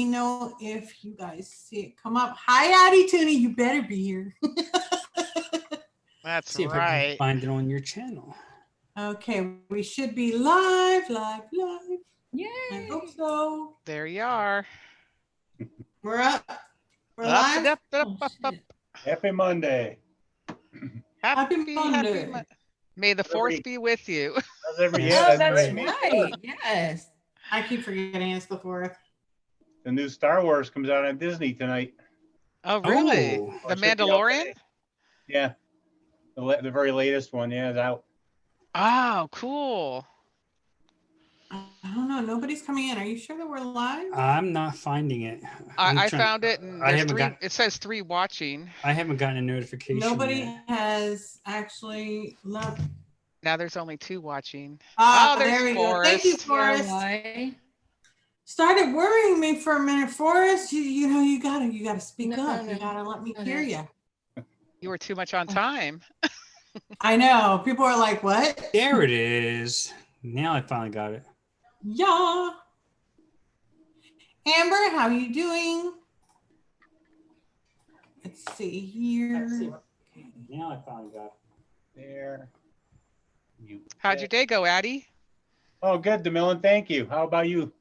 know if you guys see it come up. Hi, Addie Tooney. You better be here. That's See if I right. can find it on your channel. Okay, we should be live. Yay! I hope so. There you are. We're up. We're Up, live. up, up, Oh, up, up. shit. Happy Monday. Happy Monday. May the Every- 4th be with you. How's every Yes. yeah, Oh, that's that's right. May right. 4th. Yes. I keep forgetting it's the 4th. The new Star Wars comes out on Disney tonight. Oh, really? Oh. The It should be out Mandalorian? today. Yeah. The very latest one, yeah, is out. Oh, cool. I don't know. Nobody's coming in. Are you sure that we're live? I'm not finding it. I'm I trying- found it, and I there's haven't 3. got- It says 3 watching. I haven't gotten a notification. Nobody yet. has actually left. Now there's only 2 watching. Ah, Oh, there's there we go. Thank you, Forrest. Forrest. Why? Started worrying me for a minute, Forrest. You know you gotta speak No, up. no, You gotta let me no, hear no. you. You were too much on time. I know. People are like, "What?" There it is. Now I finally got it. Yeah. Amber, how are you doing? Let's see here. Now I finally got it. There. You How'd your day go, Addie? Oh, good, DeMillan. Thank you. How about you?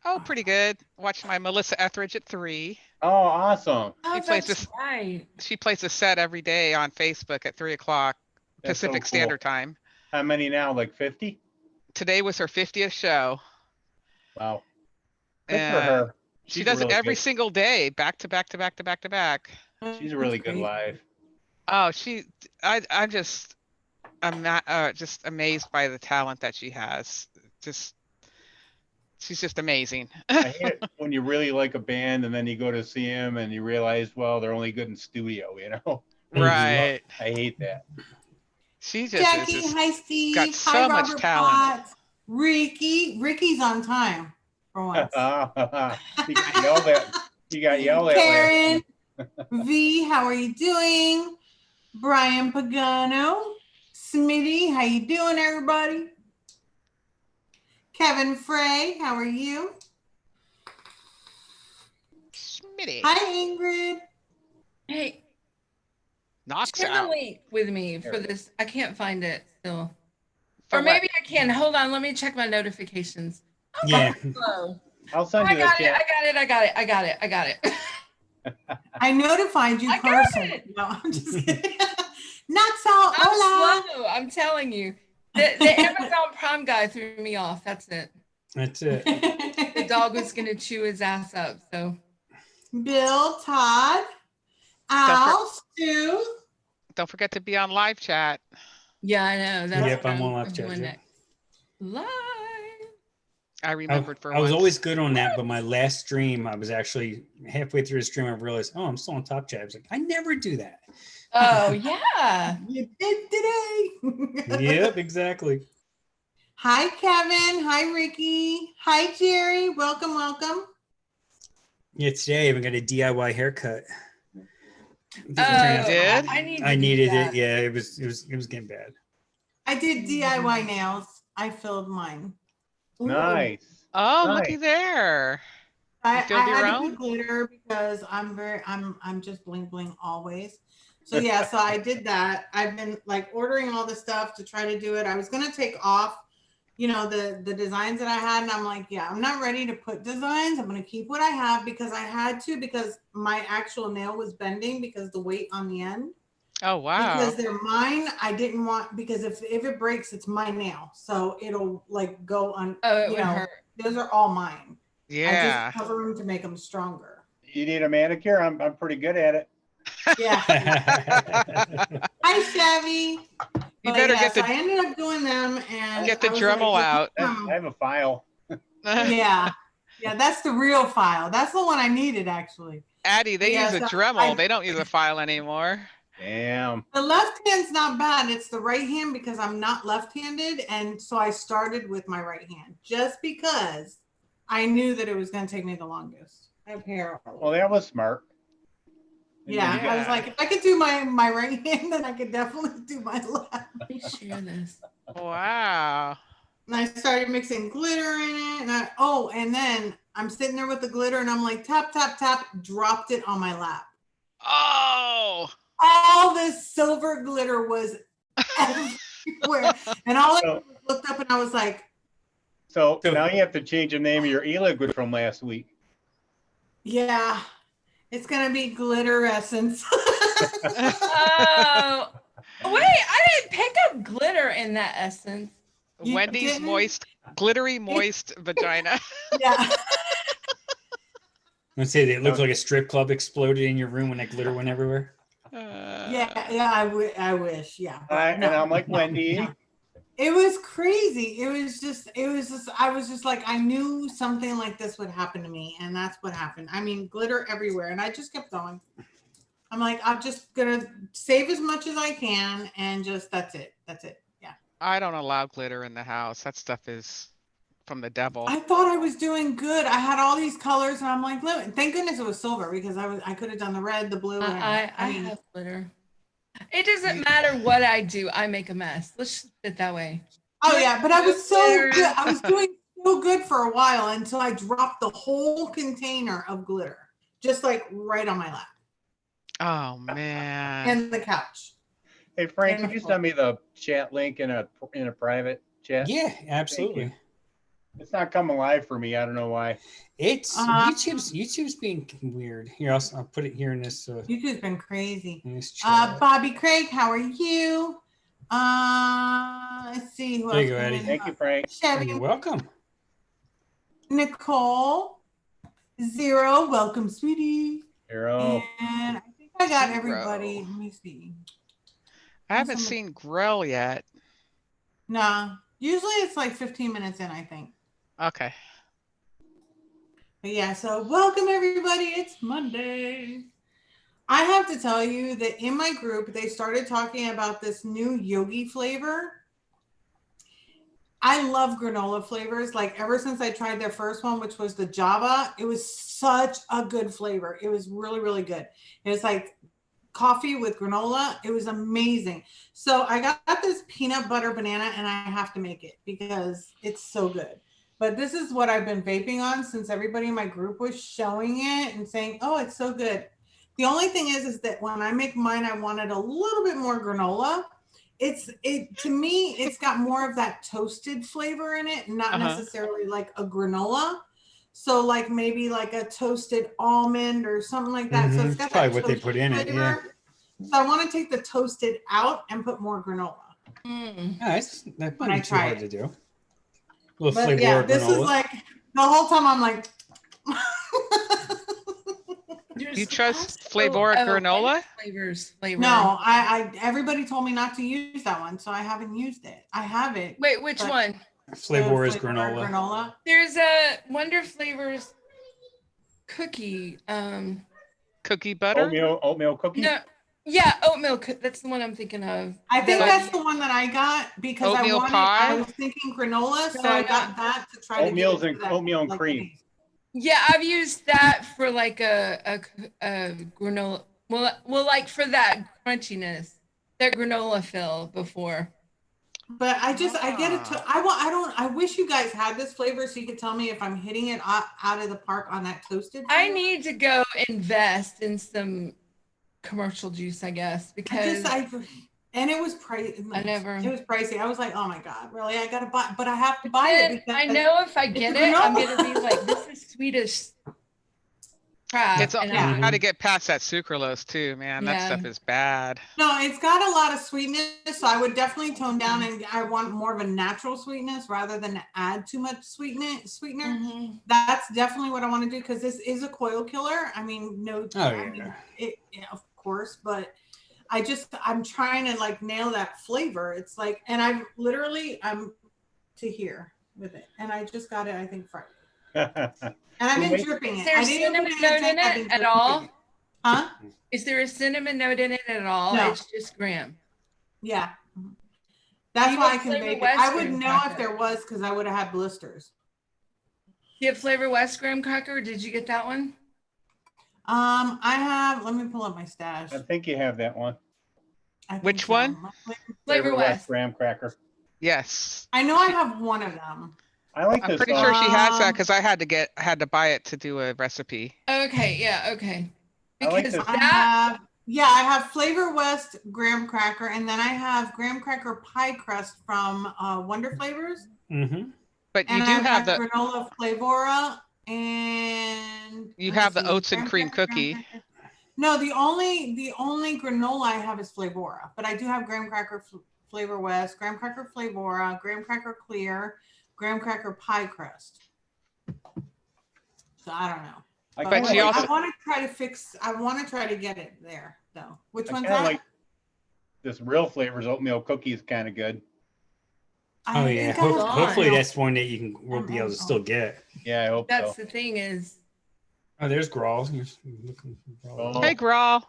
Oh, pretty good. Watched my Melissa Etheridge at 3. Oh, awesome. Oh, plays that's this- right. She plays a set every day on Facebook at 3 o'clock That's so Pacific cool. Standard Time. How many now? Like 50? Today was her 50th show. Wow. Good for And her. she She's does it really every good. single day, back to back to back to back to back. She's a really That's good crazy. live. Oh, I'm not just amazed by the talent that she has. She's just amazing. I hate it when you really like a band and then you go to see them and you realize, well, they're only good in studio, you know? Right. I hate that. She just Jackie, is just, hi Steve. got Hi so much Robert talent. Potts. Ricky. Ricky's on time for once. You got yelled at. You got yelled at. Karen. V, how are you doing? Brian Pagano. Smitty, how you doing, everybody? Kevin Frey, how are you? Smitty Hi, Ingrid. Hey, knocks share the out. link with me for Here. this. I can't find it still. For Or what? maybe I can. Hold on. Let me check my notifications. Oh, Yeah. hello. I'll Oh, send I you the got it. chat. I got it. I notified you I got personally. it. No, I'm just kidding. Not so. I'm Hola. slow. I'm telling you. The Amazon Prime guy threw me off. That's it. That's it. The dog was going to chew his ass up. So Bill, Todd, Al, Stu. Don't forget to be on live chat. yeah, I know. That's Yep, what I'm on live I'm chat, doing too. next. Live. I remembered for I was once. always good on that, but my last stream, I was actually halfway through the stream, I realized, oh, I'm still on top chat. I was like, I never do that. Oh, yeah. You did today. Yep, exactly. Hi, Kevin. Hi, Ricky. Hi, Jerry. Welcome, welcome. Yeah, today I even got a DIY haircut. It Oh, didn't turn out- did? I need to I do needed that. it. Yeah, it was getting bad. I did DIY nails. I filled mine. Ooh. Nice. Oh, Nice. looky there. I filled your had to own? put glitter because I'm just bling bling always. So yeah, so I did that. I've been like ordering all the stuff to try to do it. I was gonna take off, you know, the designs that I had, and I'm like, yeah, I'm not ready to put designs. I'm gonna keep what I have because I had to, because my actual nail was bending because the weight on the end. Oh, wow. Because they're mine, I didn't want, because if it breaks, it's my nail, so it'll like go on. Oh, it you would know, hurt. those are all mine. I Yeah. just cover them to make them stronger. You need a manicure? I'm pretty good at it. Yeah. Hi, Chevy. You better get so the I ended up doing them, and get the I was Dremel like, out. I have a file. Yeah, that's the real file. That's the one I needed actually. Addie, they Yeah, use a so Dremel. They don't use a file anymore. Damn. The left hand's not bad. It's the right hand because I'm not left-handed, and so I started with my right hand just because I knew that it was going to take me the longest. I have hair all over. Well, that was smart. And Yeah, then you I was like, if I could do my right hand, then I could definitely do my left. Let me share this. Wow. And I started mixing glitter in it. And then I'm sitting there with the glitter and I'm like, tap, tap, tap, dropped it on my lap. Oh. All this silver glitter was everywhere. And all I looked up and I was like, So now you have to change the name of your e-liquid from last week. yeah, it's going to be glitter essence. Oh, wait, I didn't pick up glitter in that essence. You Wendy's didn't? moist, glittery, moist vagina. Yeah. Let's say it looked like a strip club exploded in your room when that glitter went everywhere. Yeah, I wish, yeah. And I'm like Wendy. No. It was crazy. It was just, I was just like, I knew something like this would happen to me. And that's what happened. I mean, glitter everywhere. And I just kept going. I'm like, I'm just going to save as much as I can. And just, that's it. That's it. Yeah. I don't allow glitter in the house. That stuff is from the devil. I thought I was doing good. I had all these colors and I'm like, look, thank goodness it was silver because I could have done the red, the blue. I have glitter. It doesn't matter what I do. I make a mess. Let's just put it that way. Oh yeah, but I was so good. I was doing so good for a while until I dropped the whole container of glitter, just like right on my lap Oh man. and the couch. Hey Frank, could you send me the chat link in a private chat? Yeah, absolutely. It's not coming live for me. I don't know why. It's YouTube's being weird. Here, I'll put it here in this. YouTube's been crazy. In this chat. Bobby Craig, how are you? Let's see who There you else. go, Eddie. Thank you, Frank. Chevy, You're welcome. Nicole, Zero, welcome, sweetie. Hero. And I think I got Zero. everybody. Let me see. I haven't seen Grill yet. Nah, usually it's like 15 minutes in, I think. Okay. But yeah, so welcome everybody. It's Monday. I have to tell you that in my group, they started talking about this new yogi flavor. I love granola flavors. Like ever since I tried their first one, which was the Java, it was such a good flavor. It was really, really good. It was like coffee with granola. It was amazing. So I got this peanut butter banana and I have to make it because it's so good. But this is what I've been vaping on since everybody in my group was showing it and saying, oh, it's so good. The only thing is that when I make mine, I wanted a little bit more granola. To me, it's got more of that toasted flavor in it, not necessarily like a granola. So like maybe like a toasted almond or something like that. So it's got probably that what they put in it. Yeah. So I want to take the toasted out and put more granola. That might be too hard to do. A little But flavor yeah, of this granola. is like the whole time I'm like. You trust flavor granola? Flavor. No, I everybody told me not to use that one, so I haven't used it. I have it. Wait, which one? Flavor is granola. There's a Wonder Flavors cookie. Cookie butter? Oatmeal cookie? No, yeah, oatmeal. That's the one I'm thinking of. I think that's the one that I got because Oatmeal I pie? was thinking granola, so I got that to try Oatmeal to get oatmeal and cream. Yeah, I've used that for like a granola. Well, like for that crunchiness, that granola fill before. But I get it to I wish you guys had this flavor so you could tell me if I'm hitting it out of the park on that toasted flavor. I need to go invest in some commercial juice, I guess, because and it was pricey. It was pricey. I was like, oh my God, really? I gotta buy, but I have to buy it because I know if I get it, I'm gonna be like, this is sweet as crap. It's how to get past that sucralose too, man. That stuff is bad. No, it's got a lot of sweetness, so I would definitely tone down, and I want more of a natural sweetness rather than add too much sweetener. That's definitely what I want to do because this is a coil killer. I mean, of course, but I'm trying to like nail that flavor. It's like, and I'm to here with it, and I just got it, I think, Friday. And I've been dripping it. Is there a cinnamon note in it at all? Huh? Is there a cinnamon note in it at all? No. It's just graham. Yeah. That's why I can make it. I would know if there was because I would have had blisters. Do you have Flavor West graham cracker? Did you get that one? I have, let me pull up my stash. I think you have that one. Which one? Flavor West graham cracker. Yes. I know I have one of them. I like I'm this. pretty sure she has that Um, because I had to buy it to do a recipe. Okay, yeah, okay. I like Because this. that I have Flavor West graham cracker, and then I have graham cracker pie crust from Wonder Flavors, Mm-hmm. But you and do I've have got the granola flavora, and you let me have the see, oats and graham cream cracker, graham cookie. cracker. No, the only granola I have is Flavora, but I do have graham cracker Flavor West, graham cracker Flavora, graham cracker clear, graham cracker pie crust. So I don't know. I But But kind of she like, also I want to try to get it there though. Which I one's kind of that? like this Real Flavors oatmeal cookie is kind of good. Oh I yeah. think I have Hopefully oatmeal. that's one that we'll be able to still get. Yeah, I hope that's so. the thing is Oh, there's Grawl. You're looking for Grawl. Oh. hey Grawl.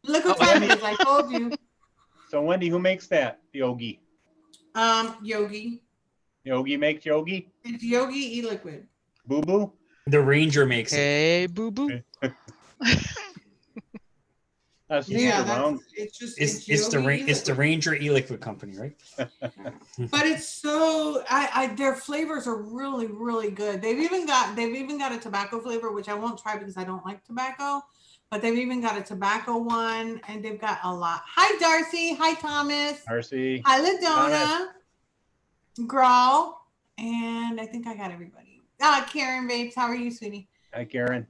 Look what Oh, time Wendy. it is. I told you. So Wendy, who makes that? Yogi. Yogi. Yogi makes Yogi. It's Yogi e-liquid. Boo Boo. The Ranger makes it. Hey boo boo. That's just Yeah, around. it's It's the Yogi e-liquid. Ranger e-liquid company, right? But it's so their flavors are really, really good. They've even got a tobacco flavor, which I won't try because I don't like tobacco. But they've even got a tobacco one, and they've got a lot. Hi Darcy, hi Thomas, RC. hi Ladonna, Grawl, and I think I got everybody. Karen Vapes, how are you, sweetie? Hi, Karen.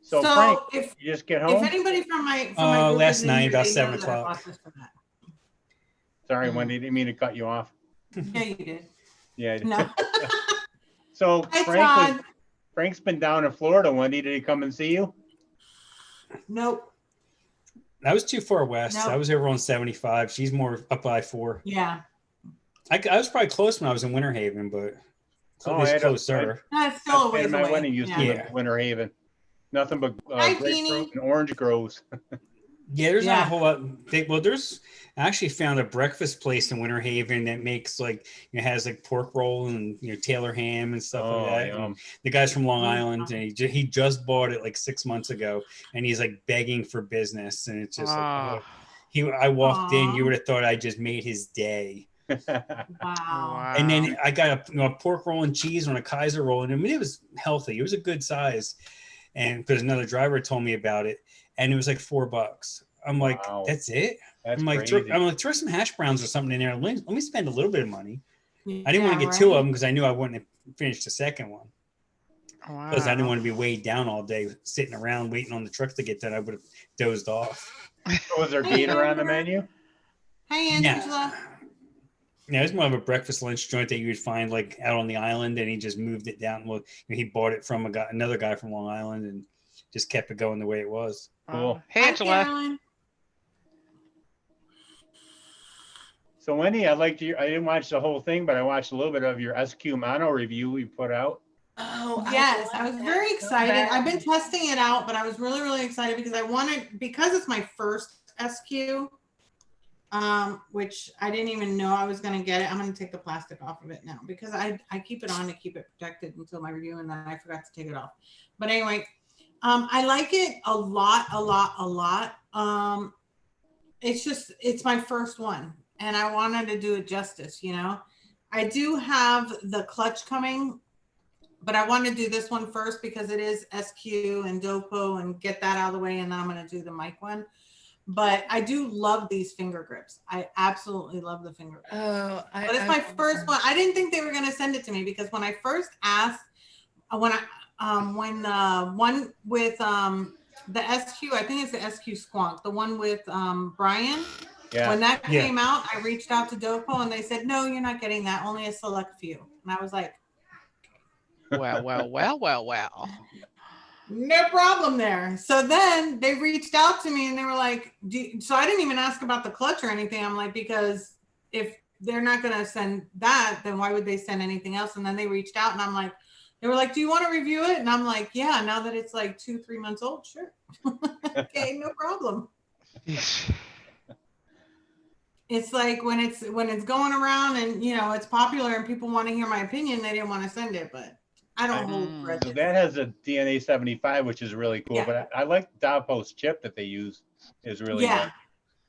So, So Frank, if you just get home? anybody from my group last is in night here, about they know 7 that I o'clock. bought this for that. Sorry, Wendy, didn't mean to cut you off. Yeah, you did. Yeah. I did. No. So Hi, Todd. Frank's been down in Florida. Wendy, did he come and see you? Nope. That was too far west. No. I was over on 75. She's more up by 4. Yeah. I was probably close when I was in Winter Haven, but Oh, at I least had a- closer. That's still a ways my away. wedding used to Yeah. live in Winter Haven. Nothing but Hi, grapefruit Jeannie. and orange grows. Yeah, there's not a Yeah. whole lot. There's I actually found a breakfast place in Winter Haven that makes has like pork roll and Taylor ham and stuff like that. Yum. And the guy's from Long Oh, Island, and he just bought it like 6 months ago, and he's like begging for business, and it's just Ah, I walked in, you Aw. would have thought I just made his day. Wow. wow. And then I got a pork roll and cheese on a Kaiser roll, and I mean it was healthy. It was a good size, and because another driver told me about it, and it was like $4. I'm like, Wow. that's it. That's I'm like, crazy. throw some hash browns or something in there. Let me spend a little bit of money. Yeah, I didn't want to get 2 of them because I knew I wouldn't have finished the second one. Because I didn't want to be weighed down all day sitting around waiting on the truck to get done. I would have dozed off. Was there Hey, gator on the Amber. menu? Hi, Angela. Yeah, it's more of a breakfast lunch joint that you would find like out on the island, and he just moved it down. Well, he bought it from another guy from Long Island, and just kept it going the way it was. Cool. Hey Hi, Angela. Carolyn. So Wendy, I didn't watch the whole thing, but I watched a little bit of your SQ Mono review you put out. oh Yes, I was very so excited. bad. I've been testing it out, but I was really, really excited because it's my first SQ, which I didn't even know I was going to get it. I'm going to take the plastic off of it now because I keep it on to keep it protected until my review, and then I forgot to take it off. But anyway, I like it a lot. It's my first one, and I wanted to do it justice, I do have the clutch coming, but I want to do this one first because it is SQ and Dopo and get that out of the way, and then I'm going to do the mic one. But I do love these finger grips. I absolutely love the finger grips. Oh, But it's my first one. I didn't think they were going to send it to me because when I first asked, when one with the SQ, I think it's the SQ Squonk, the one with Brian. Yeah. When that Yeah. came out, I reached out to Dopo and they said, no, you're not getting that. Only a select few. And I was like, Well. no problem there. So then they reached out to me and they were like, so I didn't even ask about the clutch or anything. I'm like, because if they're not going to send that, then why would they send anything else? And then they reached out and I'm like, they were like, do you want to review it? And I'm like, yeah, now that it's like 2-3 months old, sure. Okay, no problem. It's like when it's going around and it's popular and people want to hear my opinion, they didn't want to send it, but I don't hold So grudges. that has a DNA 75, which is really cool. Yeah. But I like Dopo's chip that they use is really Yeah. nice.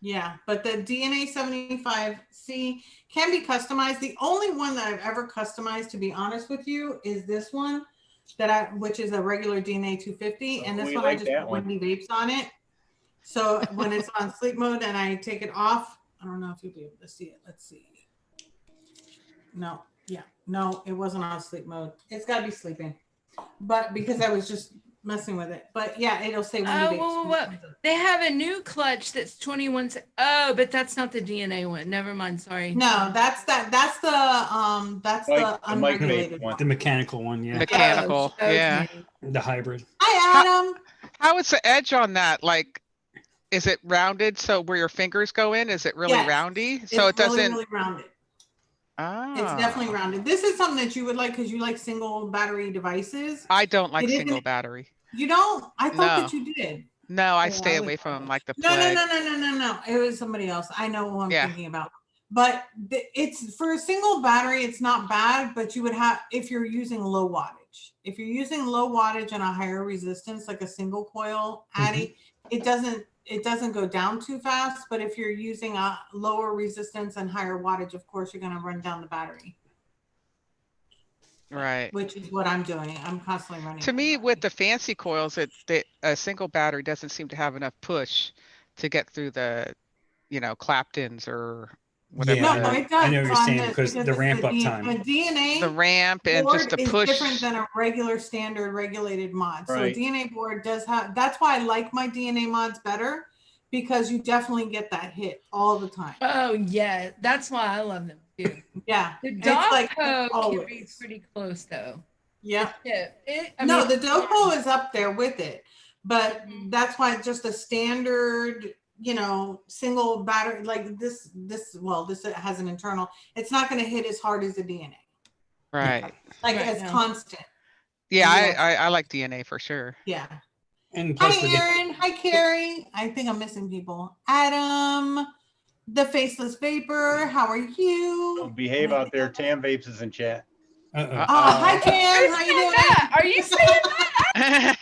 Yeah, but the DNA 75C can be customized. The only one that I've ever customized, to be honest with you, is this one which is a regular DNA 250, and this we one like I just that put one. Wendy vapes on it. So when it's on sleep mode and I take it off, I don't know if you'll be able to see it. Let's see. No, yeah, no, it wasn't on sleep mode. It's got to be sleeping, but because I was just messing with it. But yeah, it'll say Wendy vapes. whoa. They have a new clutch that's 21. Oh, but that's not the DNA one. Never mind. Sorry. No, that's the Like the mic unregulated vape one. The mechanical one, yeah. Mechanical. Oh, Yeah. okay. The hybrid. Hi, Adam. How is the edge on that? Like, is it rounded so where your fingers go in? Is it really Yes. roundy? It's So it doesn't. really, really rounded. Ah. It's definitely rounded. This is something that you would like because you like single battery devices. I don't like It single isn't- battery. You don't? I thought No. that you did. No, I Oh, stay I would away love from it. like the No, plague. no. It was somebody else. I know who I'm Yeah. thinking about. But it's for a single battery, it's not bad, but you would have, if you're using low wattage. If you're using low wattage and a higher resistance, like a single coil Addy, it doesn't go down too fast. But if you're using a lower resistance and higher wattage, of course, you're going to run down the battery. Right. Which is what I'm doing. I'm constantly running. To my me, battery. with the fancy coils, a single battery doesn't seem to have enough push to get through the, claped-ins or whatever. Yeah, No, I it does. know what you're on saying this, because the it's ramp up A time. DNA The ramp and just board the is push. different than a regular standard regulated mod. So a Right. DNA board does have. That's why I like my DNA mods better, because you definitely get that hit all the time. Oh yeah, that's why I love them too. Yeah, The it's dog like can be always. pretty close though. Yeah. Yeah. No, the Dopo is up there with it, but Mhm. that's why just a standard, single battery like this has an internal. It's not going to hit as hard as the DNA, Right. like Right, as no. constant. Yeah, Yeah. I like DNA for sure. Yeah. And plus, Hi, Aaron. Hi, Carrie. I think I'm missing people. Adam, the faceless vapor. How are you? Don't behave out there. Tam Vapes is in chat. uh-oh. Hi, Cam. How you doing? That? Are you saying that?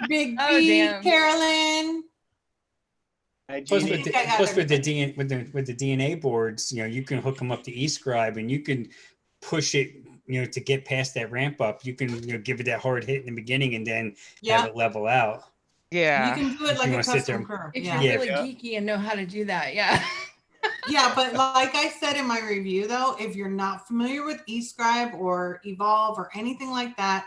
Big Oh, B, damn. Carolyn. Plus, I with think I got with the DNA boards, you can hook them up to eScribe, and you can push it, to get past that ramp up. You can, give it that hard hit in the beginning, and then Yeah, have it level out. Yeah. you can do it If like you a wanna sit custom there- curve. If Yeah. you're really Yeah. geeky and know how to do that, yeah. Yeah, but like I said in my review, though, if you're not familiar with eScribe or Evolve or anything like that,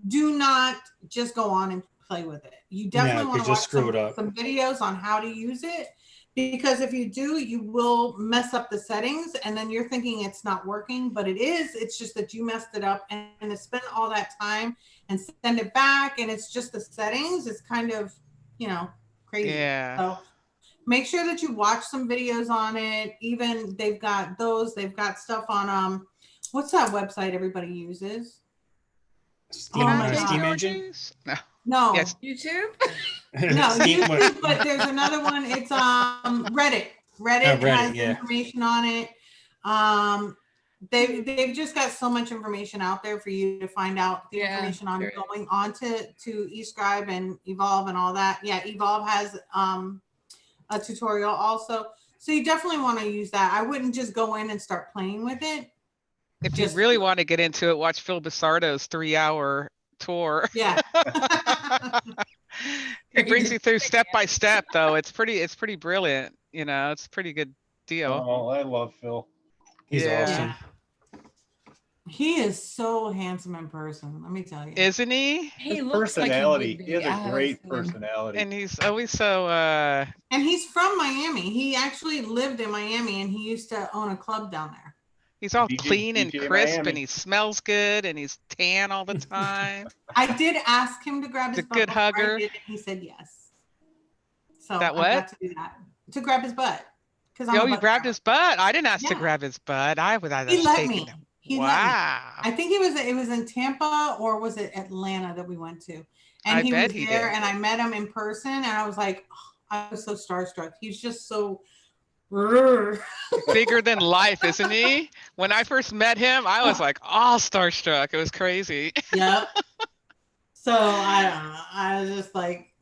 do not just go on and play with it. You definitely No, want 'cause to you'll watch screw it up. some videos on how to use it, because if you do, you will mess up the settings, and then you're thinking it's not working, but it is. It's just that you messed it up, and to spend all that time and send it back, and it's just the settings. It's kind of, crazy. Yeah. So make sure that you watch some videos on it. Even they've got stuff on what's that website everybody uses? Steam, Oh my God. Steam engine. Technologies? No. No, Yes. YouTube? no, Steam, YouTube, but there's another one. It's Reddit. Reddit, Reddit, has yeah. information on it. They've just got so much information out there for you to find out the Yeah, information on there is. going on to eScribe and Evolve and all that. Yeah, Evolve has a tutorial also. So you definitely want to use that. I wouldn't just go in and start playing with it. If you Just- really want to get into it, watch Phil Basardo's 3-hour tour. Yeah. He brings you through step by step, though. It's pretty brilliant. It's a pretty good deal. Oh, I love Phil. He's Yeah. awesome. He is so handsome in person, let me tell you. Isn't he? He His looks personality. like He has a great personality. And he's always so And he's from Miami. He actually lived in Miami, and he used to own a club down there. he's all DJ clean and DJ crisp, Miami. and he smells good, and he's tan all the time. I did ask him to grab He's his a butt good before I hugger. did, and he said yes. So That I what? got to do that. To grab his butt. Oh, you grabbed his butt. I didn't ask to Yeah. grab his butt. I would have He let taken me. him. He let me. Wow. I think it was in Tampa, or was it Atlanta that we went to? And I he bet was he there, did. and I met him in person, and I was like, oh, I was so starstruck. He's just so Bigger than life, isn't he? When I first met him, I was like all starstruck. It was crazy. Yep. So I don't know. I was just like,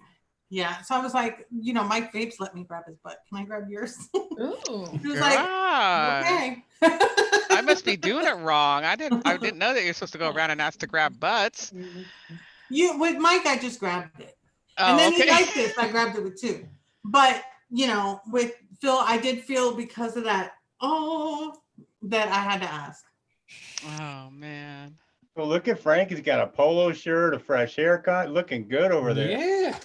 Yeah. So I was like, you know, Mike Vapes let me grab his butt. Can I grab yours? Ooh. He was like, God. okay. I must be doing it wrong. I didn't know that you're supposed to go around and ask to grab butts. With Mike, I just grabbed it. And Oh, then okay. he liked this. I grabbed it with two. But, you know, with Phil, I did feel because of that, that I had to ask. Oh man. Well, look at Frank. He's got a polo shirt, a fresh haircut, looking good over there. Yeah.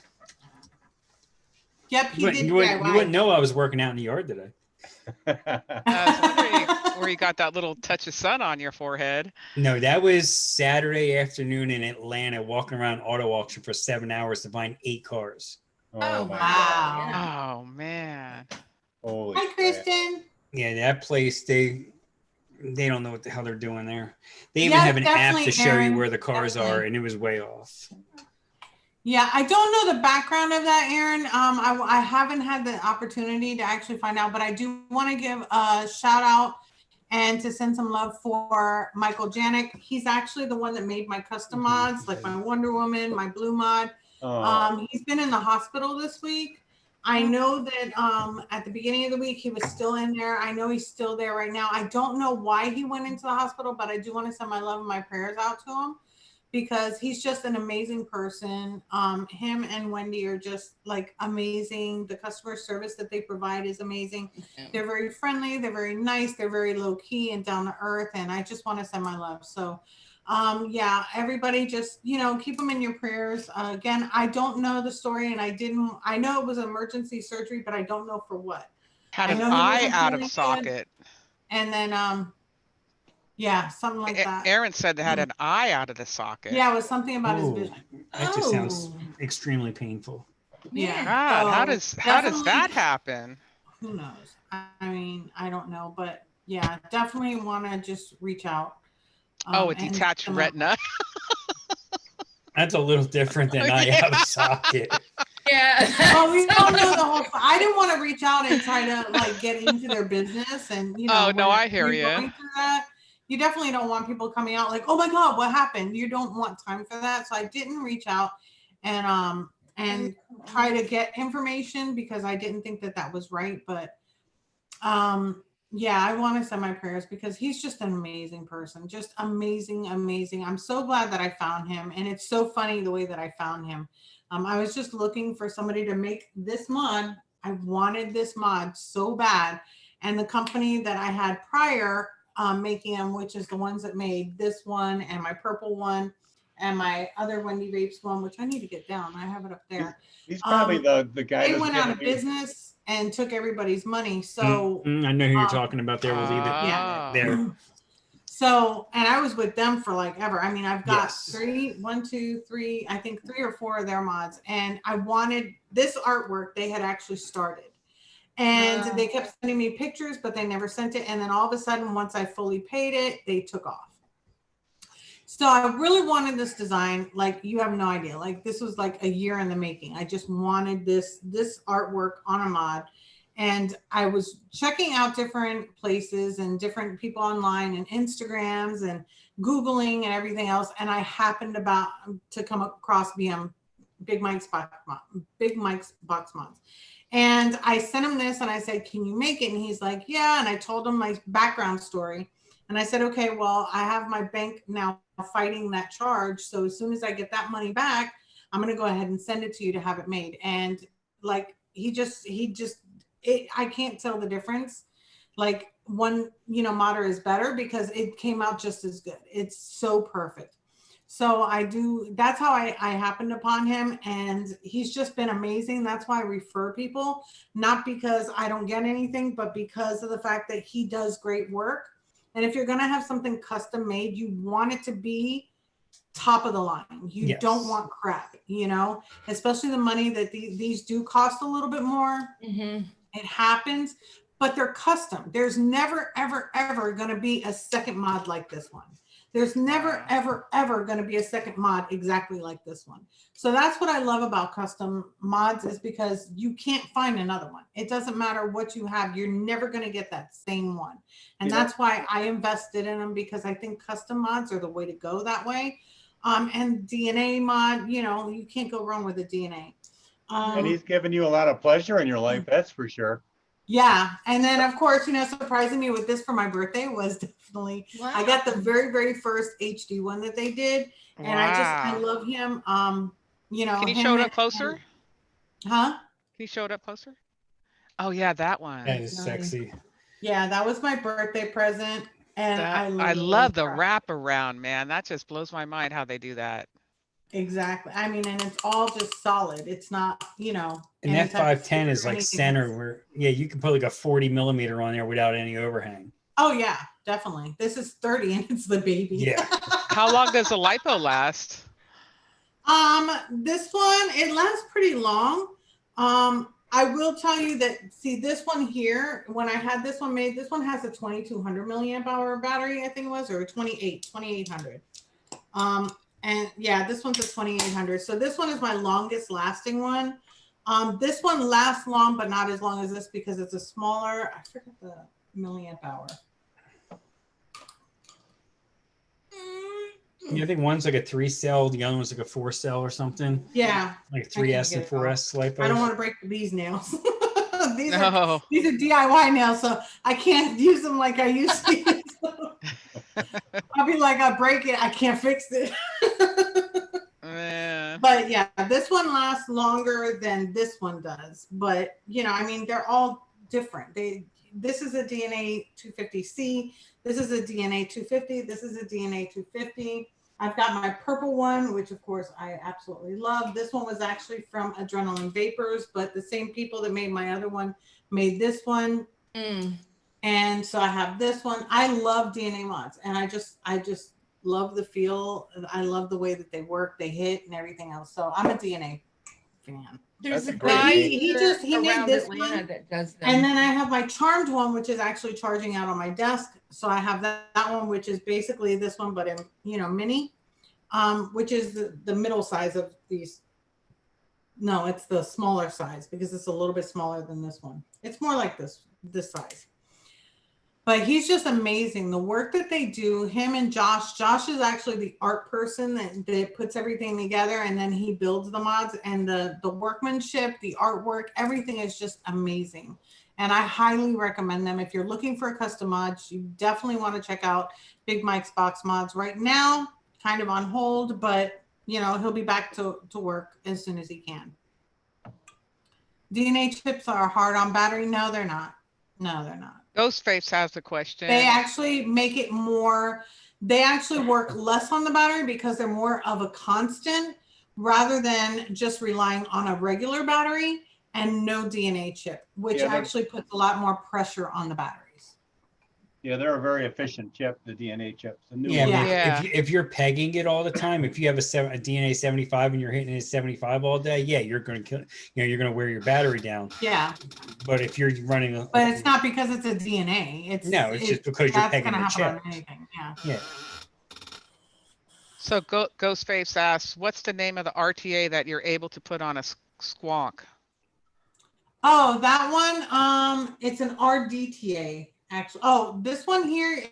Yep, he did. You wouldn't know I was working out in the yard today. I was wondering where you got that little touch of sun on your forehead. No, that was Saturday afternoon in Atlanta, walking around auto auction for 7 hours to find 8 cars. Oh, my wow. Yeah. Oh man. God. Holy Hi, crap. Kristen. Yeah, that place, they don't know what the hell they're doing there. They even Yeah, have an app definitely, to show Aaron, you where the cars definitely. are, and it was way off. Yeah, I don't know the background of that, Aaron. I haven't had the opportunity to actually find out, but I do want to give a shout out and to send some love for Michael Janik. He's actually the one that made my custom mods, like my Wonder Woman, my Blue mod. He's been in the hospital this week. I know that at the beginning of the week he was still in there. I know he's still there right now. I don't know why he went into the hospital, but I do want to send my love and my prayers out to him, because he's just an amazing person. Him and Wendy are just like amazing. The customer service that they provide is amazing. They're very friendly. They're very nice. They're very low key and down to earth. And I just want to send my love. So yeah, everybody just, you know, keep them in your prayers. Again, I don't know the story, and I know it was emergency surgery, but I don't know for what. Had I an know he eye wasn't out feeling of good. socket. And then, yeah, something like that. Aaron said they had an eye out of the socket. Yeah, it was something about his Oh, vision. that just sounds Oh. extremely painful. Yeah. God, how So does that happen? Who knows? I mean, I don't know, but yeah, definitely want to just reach out. Oh, a and detached some- retina. That's a little different than eye out of socket. Yeah. Well, we don't know the whole. I didn't want to reach out and try to like get into their business, and you know. Oh, no, when I hear you're you. going through that, you definitely don't want people coming out like, "Oh my God, what happened?" You don't want time for that, so I didn't reach out and try to get information, because I didn't think that that was right. But yeah, I want to send my prayers, because he's just an amazing person, just amazing. I'm so glad that I found him, and it's so funny the way that I found him. I was just looking for somebody to make this mod. I wanted this mod so bad, and the company that I had prior making them, which is the ones that made this one and my purple one and my other Wendy Vapes one, which I need to get down. I have it up there. He's probably the guy They that's went out of getting you- business and took everybody's money. So I know who you're talking about there. We'll leave it Ah. there. So, and I was with them for like ever. I mean, I've got Yes. 3 or 4 of their mods, and I wanted this artwork. They had actually started, and Wow. they kept sending me pictures, but they never sent it. And then all of a sudden, once I fully paid it, they took off. So I really wanted this design. Like, you have no idea. Like, this was like a year in the making. I just wanted this artwork on a mod. And I was checking out different places and different people online and Instagrams and Googling and everything else. And I happened to come across Big Mike's box mods. And I sent him this and I said, "Can you make it?" And he's like, "Yeah." And I told him my background story. And I said, "Okay, well, I have my bank now fighting that charge. So as soon as I get that money back, I'm going to go ahead and send it to you to have it made." And like, I can't tell the difference. Like, one, modder is better because it came out just as good. It's so perfect. So that's how I happened upon him, and he's just been amazing. That's why I refer people, not because I don't get anything, but because of the fact that he does great work. And if you're going to have something custom made, you want it to be top of the line. You don't want crap, especially the money that these do cost a little bit more. Mm-hmm. It happens, but they're custom. There's never, ever, ever going to be a second mod like this one. There's never, ever, ever going to be a second mod exactly like this one. So that's what I love about custom mods, is because you can't find another one. It doesn't matter what you have. You're never going to get that same one. And that's why I invested in them, because I think custom mods are the way to go that way. And DNA mod, you can't go wrong with a DNA. And he's given you a lot of pleasure in your life, that's for sure. Yeah, and then of course, you know, surprising me with this for my birthday was definitely I got the very first HD one that they did, and I love him. You know, Can you him show it up closer? Huh? Can you show it up closer? Oh yeah, that one. That is sexy. Yeah, that was my birthday present, and I love the wraparound, man. That just blows my mind how they do that. Exactly. I mean, and it's all just solid. It's not, you know. And that 510 is like center where, yeah, you can put like a 40 millimeter on there without any overhang. Oh yeah, definitely. This is 30 and it's the baby. Yeah. How long does a lipo last? This one, it lasts pretty long. I will tell you that, see this one here, when I had this one made, this one has a 2200 milliamp hour battery, I think it was, or 2800. And yeah, this one's a 2800. So this one is my longest lasting one. This one lasts long, but not as long as this because it's a smaller, I forget the milliamp hour. Yeah, I think one's like a 3-cell, the other one's like a 4-cell or something. Yeah. Like 3S and 4S lipos. I don't want to break these nails. these No. are DIY nails, so I can't use them like I used to use them. I'll be like, I break it, I can't fix it. But yeah, this one lasts longer than this one does. But you know, I mean, they're all different. This is a DNA 250C. This is a DNA 250. This is a DNA 250. I've got my purple one, which of course I absolutely love. This one was actually from Adrenaline Vapers, but the same people that made my other one made this one. And so I have this one. I love DNA mods, and I just love the feel. I love the way that they work, they hit, and everything else. So I'm a DNA fan. There's a That's a great guy he made this Atlanta one that does them. and then I have my Charmed one, which is actually charging out on my desk. So I have that one, which is basically this one, but in, you know, mini, which is the middle size of these. No, it's the smaller size because it's a little bit smaller than this one. It's more like this size. But he's just amazing. The work that they do, him and Josh is actually the art person that puts everything together, and then he builds the mods, and the workmanship, the artwork, everything is just amazing. And I highly recommend them. If you're looking for a custom mod, you definitely want to check out Big Mike's Box Mods. Right now, kind of on hold, but you know, he'll be back to work as soon as he can. DNA chips are hard on battery. No, they're not. No, they're not. Ghostface has a question. They actually make it more, they actually work less on the battery because they're more of a constant rather than just relying on a regular battery and no DNA chip, which actually puts a lot more pressure on the batteries. Yeah, they're a very efficient chip, the DNA chips. The new Yeah, ones. Yeah. if you're pegging it all the time, if you have a DNA 75 and you're hitting it 75 all day, yeah, you're going to kill. You know, you're going to wear your battery down. Yeah, But if you're running, but it's not because it's a DNA. It's just because you're pegging the chip. On anything. Yeah. So Ghostface asks, what's the name of the RTA that you're able to put on a squonk? Oh, that one. It's an RDTA. Actually, oh, this one here,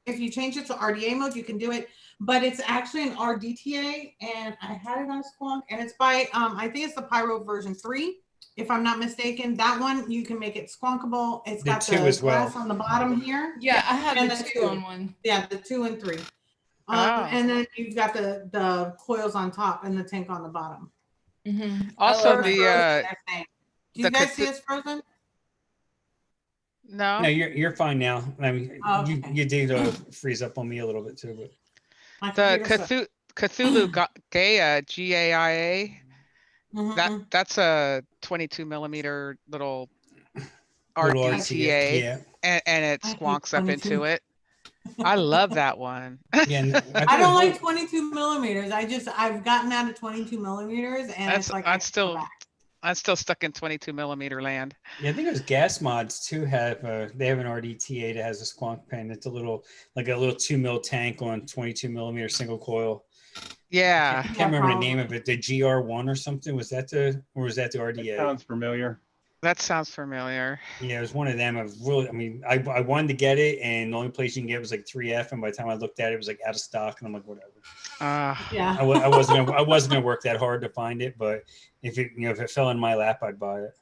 if you change it to RDA mode, you can do it, but it's actually an RDTA, and I had it on Squonk, and it's by, I think it's the Pyro version 3, if I'm not mistaken. That one, you can make it squonkable. It's got the glass on the bottom here. Yeah, I have and the 2 on one. Yeah, the 2 and 3. And then you've got the coils on top and the tank on the bottom. Also, do you guys see it's frozen? No, you're fine now. I mean, okay. you did freeze up on me a little bit too, but the Cthulhu Gaia GAIA. That's a 22 millimeter little RDTA, and it squonks up into it. I love that one. Yeah, I don't like 22 millimeters. I've gotten out of 22 millimeters, and that's it's like I'm still stuck in 22 millimeter land. Yeah, I think it was gas mods too. They have an RDTA that has a squonk pen. It's a little 2 mil tank on 22 millimeter single coil. Yeah, I can't remember the name of it. The GR1 or something. Was that the RDA? It sounds familiar. That sounds familiar. Yeah, it was one of them. I wanted to get it, and the only place you can get it was like 3F, and by the time I looked at it, it was like out of stock, and I'm like, whatever. Yeah. I wasn't gonna work that hard to find it, but if it fell in my lap, I'd buy it.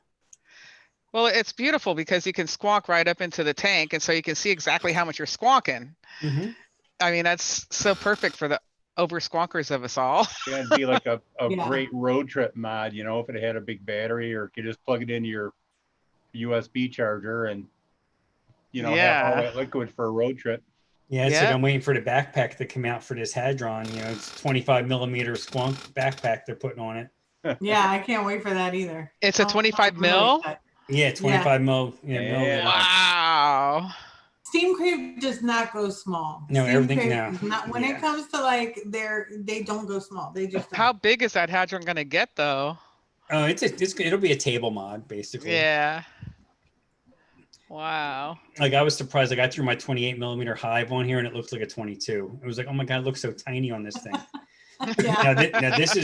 Well, it's beautiful because you can squawk right up into the tank, and so you can see exactly how much you're squawking. Mm-hmm. I mean, that's so perfect for the over squawkers of us all. Yeah, it'd be like a Yeah. great road trip mod, you know, if it had a big battery, or you just plug it into your USB charger and, you know, have all Yeah. that liquid for a road trip. Yeah, it's Yeah. like I'm waiting for the backpack to come out for this Hadron. It's 25 millimeter squonk backpack they're putting on it. Yeah, I can't wait for that either. It's a I'm 25 really mil? excited. Yeah, 25 mil. Yeah. Wow. Steam Crate does not go small. No, Steam everything- Crate no. does not, when Yeah. it comes to like they don't go small. They just don't. How big is that Hadron gonna get though? Oh, it'll be a table mod basically. Yeah. Wow. Like I was surprised. Like I threw my 28 millimeter Hive on here, and it looks like a 22. It was like, oh my god, it looks so tiny on this thing. Yeah. now this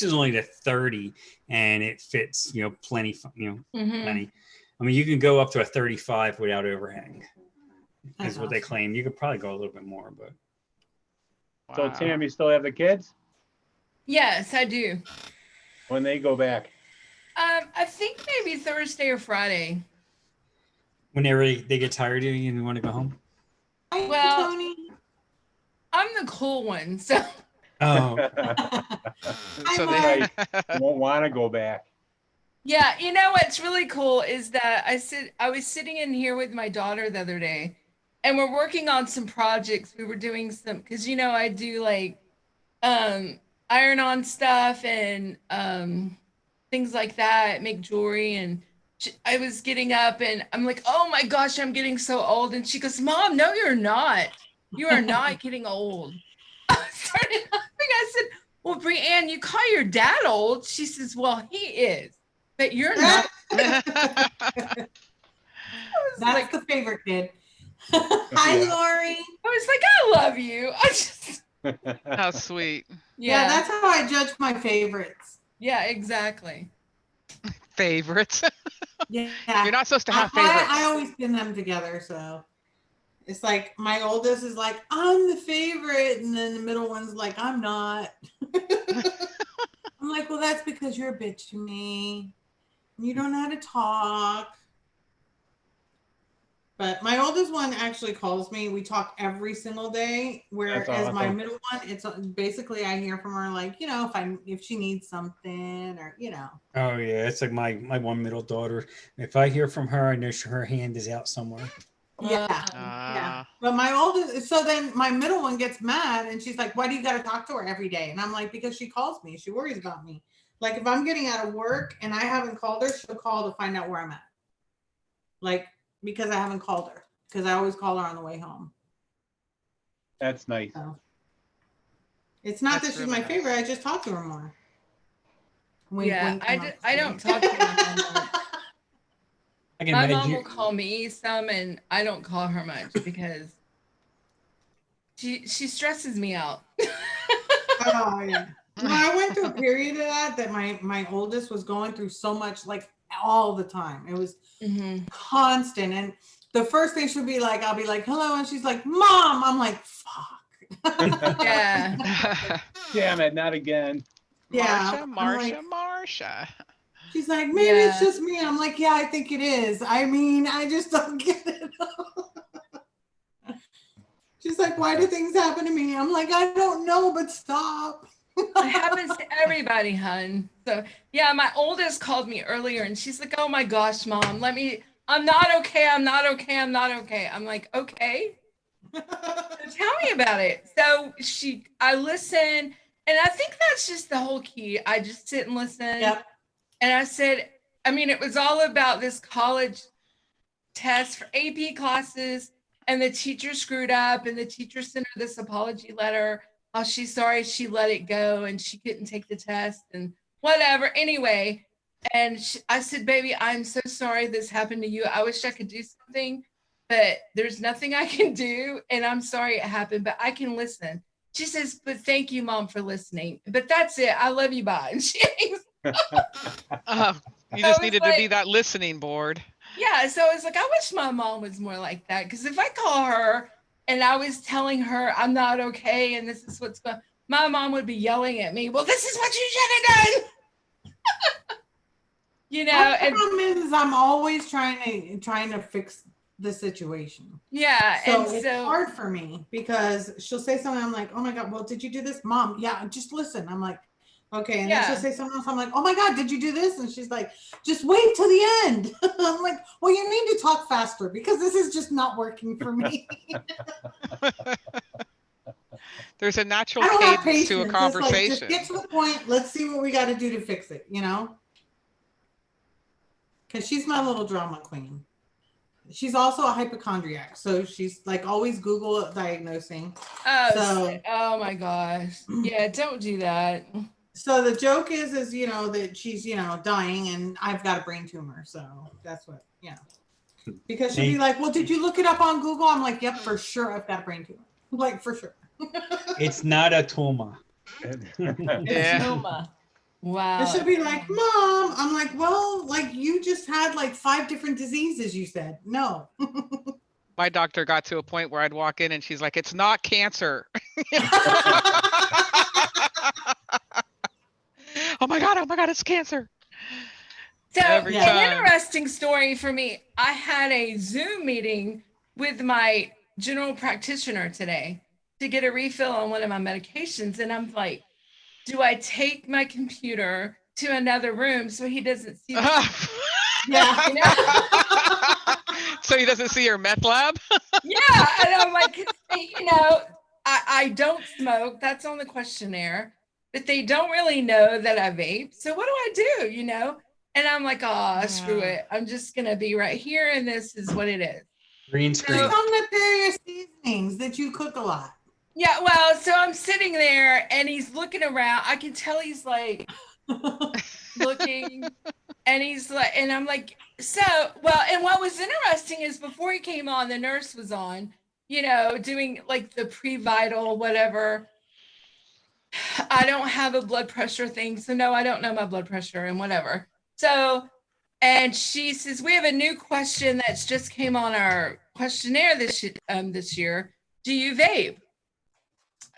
is only the 30, and it fits plenty. Mhm. Plenty. I mean, you can go up to a 35 without overhang. That's Is what they awesome. claim. You could probably go a little bit more, but So Wow. Tam, you still have the kids Yes, I do. when they go back? I think maybe Thursday or Friday. when they get tired of you and you want to go home. Hi, Well- Tony. I'm the cool one, so Oh, Hi, So Mark. You won't want to go back. yeah. You know what's really cool is that I was sitting in here with my daughter the other day, and we're working on some projects. We were doing some because I do like iron on stuff and things like that, make jewelry, and I was getting up and I'm like, oh my gosh, I'm getting so old. And she goes, Mom, no, you're not. You are not getting old. I started laughing. I said, well, Brianne, you call your dad old. She says, well, he is, but you're not. That's like- the favorite kid. Hi, Yeah. Lori. I was like, I love you. I just, How sweet. Yeah, that's how I judge my favorites. yeah, exactly. Favorites. Yeah. You're not supposed to have I favorites. always pin them together, so it's like my oldest is like, I'm the favorite, and then the middle one's like, I'm not. I'm like, well, that's because you're a bitch to me. You don't know how to talk. But my oldest one actually calls me. We talk every single day. Whereas That's my awesome. middle one, it's basically I hear from her like, if she needs something or oh yeah, it's like my one middle daughter. If I hear from her, I know her hand is out somewhere. Yeah. Yeah. Ah. But my oldest, so then my middle one gets mad and she's like, why do you got to talk to her every day? And I'm like, because she calls me. She worries about me. Like if I'm getting out of work and I haven't called her, she'll call to find out where I'm at. Like, because I haven't called her. Because I always call her on the way home. That's nice. So it's not That's that she's really my nice. favorite. I just talk to her more. Wink, Yeah, wink, I nudge. don't talk to her much. I can My imagine. mom will call me some, and I don't call her much because she stresses me out. Oh yeah. No, I went through a period of that my oldest was going through so much, like all the time. It was Mhm. constant. And the first thing she'll be like, I'll be like, hello. And she's like, Mom. I'm like, fuck. Yeah. Damn it, not again. Yeah, I'm Marsha. She's like, maybe it's Yeah. just me. I'm like, yeah, I think it is. I mean, I just don't get it. She's like, why do things happen to me? I'm like, I don't know, but stop. It happens to everybody, hun. So yeah, my oldest called me earlier and she's like, oh my gosh, Mom, I'm not okay. I'm not okay. I'm not okay. I'm like, okay. So tell me about it. So I listen, and I think that's just the whole key. I just sit and listen. Yep. And I said, it was all about this college test for AP classes, and the teacher screwed up, and the teacher sent her this apology letter. Oh, she's sorry she let it go, and she couldn't take the test, and whatever. Anyway, and I said, baby, I'm so sorry this happened to you. I wish I could do something, but there's nothing I can do, and I'm sorry it happened, but I can listen. She says, but thank you, Mom, for listening. But that's it. I love you, bye. And she hangs. You So just it's needed to be like- that listening board. Yeah, so it's like I wish my mom was more like that, because if I call her and I was telling her I'm not okay and this is what's going, my mom would be yelling at me. Well, this is what you should have done. You know, My and problem is I'm always trying to fix the situation. yeah, So and it's so hard for me because she'll say something. I'm like, oh my God, well, did you do this? Mom, yeah, just listen. I'm like, okay. And then she'll Yeah. say something else. I'm like, oh my God, did you do this? And she's like, just wait till the end. I'm like, well, you need to talk faster because this is just not working for me. There's a natural I don't have cadence patience. to a It's like, conversation. just get to the point. Let's see what we got to do to fix it, you know? Because she's my little drama queen. She's also a hypochondriac. So she's like always Google diagnosing. oh my gosh. Yeah, don't do that. So the joke is, you know, that she's, you know, dying and I've got a brain tumor. So that's what, yeah. Because she'll be like, well, did you look it up on Google? I'm like, yep, for sure. I've got a brain tumor. Like, for sure. It's not a tumor. Yeah. Noma. Wow. And she'll be like, Mom, I'm like, well, like you just had like 5 different diseases, you said. No. My doctor got to a point where I'd walk in and she's like, it's not cancer. Oh my God, it's cancer. So Every an time. interesting story for me. I had a Zoom meeting with my general practitioner today to get a refill on one of my medications. And I'm like, do I take my computer to another room so he doesn't see the Yeah. you know? So he doesn't see your meth lab? Yeah. And I'm like, you know, I don't smoke. That's on the questionnaire. But they don't really know that I vape. So what do I do, you know? And I'm like, oh, screw it. I'm just going to be right here. And this is what it is. Green Just screen. tell them that they're your seasonings, that you cook a lot. Yeah. Well, so I'm sitting there and he's looking around. I can tell he's like looking and he's like, and I'm like, so, well, and what was interesting is before he came on, the nurse was on, you know, doing like the pre-vital, whatever. I don't have a blood pressure thing. So no, I don't know my blood pressure and whatever. So, and she says, we have a new question that's just came on our questionnaire this year. Do you vape?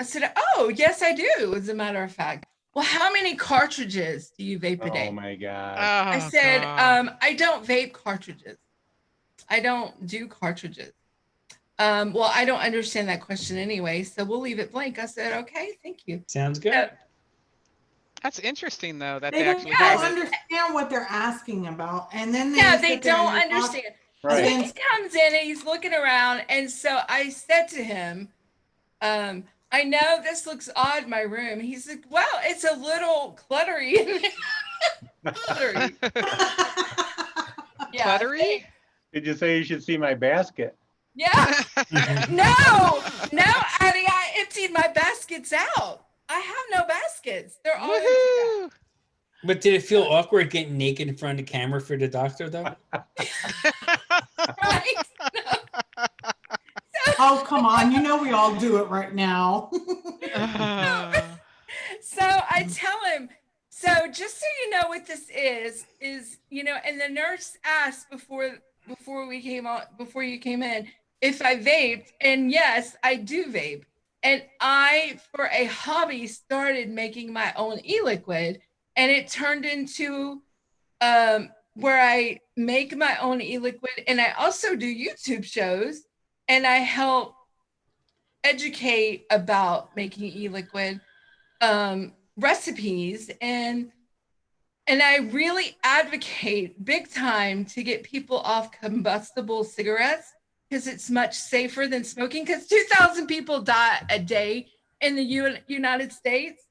I said, oh, yes, I do. As a matter of fact. Well, how many cartridges do you vape a day? Oh my God. I said, I don't vape cartridges. I don't do cartridges. Well, I don't understand that question anyway, so we'll leave it blank. I said, okay, thank you. Sounds good. That's interesting though that They they don't actually have it. understand what they're asking about. And then they Yeah, sit they there don't and talk- understand. So Right. he comes in and he's looking around, and so I said to him, I know this looks odd, my room. He's like, well, it's a little cluttery in there. Cluttery. Yeah. Cluttery? Did you say you should see my basket? Yeah. No, Addie, I emptied my baskets out. I have no baskets. They're all emptied out. Woohoo! But did it feel awkward getting naked in front of the camera for the doctor, though? Right? Oh, come on. You know we all do it right now. So I tell him, so just so you know what this is, you know, and the nurse asked before you came in, if I vaped, and yes, I do vape. And I, for a hobby, started making my own e-liquid, and it turned into where I make my own e-liquid, and I also do YouTube shows, and I help educate about making e-liquid recipes, and I really advocate big time to get people off combustible cigarettes, because it's much safer than smoking, because 2,000 people die a day in the United States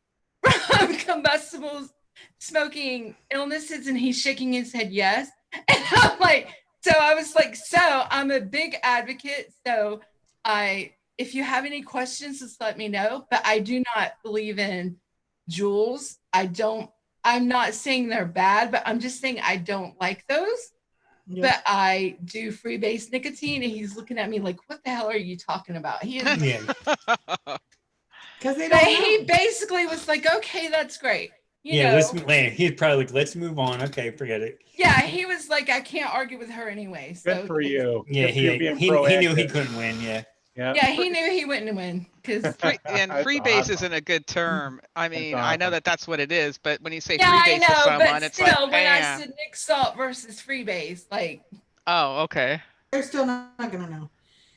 from combustible smoking illnesses. And he's shaking his head yes. And I'm like, so I was like, so I'm a big advocate. So if you have any questions, just let me know. But I do not believe in Juuls. I'm not saying they're bad, but I'm just saying I don't like those. Yeah. But I do free-base nicotine, and he's looking at me like, what the hell are you talking about? He is, because he basically was like, okay, that's great. you Yeah, know, he'd probably like, let's move on. Okay, forget it. yeah, he was like, I can't argue with her anyway. So Good for you. Yeah, Good for you being he knew he proactive. couldn't win. Yeah. Yeah. yeah, he knew he wouldn't win because And That's freebase awesome. isn't a good term. I mean, I know awesome. that that's what it is, but when you say yeah, I freebase to know, someone, but it's still, like, when I bam. said Nick Salt versus Freebase, like, Oh, okay. They're still not gonna know.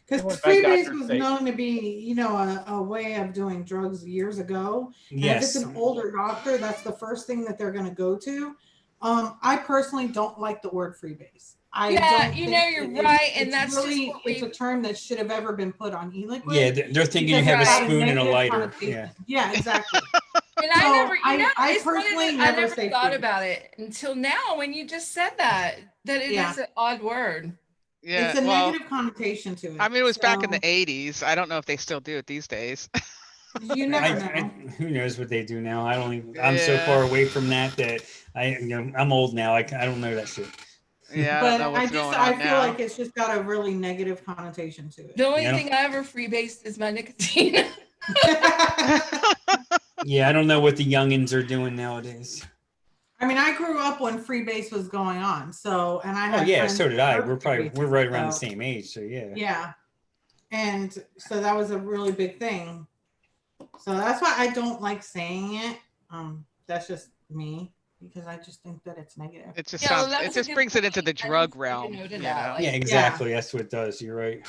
Because What about freebase Dr. was Satan? known to be, a way of doing drugs years ago. And if it's Yes. an older doctor, that's the first thing that they're going to go to. I personally don't like the word freebase. I yeah, don't you think know, you're that right, and it's that's really, just what it's a term that should have ever been put on e-liquid. Yeah, they're thinking you because have a it's got spoon and a negative lighter. connotation. Yeah. Yeah, exactly. And So I never, I it's funny personally that I never never say thought freebase. about it until now when you just said that it Yeah. is an odd word. Yeah. It's a Well, negative connotation to it. I mean, it was back in the So, 80s. I don't know if they still do it these days. you never know. Who knows what they do now? I don't even. I'm so Yeah. far away from that I'm old now. I don't know that shit. Yeah, I But don't know what's going I on feel now. like it's just got a really negative connotation to The only Yeah, I thing I ever freebased is my nicotine. it. Yeah, I don't know what the youngins are doing nowadays. I mean, I grew up when freebase was going on, so and I Oh had yeah, friends so did that I. were We're right around the so, same age, so yeah. Yeah, and so that was a really big thing. So that's why I don't like saying it. That's just me because I just think that it's negative. It just Yeah, well, sounds. It that's a just good brings it into point. the I drug didn't even realm. notice You that, know. like- Yeah, exactly. That's what it does. You're right.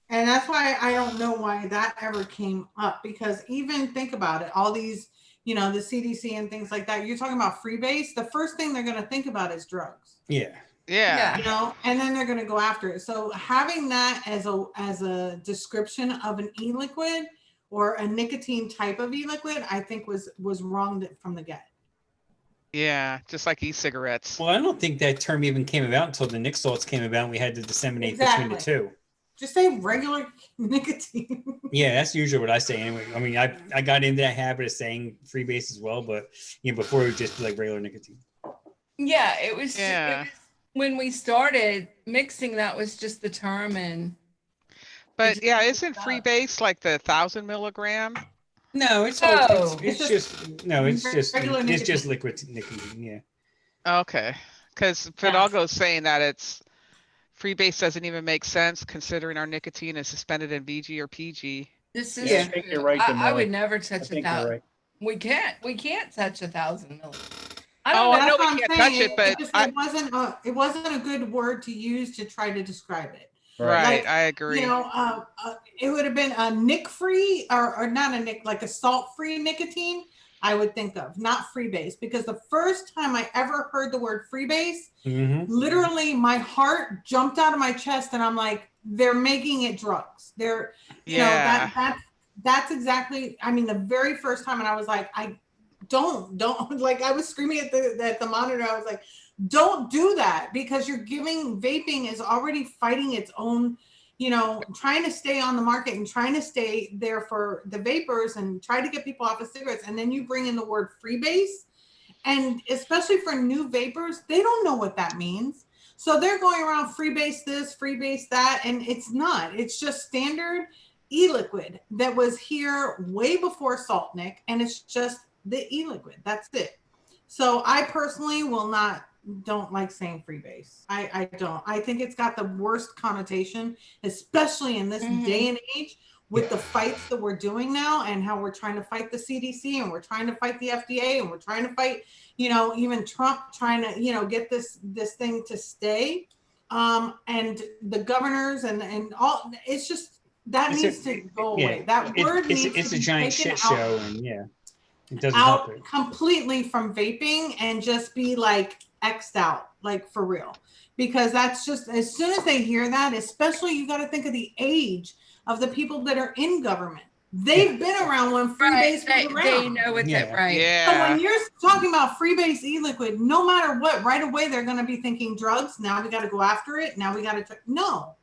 And that's why I don't know why that ever came up because even think about it, all these, the CDC and things like that, you're talking about freebase, the first thing they're going to think about is drugs. Yeah. Yeah. And then they're going to go after it. So having that as a description of an e-liquid or a nicotine type of e-liquid, I think was wrong from the get. Yeah, just like e-cigarettes. Well, I don't think that term even came about until the Nick salts came about and we had to disseminate between the two. Just say regular nicotine. Yeah, that's usually what I say anyway. I mean, I got into that habit of saying freebase as well, but before it would just be like regular nicotine. Yeah, it was Yeah. when we started mixing, that was just the term. And But yeah, isn't stuff. freebase like the 1,000 milligram? No, it's regular just liquid nicotine. Yeah. Okay, because Fidalgo's saying that it's freebase doesn't even make sense considering our nicotine is suspended in VG or PG. This is I think you're right, I would Denali. never I touch think 1,000. you're right. We can't touch 1,000 milligrams. Oh, I know That's what we I'm can't touch saying. it, but It wasn't a good word to use to try to describe it. right, Like, I agree. It would have been a nick-free or not a nick, like a salt-free nicotine. I would think of not freebase because the first time I ever heard the word freebase, literally my heart jumped out of my chest and I'm like, they're making it drugs. They're, that's exactly. I mean, the very first time, and I was like, I don't like. I was screaming at the monitor. I was like, don't do that because you're giving vaping is already fighting its own. Trying to stay on the market and trying to stay there for the vapers and try to get people off of cigarettes. And then you bring in the word freebase. And especially for new vapers, they don't know what that means. So they're going around freebase this, freebase that. And it's not. It's just standard e-liquid that was here way before Salt Nick. And it's just the e-liquid. That's it. So I personally don't like saying freebase. I don't. I think it's got the worst connotation, especially in this day and age with the fights that we're doing now and how we're trying to fight the CDC and we're trying to fight the FDA and we're trying to fight, even Trump trying to, get this thing to stay. And the governors and all, it's just, that needs to go away. That word needs to be it's a giant shit show and it doesn't out help it. completely from vaping and just be like X'd out, like for real. Because that's just, as soon as they hear that, especially you got to think of the age of the people that are in government. They've been around when freebase was around. They know it's it, right? Yeah. So when you're talking about freebase e-liquid, no matter what, right away they're going to be thinking drugs. Now we got to go after it. Now we got to no.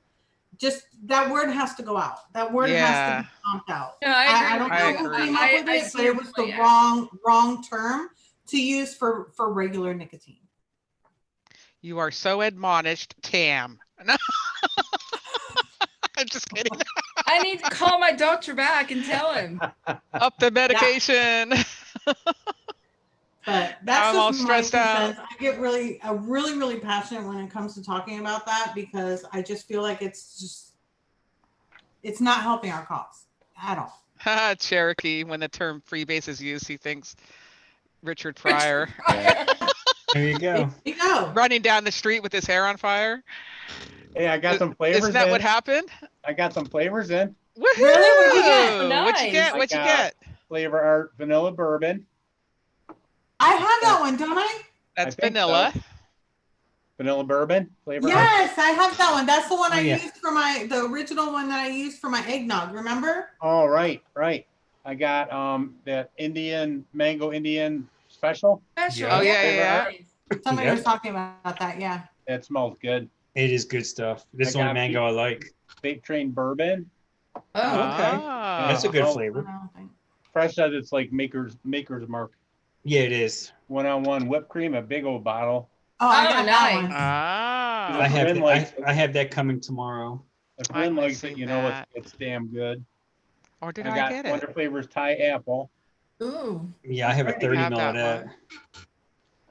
Just that word has to go out. That word has to be stomped out. No, I don't know who came up with it, but it was the wrong term to use for regular nicotine. You are so admonished, Tam. No. I'm just kidding. I need to call my doctor back and tell him. Up the medication. But that's I'm all just my 2 stressed out. cents. I get really passionate when it comes to talking about that because I just feel like it's not helping our cause at all. Cherokee, when the term freebase is used, he thinks Richard Pryor There you go. There you go. running down the street with his hair on fire. Hey, I got some flavors. Isn't that in. what happened? I got some flavors in. Woohoo! Really? What'd you get? Oh, What'd you nice. get? What'd you I get? Flavor Art vanilla bourbon. I have that one, don't I? That's think vanilla. so. Vanilla bourbon flavor. Art. Yes, I have that one. That's the one I yeah. used for the original one that I used for my eggnog. Remember? Oh, right. I got that mango Indian special. Special. Yeah. Oh, yeah. Somebody Yep. was talking about that. Yeah. That smells good. It is good stuff. This is the I only got mango I like. Vape Train bourbon. Oh, okay. Ah. That's a good Oh. flavor. I don't think- Fresh says it's like maker's mark. Yeah, it is. 1-on-1 whipped cream, a big old bottle. Oh, I Oh, got nice. that one. Ah. I have Lynn that, likes I have that coming tomorrow. If I'm Lynn likes it, missing you know that. it's damn good. Or did I I got get Wonder it? Flavors Thai apple Oh. Ooh. Yeah, I have a I 30 have mil of that that.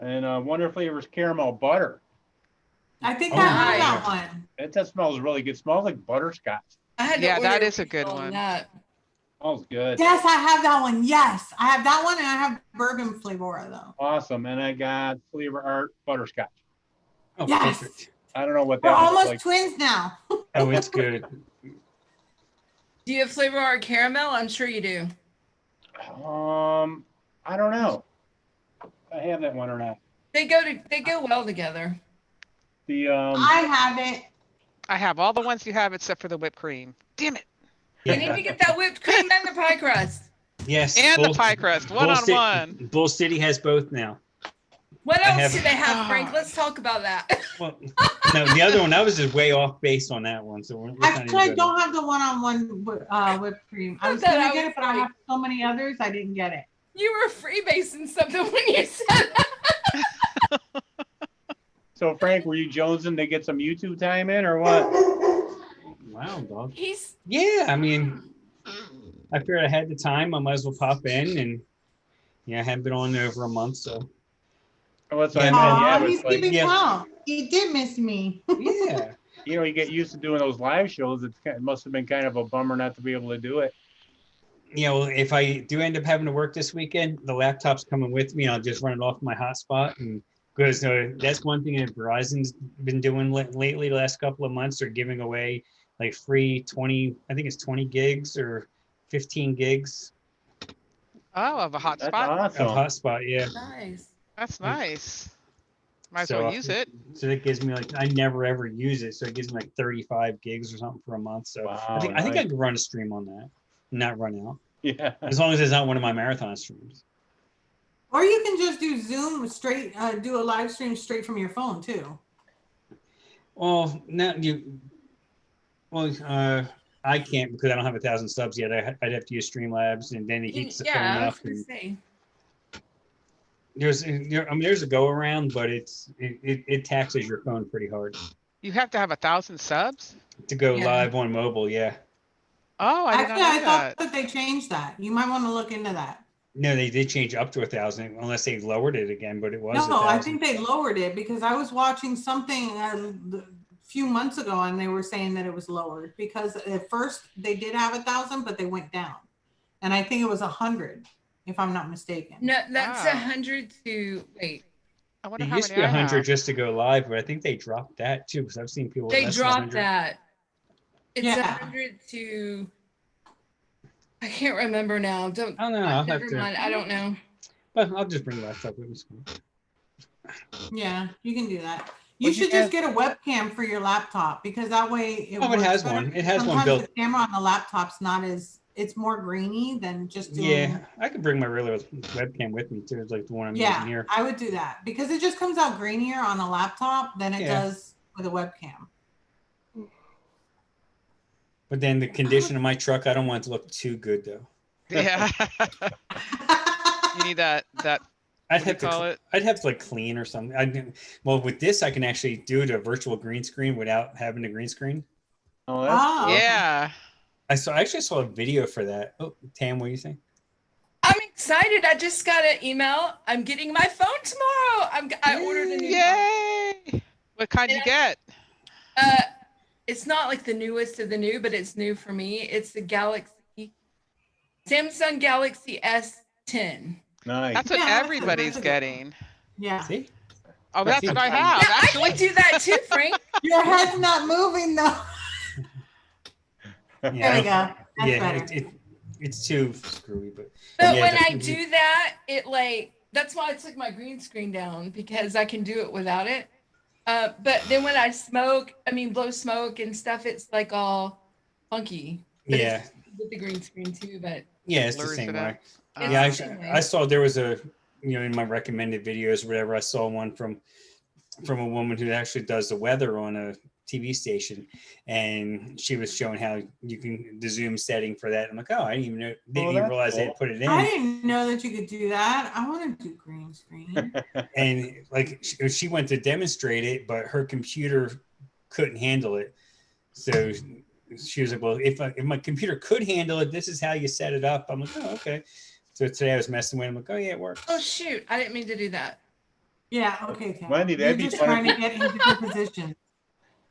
and Wonder Flavors caramel butter. I think Oh, I have nice. that one. It just smells really good. Smells like butterscotch. I had to Yeah, that order is a good refill on one. That. Smells good. Yes, I have that one. Yes, I have that one, and I have bourbon flavor though. Awesome. And I got Flavor Art butterscotch. Oh, Yes. perfect. I don't know what We're that looks almost like. twins now. Oh, it's good. Do you have flavor art caramel? I'm sure you do. I don't know. If I have that one or not. They go well together. The I have it. I have all the ones you have except for the whipped cream. Damn it. You need to get that whipped cream and the pie crust. Yes. And the pie crust, one on one. Bull City has both now. What I else have- do they have, Frank? Let's talk about that. Well, no, the other one, I was just way off base on that one. So let's not even Actually, I go don't have the one-on-one whipped cream. I was thought gonna I get was it, but I like- have so many others. I didn't get it. You were freebasing something when you said that. So Frank, were you jonesing to get some YouTube time in or what? Wow, dog. He's Yeah, I mean, I figured I had the time. I might as well pop in, and yeah, I haven't been on there over a month, so What's Yeah, I man, meant? Aw, Yeah, he's it's like, keeping yeah. count. He did miss me. yeah. you know, you get used to doing those live shows. It must have been kind of a bummer not to be able to do it. Yeah, well, if I do end up having to work this weekend, the laptop's coming with me. I'll just run it off my hotspot, and because that's one thing that Verizon's been doing lately. The last couple of months, they're giving away like free 20. I think it's 20 gigs or 15 gigs Oh, of a hot That's spot. awesome. of hotspot. Yeah. nice. That's nice. Might as So, well use it. So that gives me I never ever use it, so it gives me like 35 gigs or something for a month. So Wow, I think I nice. could run a stream on that, and not run out, Yeah. as long as it's not one of my marathon streams. Or you can just do Zoom straight, do a live stream straight from your phone too. Well, I can't because I don't have 1,000 subs yet. I'd have to use Streamlabs, and then it heats the phone Yeah, I was up. gonna And say. there's a go around, but it taxes your phone pretty hard You have to have 1,000 subs? to go Yeah. live on mobile. Yeah. Oh, I did Actually, not I know thought that. that they changed that. You might want to look into that. No, they did change up to 1,000, unless they lowered it again. But it was No, I 1,000. think they lowered it because I was watching something a few months ago and they were saying that it was lowered because at first they did have 1,000, but they went down. And I think it was 100, if I'm not mistaken. No, that's Wow. 100 to wait. I wonder It how used to many be I 100 have. just to go live, but I think they dropped that too because I've seen people. They less than dropped 100. that. It's Yeah. 100 to. I can't remember now. Don't. I don't know. I'll have Never to. mind. I don't know. But I'll just bring the laptop with me. Yeah, you can do that. You What'd you should just get a webcam for your laptop because that way It works has better. one. It has one Sometimes built. the camera on the laptop's not as, it's more grainy than just doing. Yeah, I could bring my regular webcam with me too. It's like the one I'm using Yeah, here. I would do that because it just comes out grainier on a laptop than it Yeah. does with a webcam. But then the condition of my truck, I don't want it to look too good though. Yeah. You need that I'd what do you have to call it? I'd have to like clean or something. Well, with this, I can actually do the virtual green screen without having the green screen. Oh, that's Oh, okay. Yeah. I actually saw a video for that. Oh, Tam, what do you think? I'm excited. I just got an email. I'm getting my phone tomorrow. I ordered a new phone. Yay! What kind you get? It's not like the newest of the new, but it's new for me. It's the Samsung Galaxy S10. Nice. That's what Yeah, everybody's that's a good getting. Yeah. See? Oh, that's what I have. Yeah, I Actually, can do that too, Frank. Your head's not moving though. There we go. That's better. It's too screwy, but But yeah, when I do that, it like, that's why I took my green screen down, because I can do it without it. But then when I blow smoke and stuff, it's like all funky. But yeah, it's with the green screen too, but yeah, it's the blurs same it way. out. it's Yeah, the same way. I saw there was a, in my recommended videos or whatever, I saw one from a woman who actually does the weather on a TV station, and she was showing how you can the zoom setting for that. I'm like, oh, I didn't even realize they had put it in. I didn't know that you could do that. I want to do green screen. And like she went to demonstrate it, but her computer couldn't handle it. So she was like, well, if my computer could handle it, this is how you set it up. I'm like, oh, okay. So today I was messing with it. I'm like, oh yeah, it works. Oh shoot, I didn't mean to do that. Yeah, okay, Tam. Wendy, that'd You're be just fun trying if to get in different positions.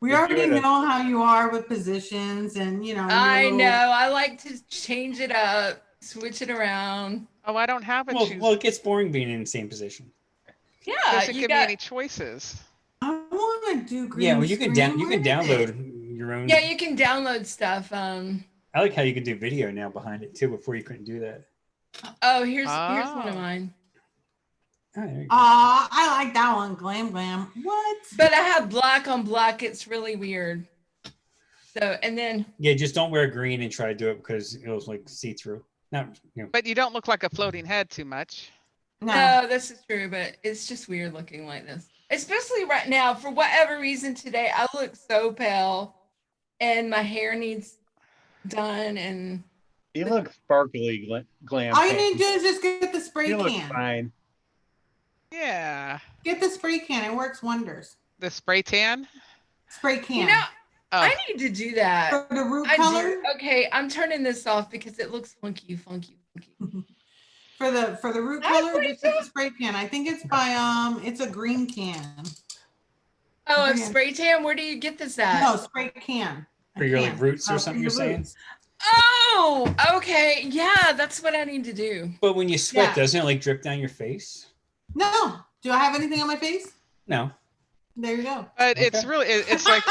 We if you already had a- know how you are with positions and, you know. I your know. little- I like to change it up, switch it around. Oh, I don't have a choose. Well, it gets boring being in the same position. Yeah, Doesn't you give me got. any choices. I want to do green Yeah, well, you can screen. you can Where is it? download your own. Yeah, you can download stuff. I like how you can do video now behind it too. Before you couldn't do that. Oh, here's one of Oh. mine. Oh, there you go. I like that one. Glam glam. What? But I have black on black. It's really weird. So, and then Yeah, just don't wear green and try to do it because it'll like see through. Not But you don't look like a floating head too much. no, this is true, but it's just weird looking like this. Especially right now, for whatever reason today, I look so pale, and my hair needs done, and You look sparkly, glam. All you need to do is just get the spray You look can. fine. Yeah. Get the spray can. It works wonders. The spray tan. Spray can. you know, Oh, I need to do that. For the root I color. do. Okay, I'm turning this off because it looks funky. For the root That's color, what just get the spray can. I think it's by it's a green can. Oh, a Yeah. spray tan. Where do you get this at? No, spray can. A For your, like, can. roots or For something your you're saying? roots. Oh, okay. Yeah, that's what I need to do. But when you sweat, Yeah. doesn't it like drip down your face? No. Do I have anything on my face? No. There you go. but it's Okay. really it's like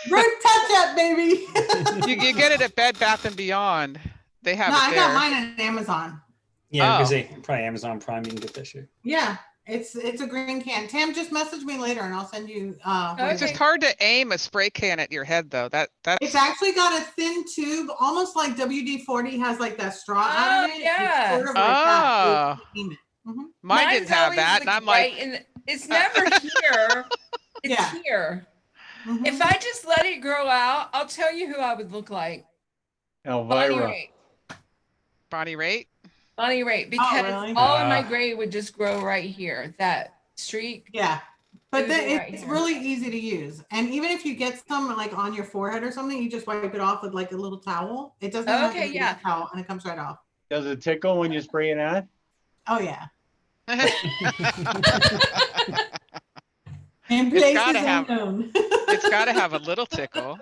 Root touch up, baby. you get it at Bed Bath and Beyond. They have No, it I there. got mine on Amazon. Yeah, because Oh. they probably Amazon Prime you can get that shit. Yeah, it's a green can. Tam, just message me later and I'll send you. what Okay. It's it just is. hard to aim a spray can at your head though. That's It's actually got a thin tube, almost like WD-40 has like that straw out of Oh, it. yeah. It's sort of like that. Oh. So you can aim it. Mhm. mine didn't Mine's have always, that, and I'm like, right in it's never here. It's Yeah. here. Mhm. If I just let it grow out, I'll tell you who I would look like. Bonnie Elvira. Raitt. Bonnie Raitt. Bonnie Raitt, because really? all of my gray would just grow right here. That streak. Yeah. But It would then be right it's here. really easy to use. And even if you get some like on your forehead or something, you just wipe it off with like a little towel. It doesn't have to Okay, be yeah. a towel and it comes right off. Does it tickle when you spray it on? Oh yeah. It's In places gotta have- unknown. It's got to have a little tickle.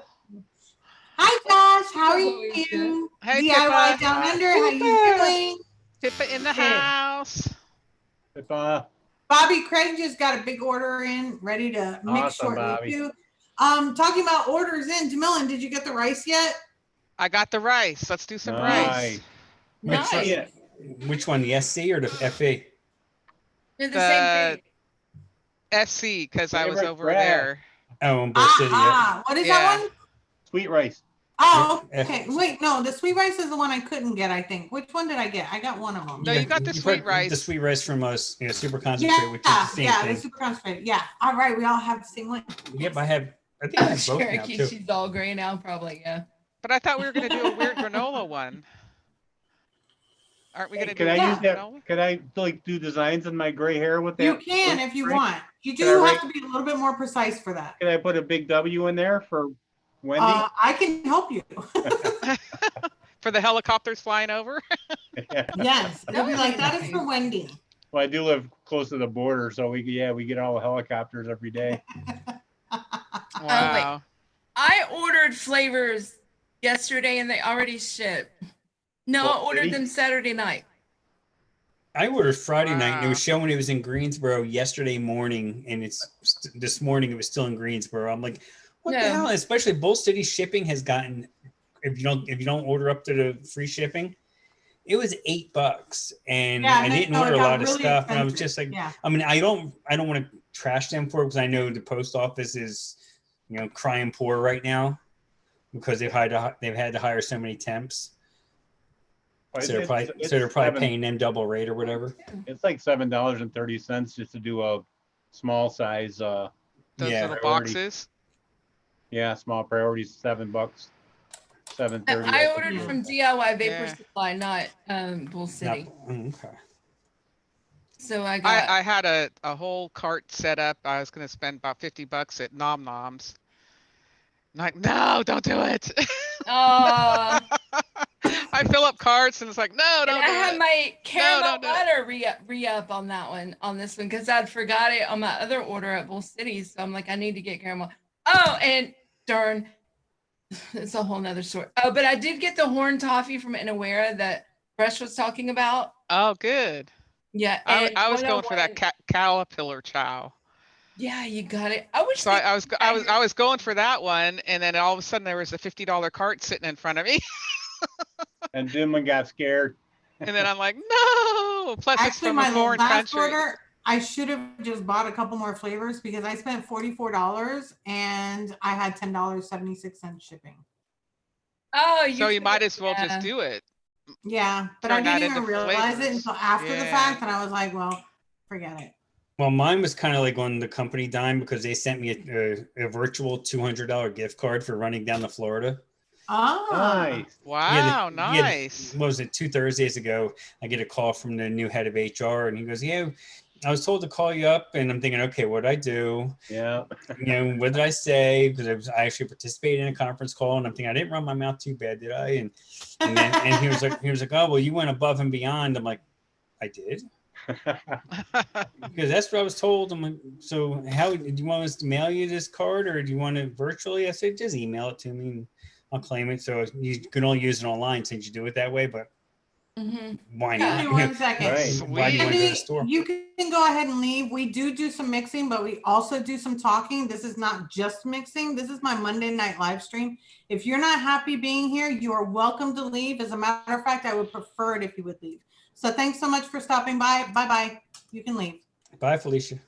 Hi Josh, how are Always you? Hey, DIY Pippa. Down Under, how you doing? Pippa in the Hey. house. If Bobby Craig just got a big order in, ready to mix Awesome, shortly Bobby. too. Talking about orders in, Jamilin, did you get the rice yet? I got the rice. Let's do some Nice. rice. Nice. Yeah. Which one, the SC or the FA? They're the same thing. SC, because I was Favorite over bread. there. Oh, in Bull City. Yeah. What is Yeah. that one? Sweet rice. Oh, F- okay. Wait, no, the sweet rice is the one I couldn't get, I think. Which one did I get? I got one of them. No, you got the sweet rice. The sweet rice from us, super concentrate, Yeah, which is the same yeah, the thing. super concentrated. Yeah. All right, we all have the same one. Yep, I think I Oh, have both now Cherokee, too. she's all gray now, probably. Yeah. But I thought we were going to do a weird granola one. Aren't we going to do Can a I Yeah. use weird that? granola? Can I like do designs in my gray hair with that? You can if you Right? want. You Can I do write- have to be a little bit more precise for that. Can I put a big W in there for Wendy? I can help you. For the helicopters flying over? Yes, they'll be like, that is for Nice. Wendy. Well, I do live close to the border, so we get all the helicopters every day. Wow. I ordered flavors yesterday and they already shipped. No, I What ordered city? them Saturday night. I ordered Friday night, and it Wow. was showing it was in Greensboro yesterday morning, and this morning it was still in Greensboro. I'm like, what the No. hell? Especially Bull City shipping has gotten, if you don't order up to the free shipping, it was $8, and Yeah, I didn't no, it order a got lot of really stuff, and I was expensive. just like, Yeah. I mean, I don't want to trash them for it because I know the post office is, crying poor right now because they've had to hire so many temps. So they're probably paying them double rate or whatever. It's like $7.30 just to do a small size. Those Yeah. little Priority. boxes. Yeah, small priorities, $7, $7.30. I ordered from DIY Vapor Yeah. Supply, not Bull City. Okay. So I got I had a whole cart set up. I was going to spend about $50 at Nom Noms. Like, no, don't do it. I fill up carts and it's like, no, and don't I do had it. my caramel don't do it. butter re-up on this one because I'd forgot it on my other order at Bull City. So I'm like, I need to get caramel. Oh, and darn, it's a whole nother story. Oh, but I did get the horn toffee from Inawera that Fresh was talking about. Oh, good. Yeah, I and was going for that 101 caterpillar chow. Yeah, you got it. I wish So they I was going for that one, and then all of a sudden there was a $50 cart sitting in front of me, And Dimon got scared. and then I'm like, no. Plus, it's Actually, from a my foreign last country. order, I should have just bought a couple more flavors because I spent $44 and I had $10.76 shipping. Oh, So you might could've- as well just do it. Yeah, but Turn I that didn't even into realize it flavors. until after the Yeah. fact, and I was like, well, forget it. Well, mine was kind of like on the company dime because they sent me a virtual $200 gift card for running down to Florida. Oh, Nice. Wow, nice. What was it, 2 Thursdays ago? I get a call from the new head of HR, and he goes, "Yeah, I was told to call you up," and I'm thinking, okay, what did I do? Yeah. What did I say? Because I actually participated in a conference call, and I'm thinking I didn't run my mouth too bad, did I? And he was like, "Oh, well, you went above and beyond." I'm like, "I did." Because that's what I was told. I'm like, so how do you want us to mail you this card or do you want it virtually? I said, just email it to me and I'll claim it. So you can only use it online since you do it that way, but why not? Give me 1 second. Right. Why do you want to go to the store? You can go ahead and leave. We do some mixing, but we also do some talking. This is not just mixing. This is my Monday night live stream. If you're not happy being here, you are welcome to leave. As a matter of fact, I would prefer it if you would leave. So thanks so much for stopping by. Bye-bye. You can leave. Bye, Felicia.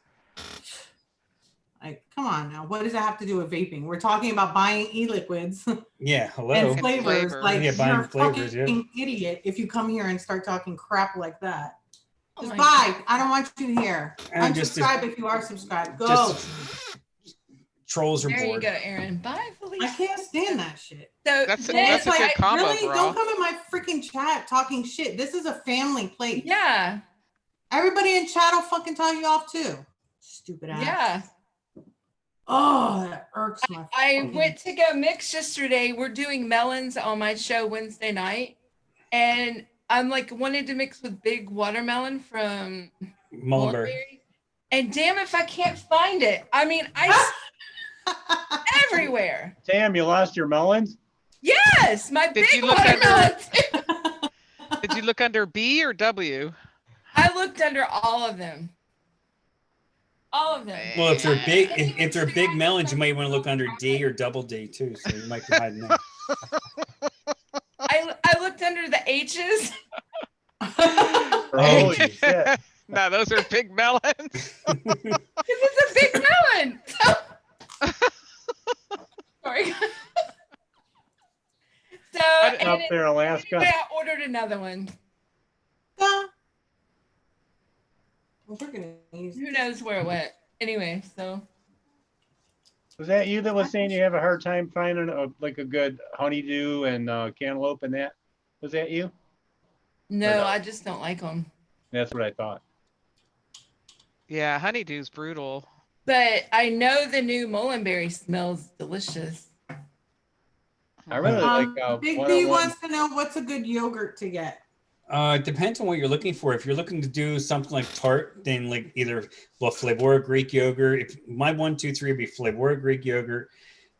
Like, come on now. What does it have to do with vaping? We're talking about buying e-liquids Yeah, hello. and flavors. flavors. Like, Yeah, buying you're a flavors, fucking idiot if you come here and start talking crap like that. Oh Just my bye. I don't want you here. And just Unsubscribe if you are subscribed. Go. Just trolls are There you bored. go, Aaron. Bye, I Felicia. can't stand that shit. So That's a And good combo, really, bro. don't come in my freaking chat talking shit. This is a family place. yeah, Everybody in chat will fucking tell you off too. Stupid ass. yeah. Oh, that irks my. I fucking- went to go mix yesterday. We're doing melons on my show Wednesday night, and I'm like wanted to mix with big watermelon from Mulberry. Mulberry. And damn if I can't find it. I mean, I everywhere. Sam, you lost your melons? Yes, my Did big you look under- watermelons. Did you look under B or W? I looked under all of them. All of them. Well, if they're big, if they're big melons, you might want to look under D or double D too. So you might be hiding there. I looked under the H's. Holy shit. No, those are big melons. Because it's a big melon. Sorry. So Up and there in Alaska. I ordered another one. We're gonna use Who knows where it went? Anyway, so Was that you that was saying you have a hard time finding a good honeydew and cantaloupe and that? Was that you? no, no? I just don't like them. That's what I thought. Yeah, honeydew's brutal. But I know the new mullenberry smells delicious. I really like Big D 101. wants to know what's a good yogurt to get. It depends on what you're looking for. If you're looking to do something like tart, then like either Flavora Greek yogurt. If my 1, 2, 3 would be Flavora Greek yogurt,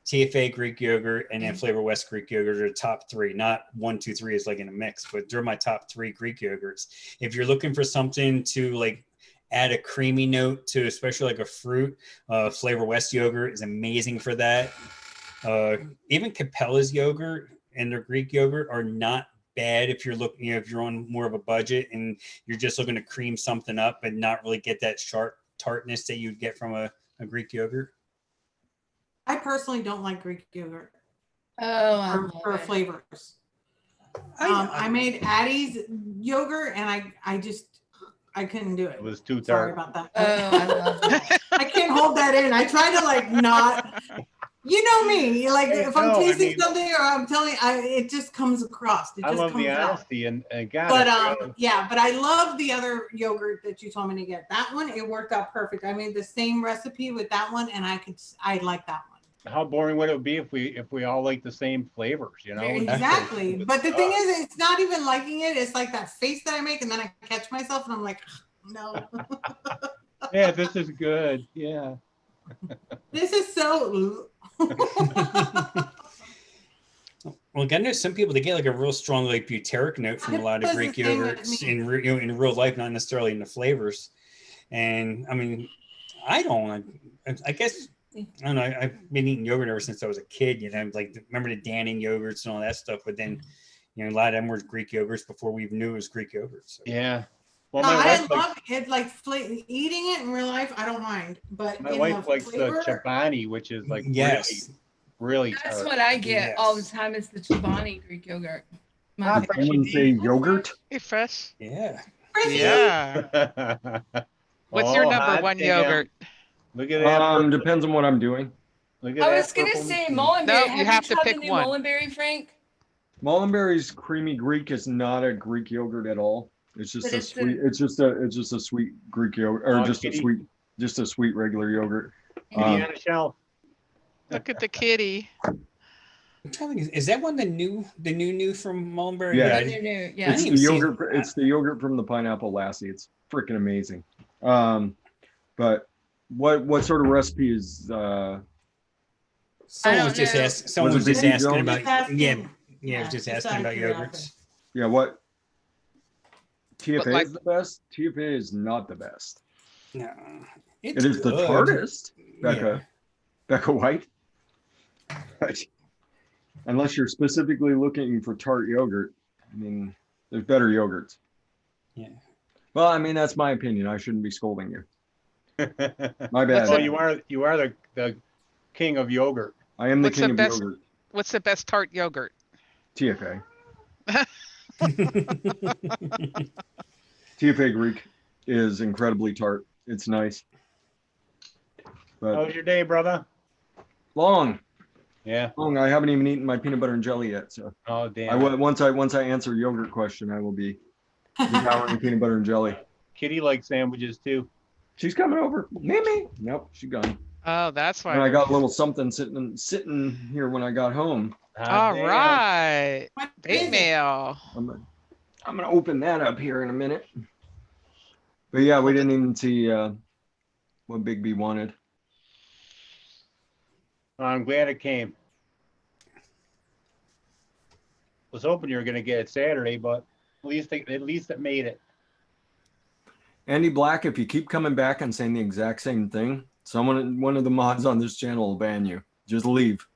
TFA Greek yogurt, and then Flavor West Greek yogurt are the top 3. Not 1, 2, 3 is like in a mix, but they're my top 3 Greek yogurts. If you're looking for something to like add a creamy note to, especially like a fruit, Flavor West yogurt is amazing for that. Even Capella's yogurt and their Greek yogurt are not bad if you're looking, if you're on more of a budget and you're just looking to cream something up and not really get that sharp tartness that you'd get from a Greek yogurt. I personally don't like Greek yogurt for flavors. I made Addie's yogurt and I couldn't do it. It was too Sorry tart. about that. Oh, I love that. I can't hold that in. I try to like not, you know me, like if I'm tasting something or I'm telling you, it just comes across. It just I love comes the out. honesty and God. But yeah, but I love the other yogurt that you told me to get. That one, it worked out perfect. I made the same recipe with that one and I like that one. How boring would it be if we all like the same flavors, you know? Exactly. But the thing is, it's not even liking it. It's like that face that I make and then I catch myself and I'm like, no. Yeah, this is good. Yeah. This is so. Well, I know some people, they get like a real strong like butyric note from a lot of Greek yogurts in real life, not necessarily in the flavors. And I mean, I guess, I don't know. I've been eating yogurt ever since I was a kid, you know, like remember the Danning yogurts and all that stuff. But then, you know, a lot of them were Greek yogurts before we even knew it was Greek yogurt. So. Yeah. Well, No, I love it. Like eating it in real life, I don't mind. But my wife likes the Chobani, which is like really That's tart. what I get all the time is the Chobani Greek yogurt. I wouldn't say yogurt. Hey, fresh. Yeah. Yeah. What's your number one yogurt? Look at that. Depends on what I'm doing. Look at I that was gonna purple say machine. Mullenberry. No, you have to tried pick the new one. Mullenberry, Frank? Mullenberry's creamy Greek is not a Greek yogurt at all. It's just a sweet. It's just a sweet Greek yogurt, or just a sweet regular yogurt. Kitty on the shelf. Look at the kitty. I'm trying to think, is that one the new from Mullenberry? Yeah. Yeah. It's the yogurt. It's the yogurt from the Pineapple Lassie. It's freaking amazing. But what sort of recipe is? Someone was just asking about. Just asking about yogurts. Yeah, what? TFA like, is the best. TFA is not the best. No, it is the tartest. Becca White. Unless you're specifically looking for tart yogurt, I mean, there's better yogurts. Yeah. Well, I mean, that's my opinion. I shouldn't be scolding you. My bad. Well, you are the king of yogurt. I am the king of yogurt. What's the best tart yogurt? TFA. TFA Greek is incredibly tart. It's nice. But how was your day, brother? Long. Yeah. Long. I haven't even eaten my peanut butter and jelly yet. So. Oh damn. Once I answer yogurt question, I will be devouring peanut butter and jelly. Kitty likes sandwiches too. She's coming over. Mimi. Nope, she's gone. Oh, that's why. And I got a little something sitting here when I got home. All right. Vape mail. I'm gonna open that up here in a minute. But yeah, we didn't even see what Big B wanted. I'm glad it came. Was hoping you were gonna get it Saturday, but at least it made it. Andy Black, if you keep coming back and saying the exact same thing, one of the mods on this channel will ban you. Just leave.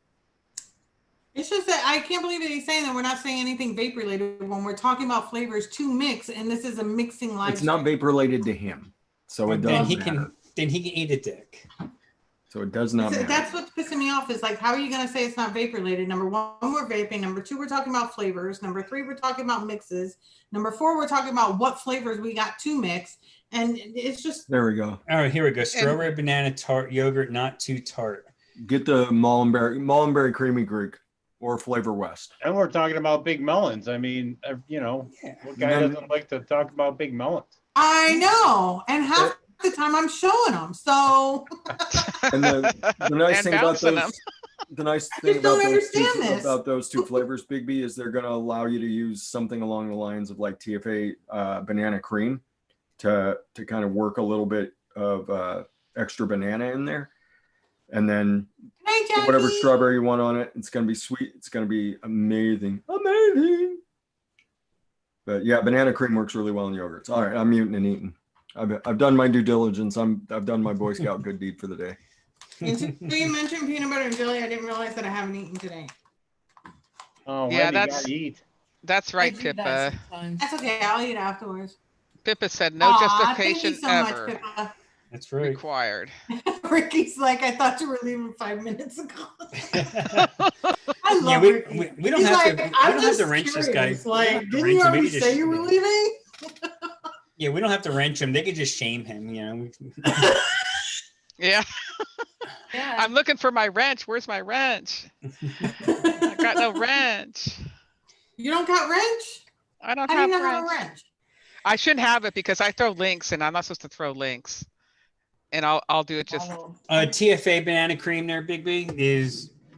It's just that I can't believe that he's saying that we're not saying anything vape related when we're talking about flavors to mix, and this is a mixing live. It's not vape related to him, so it doesn't matter. Then he can eat a dick. So it does not matter. That's what's pissing me off is like, how are you going to say it's not vape related? Number one, we're vaping. Number two, we're talking about flavors. Number three, we're talking about mixes. Number four, we're talking about what flavors we got to mix. And it's just. There we go. All right, here we go. Strawberry banana tart yogurt, not too tart. Get the Mullenberry creamy Greek or Flavor West. And we're talking about big melons. I mean, what guy doesn't like to talk about big melons? I know. And half the time I'm showing them. So. And the nice thing about those. The nice I thing just don't about understand this. those two flavors, Big B, is they're going to allow you to use something along the lines of like TFA banana cream to kind of work a little bit of extra banana in there. And then Hi, whatever Jackie. strawberry you want on it, it's going to be sweet. It's going to be amazing. Amazing. But yeah, banana cream works really well in yogurts. All right, I'm muting and eating. I've done my due diligence. I've done my Boy Scout good deed for the day. Until you mentioned peanut butter and jelly, I didn't realize that I haven't eaten today. Oh, Yeah, Wendy, that's- gotta eat. That's I right, do that Pippa. sometimes. That's okay. I'll eat afterwards. Pippa said no Thank you justification so ever much, Pippa. That's right. required. Ricky's like, I thought you were leaving 5 minutes ago. I love Yeah, we Ricky. don't He's have like, to. We I'm don't have to just wrench this guy. curious. We don't have Like, to didn't wrench you him. We already can just- say you were leaving? Yeah, we don't have to wrench him. They could just shame him. You know. Yeah, Yeah. I'm looking for my wrench. Where's my wrench? I got no wrench. You don't got wrench? I don't How do you have not have a wrench. wrench? I shouldn't have it because I throw links and I'm not supposed to throw links. And I'll do it just TFA banana cream there, Big B,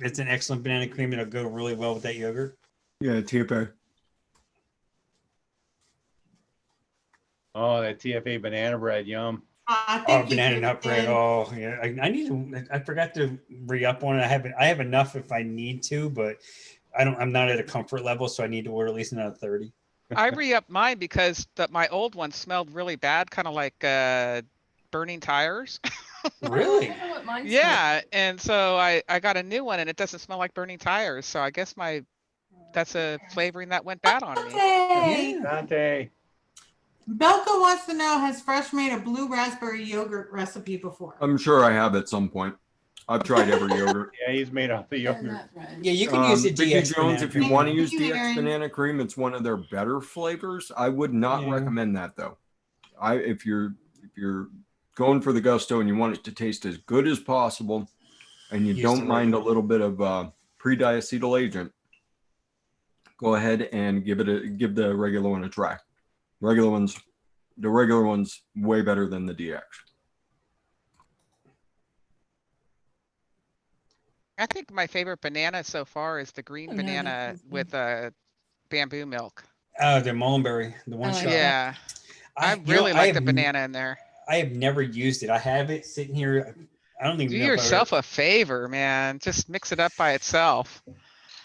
it's an excellent banana cream. It'll go really well with that yogurt. Yeah, TFA. Oh, that TFA banana bread, yum. Thank you, Banana nut bread. Kristen. Oh, yeah. I need to. I forgot to re-up on it. I have enough if I need to, but I'm not at a comfort level, so I need to order at least another 30. I re-upped mine because my old one smelled really bad, kind of like burning tires. Really? I wonder what mine smells Yeah, and so I got a new one and it doesn't smell like burning tires. So I guess that's a flavoring that went bad on me. Hey, Yeah. Dante. Belka wants to know, has Fresh made a blue raspberry yogurt recipe before? I'm sure I have at some point. I've tried every yogurt. Yeah, he's made off the and yogurt. that bread. Yeah, you can use the Big DX Jones, banana if you cream. want to use Thank you, DX Aaron. banana cream, it's one of their better flavors. I would not Yeah. recommend that though. If you're going for the gusto and you want it to taste as good as possible, and you Use don't the mind a regular. little bit of pre-diacetyl agent, go ahead and give the regular one a try. The regular one's way better than the DX. I think my favorite banana so far is the green Oh, no, banana that's with bamboo milk. The mullenberry, the one I like shot. that. Yeah, I really like the banana in there. I have never used it. I have it sitting here. I don't even Do know if I yourself ever- a favor, man. Just mix it up by itself.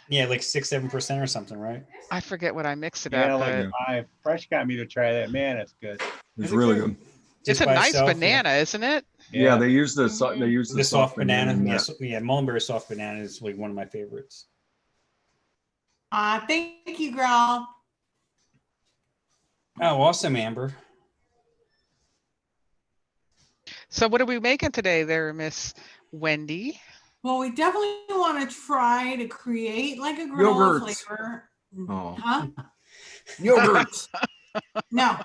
Yeah, like 6-7% or something, right? I forget what I mixed it Yeah, up, like but 5. Fresh got me to try that. Man, that's good. It's really good. it's Just a by nice itself, yeah. banana, isn't it? Yeah, they use the The soft banana. in that. Yes, yeah, mullenberry soft banana is like one of my favorites. Thank you, girl. Oh, awesome, Amber. So what are we making today there, Miss Wendy? Well, we definitely want to try to create like a granola Yogurts. flavor. Oh. Huh? Yogurts. No.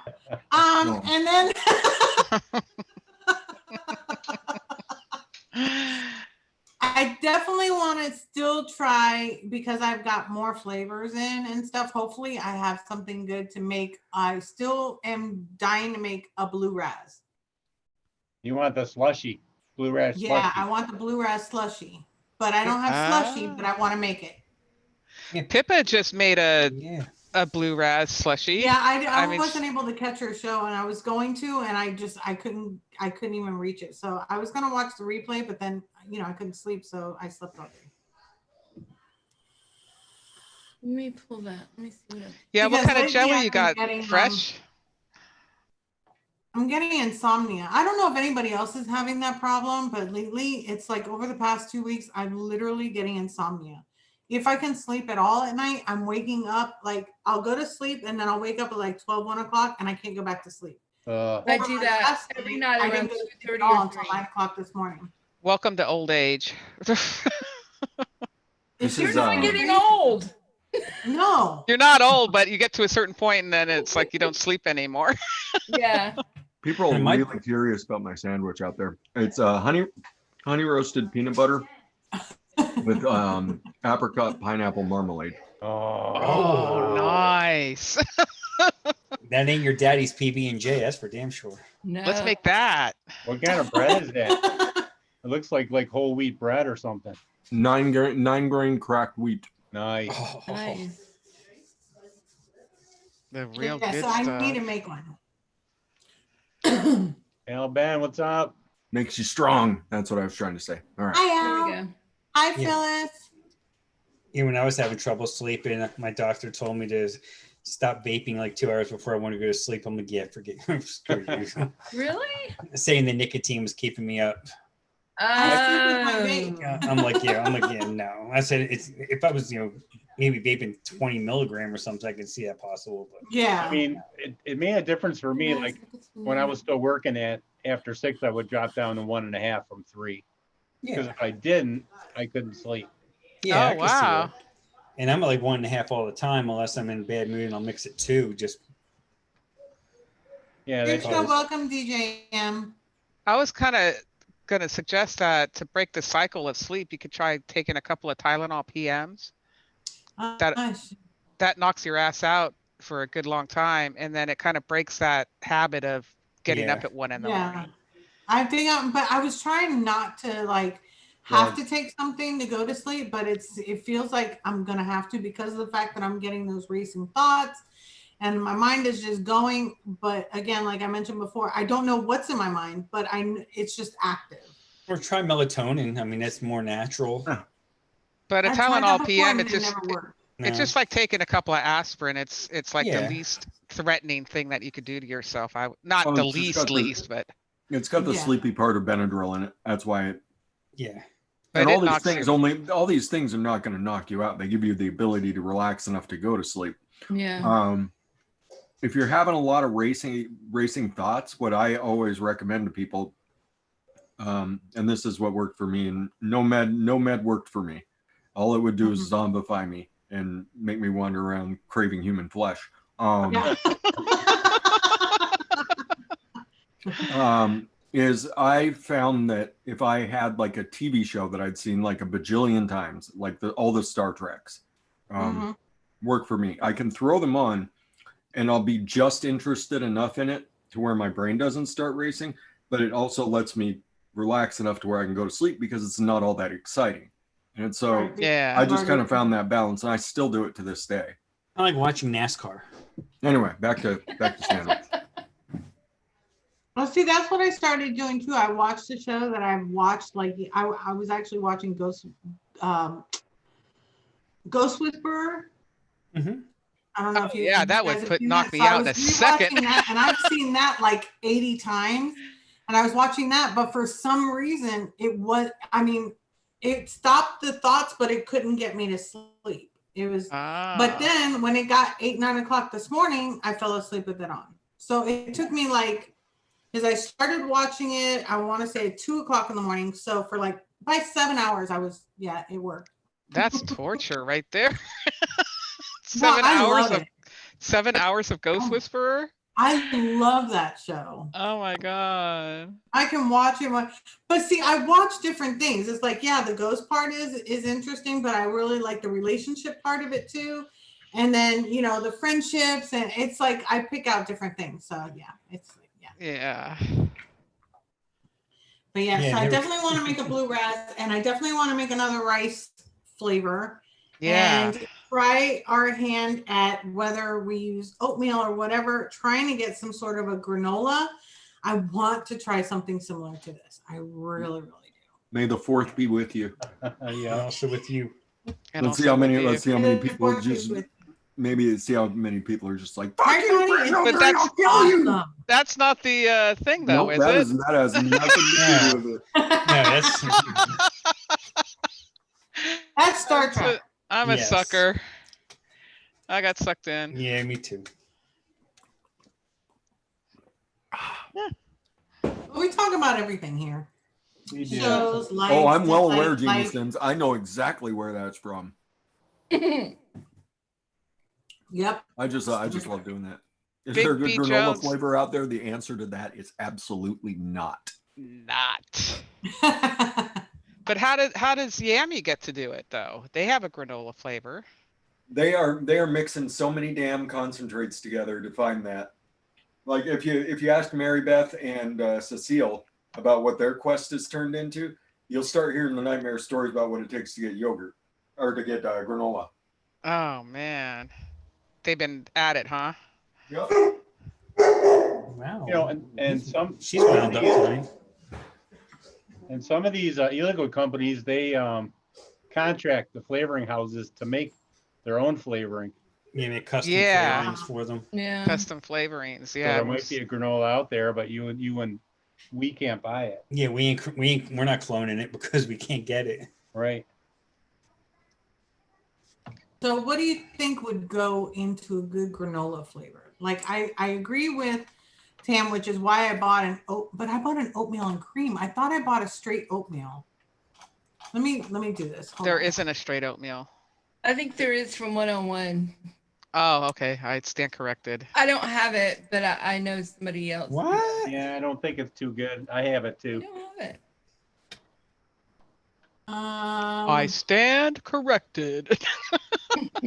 No. And then I definitely want to still try, because I've got more flavors in and stuff. Hopefully I have something good to make. I still am dying to make a blue raz. You want the slushy, blue rash Yeah, slushy. I want the blue raz slushy, but I don't have slushy, but I want to make it. Pippa just made Yeah. a blue raz slushy. Yeah, I I mean, wasn't able to catch her show, and I was going to, and I couldn't even reach it. So I was gonna watch the replay, but then I couldn't sleep, so I slept all day. Let me pull that. Let me see what Yeah, what Because kind of lately jelly I've you been got? getting, Fresh? I'm getting insomnia. I don't know if anybody else is having that problem, but lately it's like over the past 2 weeks, I'm literally getting insomnia. If I can sleep at all at night, I'm waking up, like I'll go to sleep and then I'll wake up at like 12, 1 o'clock and I can't go back to sleep. I do that Last every night, night I around didn't go to sleep 2:30 at all or until 3. 9 o'clock this morning. Welcome to old age. This You're is not getting old. No. You're not old, but you get to a certain point and then it's like you don't sleep anymore. Yeah. People are And my- really curious about my sandwich out there. It's honey roasted peanut butter with apricot pineapple marmalade. Oh, nice. That ain't your daddy's PB&J. That's for damn sure. No. Let's make that. What kind of bread is that? It looks like whole wheat bread or something. 9 grain cracked wheat. Nice. Oh. Nice. The real Yeah, good so I stuff. need to make one. Al Ben, what's up? Makes you strong. That's what I was trying to say. All right. Hi, There we Al. go. Hi, Yeah. Phyllis. Yeah, when I was having trouble sleeping, my doctor told me to stop vaping like 2 hours before I want to go to sleep. I'm like, yeah, forget screw you. Really? Saying the nicotine was keeping me up. I sleep with my vape. Yeah, I'm like, yeah, no. I said it's if I was, maybe vaping 20 milligram or something, I could see that possible. But Yeah. I mean, it made a difference for me. Like when I was still working after 6, I would drop down to 1.5 from 3. Because yeah, if I didn't, I couldn't sleep. yeah, Oh, I can see wow. that. And I'm at like 1.5 all the time, unless I'm in a bad mood and I'll mix it 2. Just Yeah, that's Krishna, welcome, DJM. I was kind of going to suggest that to break the cycle of sleep, you could try taking a couple of Tylenol PMs. That- Nice. That knocks your ass out for a good long time. And then it kind of breaks that habit of getting Yeah. up at 1 in the Yeah. morning. I think, but I was trying not to like have to take something to go to sleep, but it feels like I'm gonna have to because of the fact that I'm getting those racing thoughts, and my mind is just going. But again, like I mentioned before, I don't know what's in my mind, but it's just active. or try melatonin. I mean, that's more natural. But a I tried Tylenol that before PM, and it never worked. it's just like taking a couple of aspirin. It's like Yeah. the least threatening thing that you could do to yourself. Not Oh, the it's just got least, but It's got the Yeah. sleepy part of Benadryl in it. That's why it. Yeah. And But all it these knocks things all these things are not going to knock you out. They give you the ability to relax enough to go to sleep. Yeah. If you're having a lot of racing thoughts, what I always recommend to people, and this is what worked for me, and no med worked for me. All it would do is zombify me and make me wander around craving human flesh. Yeah. Is I found that if I had like a TV show that I'd seen like a bajillion times, like all the Star Treks, work for me. I can throw them on and I'll be just interested enough in it to where my brain doesn't start racing, but it also lets me relax enough to where I can go to sleep because it's not all that exciting. And so Right. yeah. I just kind of found that balance, and I still do it to this day. I like watching NASCAR. Anyway, back to sandwich. Well, see, that's what I started doing too. I watched the show that I've watched. Like I was actually watching Ghost Whisperer. Mm-hmm. I don't know if you. Yeah, you that guys would have seen knock that. me So I out in was a second. rewatching that, and I've seen that like 80 times. And I was watching that, but for some reason, it stopped the thoughts, but it couldn't get me to sleep. It was, but then when it got 8, 9 o'clock this morning, I fell asleep with it on. So it took me because I started watching it, I want to say 2 o'clock in the morning. So for by 7 hours, it worked. That's torture right there. No, I love it. 7 hours of Ghost Whisperer. I love that show. Oh my god. I can watch it, but see, I watch different things. It's like, yeah, the ghost part is interesting, but I really like the relationship part of it too. And then, the friendships, and it's like I pick out different things. So Yeah. But so I definitely want to make a blue raz, and I definitely want to make another rice flavor. Yeah. And try our hand at whether we use oatmeal or whatever, trying to get some sort of a granola. I want to try something similar to this. I really, really do. May the 4th be with you. Yeah, also with you. And Let's see how many people maybe see how many people are just like, Hi, Tony, but that's awesome. That's not the thing though, nope, is that it? is, that has nothing to do with it. Yeah, That's Star Trek. I'm a Yes. sucker. I got sucked in. yeah, me too. We talk about everything here. We do. Shows, lights, Oh, I'm well dislikes, aware, Genie like- Sims. I know exactly where that's from. Yep. I just love doing that. Is Big there a good B. granola Jones. flavor out there? The answer to that is absolutely not. Not. But how does Yami get to do it though? They have a granola flavor. They are mixing so many damn concentrates together to find that. Like if you ask Mary Beth and Cecile about what their quest has turned into, you'll start hearing the nightmare stories about what it takes to get yogurt or to get granola. Oh man, they've been at it, huh? Yep. Wow. You know, and some She's wound up tonight. and some of these illegal companies, they contract the flavoring houses to make their own flavoring. Yeah, make custom Yeah. flavorings for them. Yeah. Custom flavorings. So Yeah. there might be a granola out there, but we can't buy it. Yeah, we're not cloning it because we can't get it. Right. So what do you think would go into a good granola flavor? Like I agree with Tam, which is why I bought but I bought an oatmeal and cream. I thought I bought a straight oatmeal. Let me do this. Hold There on. isn't a straight oatmeal. I think there is from 101. Oh, okay. I stand corrected. I don't have it, but I know somebody else. What? Yeah, I don't think it's too good. I have it I too. don't have it. I stand corrected.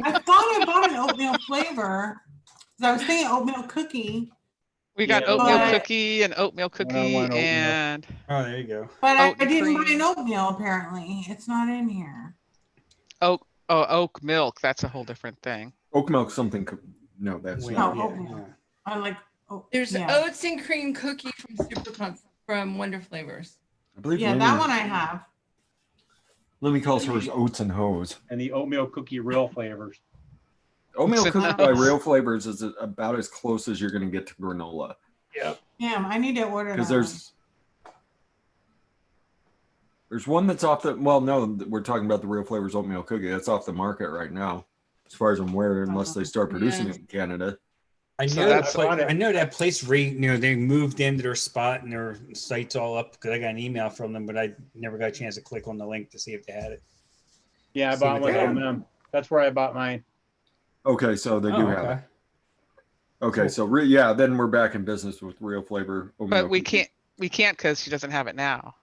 I thought I bought an oatmeal flavor. 'Cause I was thinking oatmeal cookie, We got Yeah, oatmeal but- cookie and oatmeal cookie One-on-one oatmeal. and Oh, there you go. but Oat I and didn't buy cream. an oatmeal. Apparently, it's not in here. oat milk. That's a whole different thing. Oat milk something. No, that's Wait, not. No, oatmeal. I like. Oh, There's yeah. oats and cream cookie from Wonder Flavors. I believe. Yeah, that one I have. Lemmy calls hers oats and hose. And the oatmeal cookie real flavors. Oatmeal It's cookie enough. by Real Flavors is about as close as you're going to get to granola. Yep. Damn, I need to order that. Because there's one that's off the. Well, no, we're talking about the Real Flavors oatmeal cookie. That's off the market right now, as far as I'm aware, unless they start producing Yeah. it in Canada. I So know that's I know that place. They moved into their spot and their site's all up because I got an email from them, but I never got a chance to click on the link to see if they had it. Yeah, I See bought what one they from have. them. That's where I bought mine. Okay, so they do have it. Okay, Cool. so yeah, then we're back in business with Real Flavor oatmeal But we cookie. can't because she doesn't have it now.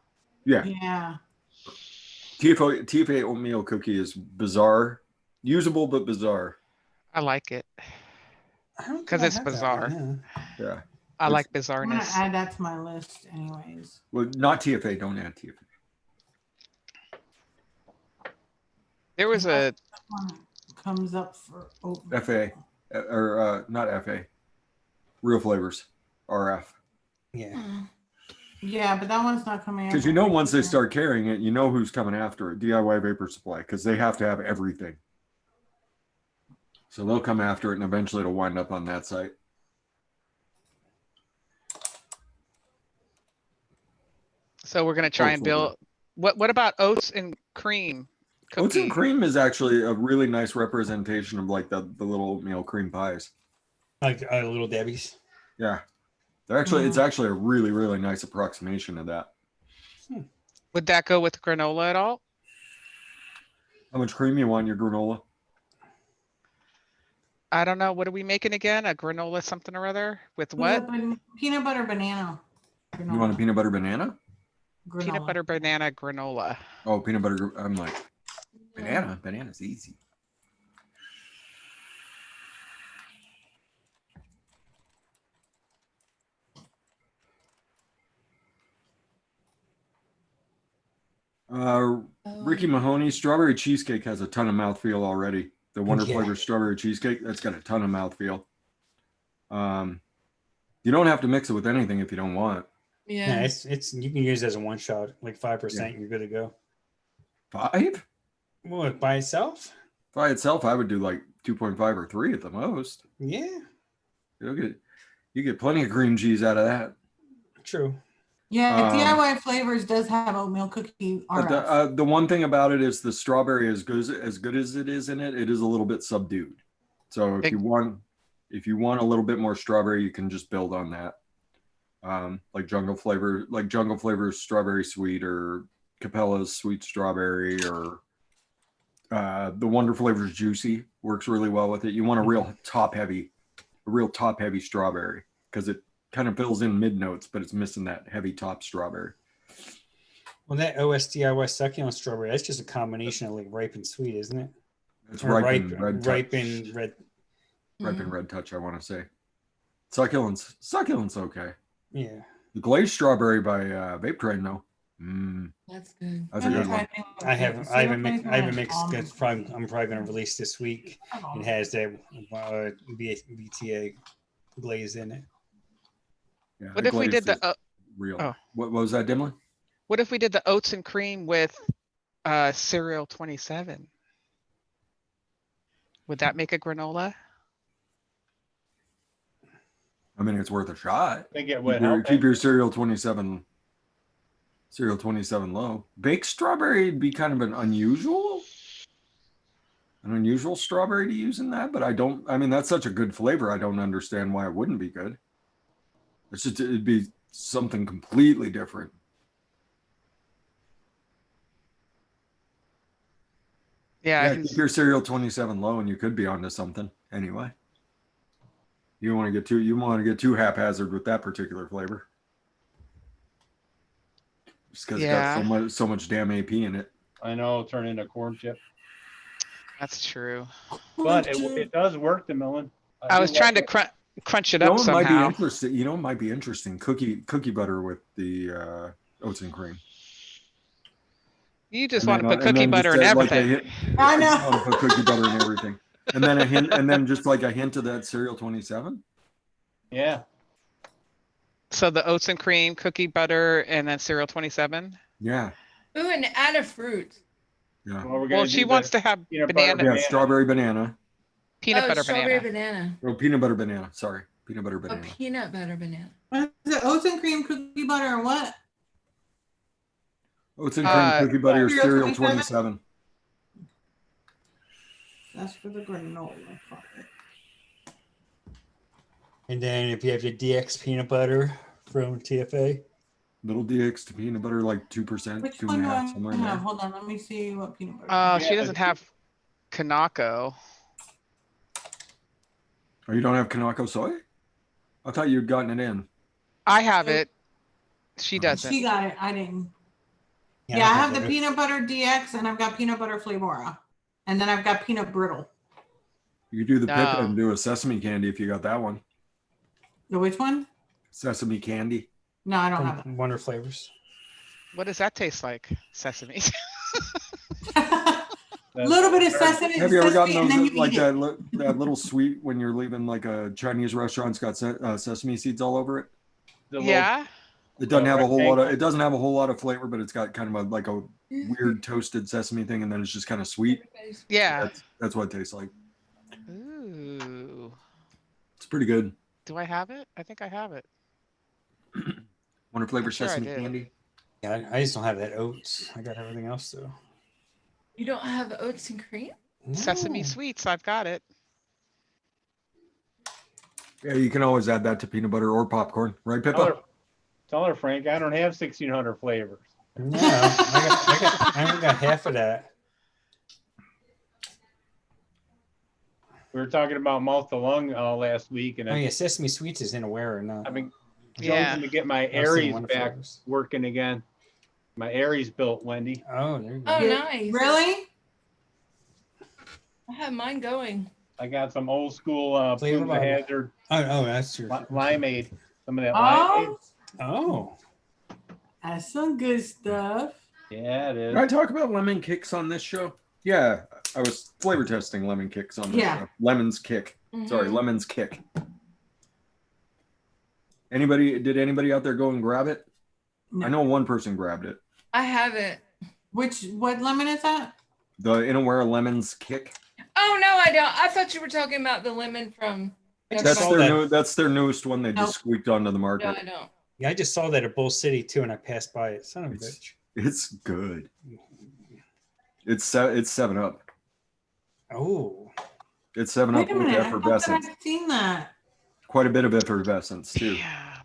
Yeah, Yeah. TFA oatmeal cookie is bizarre, usable but bizarre. I like it. I don't think 'Cause I it's have that bizarre. one, Yeah. I like I'm gonna bizarreness. add that to my list, anyways. Well, not TFA. Don't add TFA. There was a That one comes up for oatmeal. FA or not FA. Real Flavors, RF. Yeah. Yeah, but that one's not coming up. Because once they start carrying it, you know who's coming after it. DIY Vapor Supply, because they have to have everything. So they'll come after it, and eventually it'll wind up on that site. So we're gonna try and Hopefully. build. What about oats and cream? Oats and Cookie? cream is actually a really nice representation of like the little oatmeal cream pies. Like Little Debbie's. Yeah, they're actually it's actually a really really nice approximation of that. Would that go with granola at all? How much cream you want in your granola? I don't know. What are we making again? A granola something or other with what? Peanut butter banana. You want a peanut butter banana? Peanut butter banana granola. Oh, peanut butter. I'm like banana. Banana's easy. Ricky Mahoney, strawberry cheesecake has a ton of mouthfeel already. The Wonder Yeah. Flavor strawberry cheesecake, that's got a ton of mouthfeel. You don't have to mix it with anything if you don't want. Yeah, Yeah. it's you can use it as a one shot, like 5%. You're good to go. 5? What, by itself? By itself, I would do like 2.5 or 3 at the most. Yeah, You get plenty of cream cheese out of that. true. Yeah, DIY Flavors does have oatmeal cookie But RF. the one thing about it is the strawberry, as good as it is in it, it is a little bit subdued. So if you want a little bit more strawberry, you can just build on that. Like Jungle Flavor's strawberry sweet, or Capella's sweet strawberry, or the Wonder Flavors juicy works really well with it. You want a real top heavy strawberry, because it kind of fills in mid notes, but it's missing that heavy top strawberry. Well, that OSDIY succulent strawberry, that's just a combination of like ripe and sweet, isn't it? It's Or ripe and red touch. ripe and red. Ripe and red touch, I want to say. Succulent's okay. Yeah. The glazed strawberry by Vape Train, though, That's good. That's a good one. I haven't mixed. That's probably I'm probably going to release this week. It has that VTA glaze in it. Yeah, What the if we glaze did the is real? oh. What was that, Dimly? what if we did the oats and cream with cereal 27? Would that make a granola? I mean, it's worth a shot. I think it Keep would your, help. keep your cereal 27 low. Baked strawberry would be kind of an unusual strawberry to use in that, but I mean, that's such a good flavor. I don't understand why it wouldn't be good. It's just, it'd be something completely different. Yeah, Keep your cereal 27 low and you could be onto something anyway. You don't want to get too haphazard with that particular flavor. Just because Yeah. it's got so much damn AP in it. I know, turn into corn chip. that's true. But it does work, the melon. I was trying to crunch it up Might be somehow. interesting. It might be interesting. Cookie butter with the oats and cream. You just And want to then, put cookie butter and everything. I know. I want to put cookie butter and everything. And then and then just like a hint of that cereal 27. Yeah. So the oats and cream, cookie butter, and then cereal 27. Yeah. Ooh, and add a fruit. Yeah. Well, she wants to have peanut butter banana, Yeah. Strawberry banana. peanut butter strawberry banana. Oh, peanut butter banana. Sorry. Peanut butter A banana. peanut butter banana. What is it? Oats and cream, cookie butter, and what? Oats and cream, cookie butter, cereal cereal 27? 27. That's for the granola part. And then if you have your DX peanut butter from TFA, Little DX to peanut butter, like 2%, Which 2.5, one do I somewhere in there. have? Hold on, let me see what peanut butter. Oh, Yeah, she doesn't have Kanako. Oh, you don't have Kanako soy? I thought you'd gotten it in. I have it. She doesn't. She got it. I didn't. Yeah, I have the peanut butter DX and I've got peanut butter Flavora. And then I've got peanut brittle. You could do the No. Pippa and do a sesame candy if you got that one. The which one? Sesame candy. No, I don't have it. Wonder Flavors. What does that taste like? Sesame. A little bit of sesame. Have you ever sesame, gotten and then those you like eat it. that little sweet when you're leaving like a Chinese restaurant? It's got sesame seeds all over it. Yeah. It doesn't have a whole lot of. rectangle. It doesn't have a whole lot of flavor, but it's got kind of like a weird toasted sesame thing, and then it's just kind of sweet. Yeah. That's what it tastes like. Ooh. It's pretty good. Do I have it? I think I have it. Wonder flavor I'm sure I sesame do. candy. Yeah, I just don't have that oats. I got everything else though. You don't have oats and cream? Sesame No. sweets. I've got it. Yeah, you can always add that to peanut butter or popcorn, right, Pippa? Tell her, Frank, I don't have 1,600 flavors. No, I only got half of that. We were talking about mouth to lung last week, and Oh yeah, Sesame Sweets is in aware or not. I've been Yeah. jonesing to get my I've seen Aries Wonder back Flavors. working again. My Aries built, Wendy. Oh, there you go. Oh, Yeah. nice. Really? I have mine going. I got some old school Flavor Pluma bottle. Hazard Oh, that's true. limeade. Some of that limeade. Oh, Oh, that's some good stuff. Yeah, it is. Did I talk about lemon kicks on this show? Yeah, I was flavor testing lemon kicks on this Yeah. show. Lemon's kick. Sorry, Mhm. lemon's kick. Did anybody out there go and grab it? No. I know one person grabbed it. I have it. What lemon is that? The Inaware lemon's kick. Oh, no, I don't. I thought you were talking about the lemon from. That's That's their newest one. They Nope. just squeaked onto the No, market. I don't. yeah, I just saw that at Bull City too, and I passed by it. Son of a It's- bitch. It's good. It's 7-Up. Oh, It's 7-Up Wait a with minute. I thought that effervescence. I've seen that. Quite a bit of effervescence too. Yeah.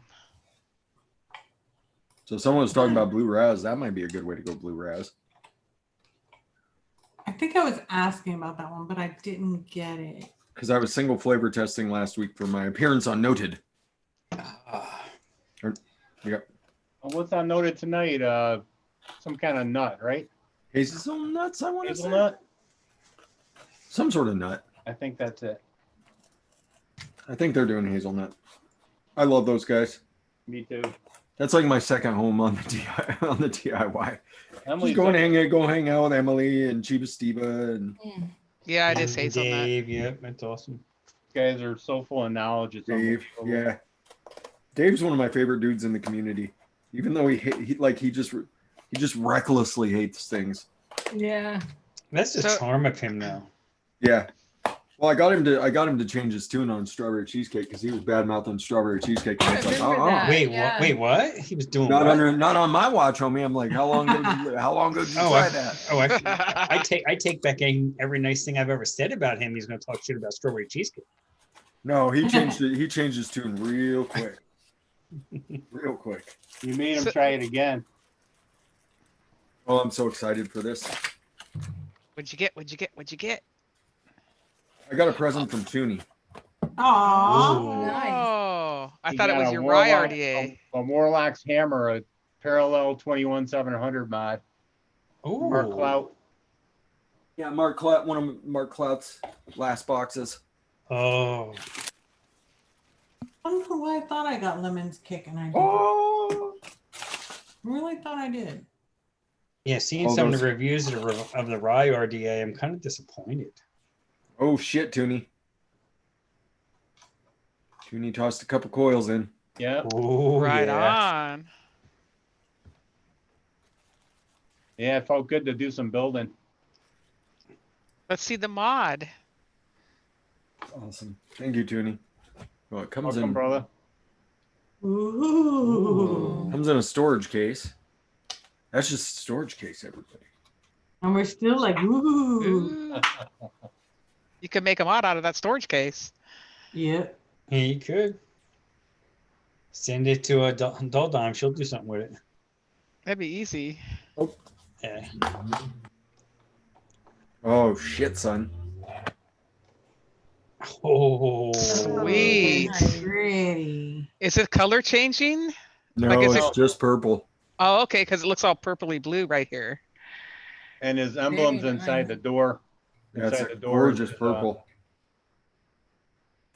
So if someone was talking about blue raz, that might be a good way to go blue raz. I think I was asking about that one, but I didn't get it. Because I was single flavor testing last week for my appearance on Noted. Yep. What's on noted tonight? Some kind of nut, right? Hazelnuts, I want to say. Hazelnut. Some sort of nut. I think that's it. I think they're doing hazelnut. I love those guys. Me too. That's like my second home on the DIY. Emily's Just go hang out with Emily and Chiba Steva and Yeah, I did And say on that. Dave, yep, that's awesome. guys are so full of knowledge. It's Dave. unbelievable. Yeah, Dave's one of my favorite dudes in the community. Even though he just recklessly hates things. Yeah. That's the So- charm of him, though. Yeah. Well, I got him to change his tune on strawberry cheesecake because he was bad mouthing strawberry cheesecake. And I it's like, remember that. Wait, yeah. what? Wait, what? He was doing not what? not on my watch, homie. I'm like, how long ago did you try that? Oh, I take back every nice thing I've ever said about him. He's gonna talk shit about strawberry cheesecake. No, he changed it. He changed his tune real quick. Real quick. You made him try it again. Oh, I'm so excited for this. What'd you get? What'd you get? What'd you get? I got a present from Tooney. Aw. Ooh. Nice. Oh, I He thought it got was a your Warlock- Rye RDA. A Warlock's hammer, a parallel 21700 mod. Ooh. Mark Clout. Yeah, Mark Clout, one of Mark Clout's last boxes. Oh. I don't know why I thought I got Lemon's Kick and I didn't. Oh, I really thought I did. Yeah, seeing Oh, some of those- the reviews of the Rye RDA, I'm kind of disappointed. oh shit, Tooney. Tooney tossed a couple coils in. Yeah. Oh, Right yeah. on. Yeah, it felt good to do some building. Let's see the mod. Awesome. Thank you, Tooney. Well, it comes Welcome, in brother. Ooh. comes in a storage case. That's just a storage case, everybody. And we're still like, ooh. Ooh. You could make a mod out of that storage case. Yep. Yeah, you could. Send it to a Doll Dime. She'll do something with it. That'd be easy. Yeah. Oh shit, son. Oh. Sweet. Pretty. Is it color changing? No, Like, is it's it- just purple. Oh, okay, because it looks all purpley blue right here. And his emblem's Very inside nice. the door. That's Inside a the door is, gorgeous purple.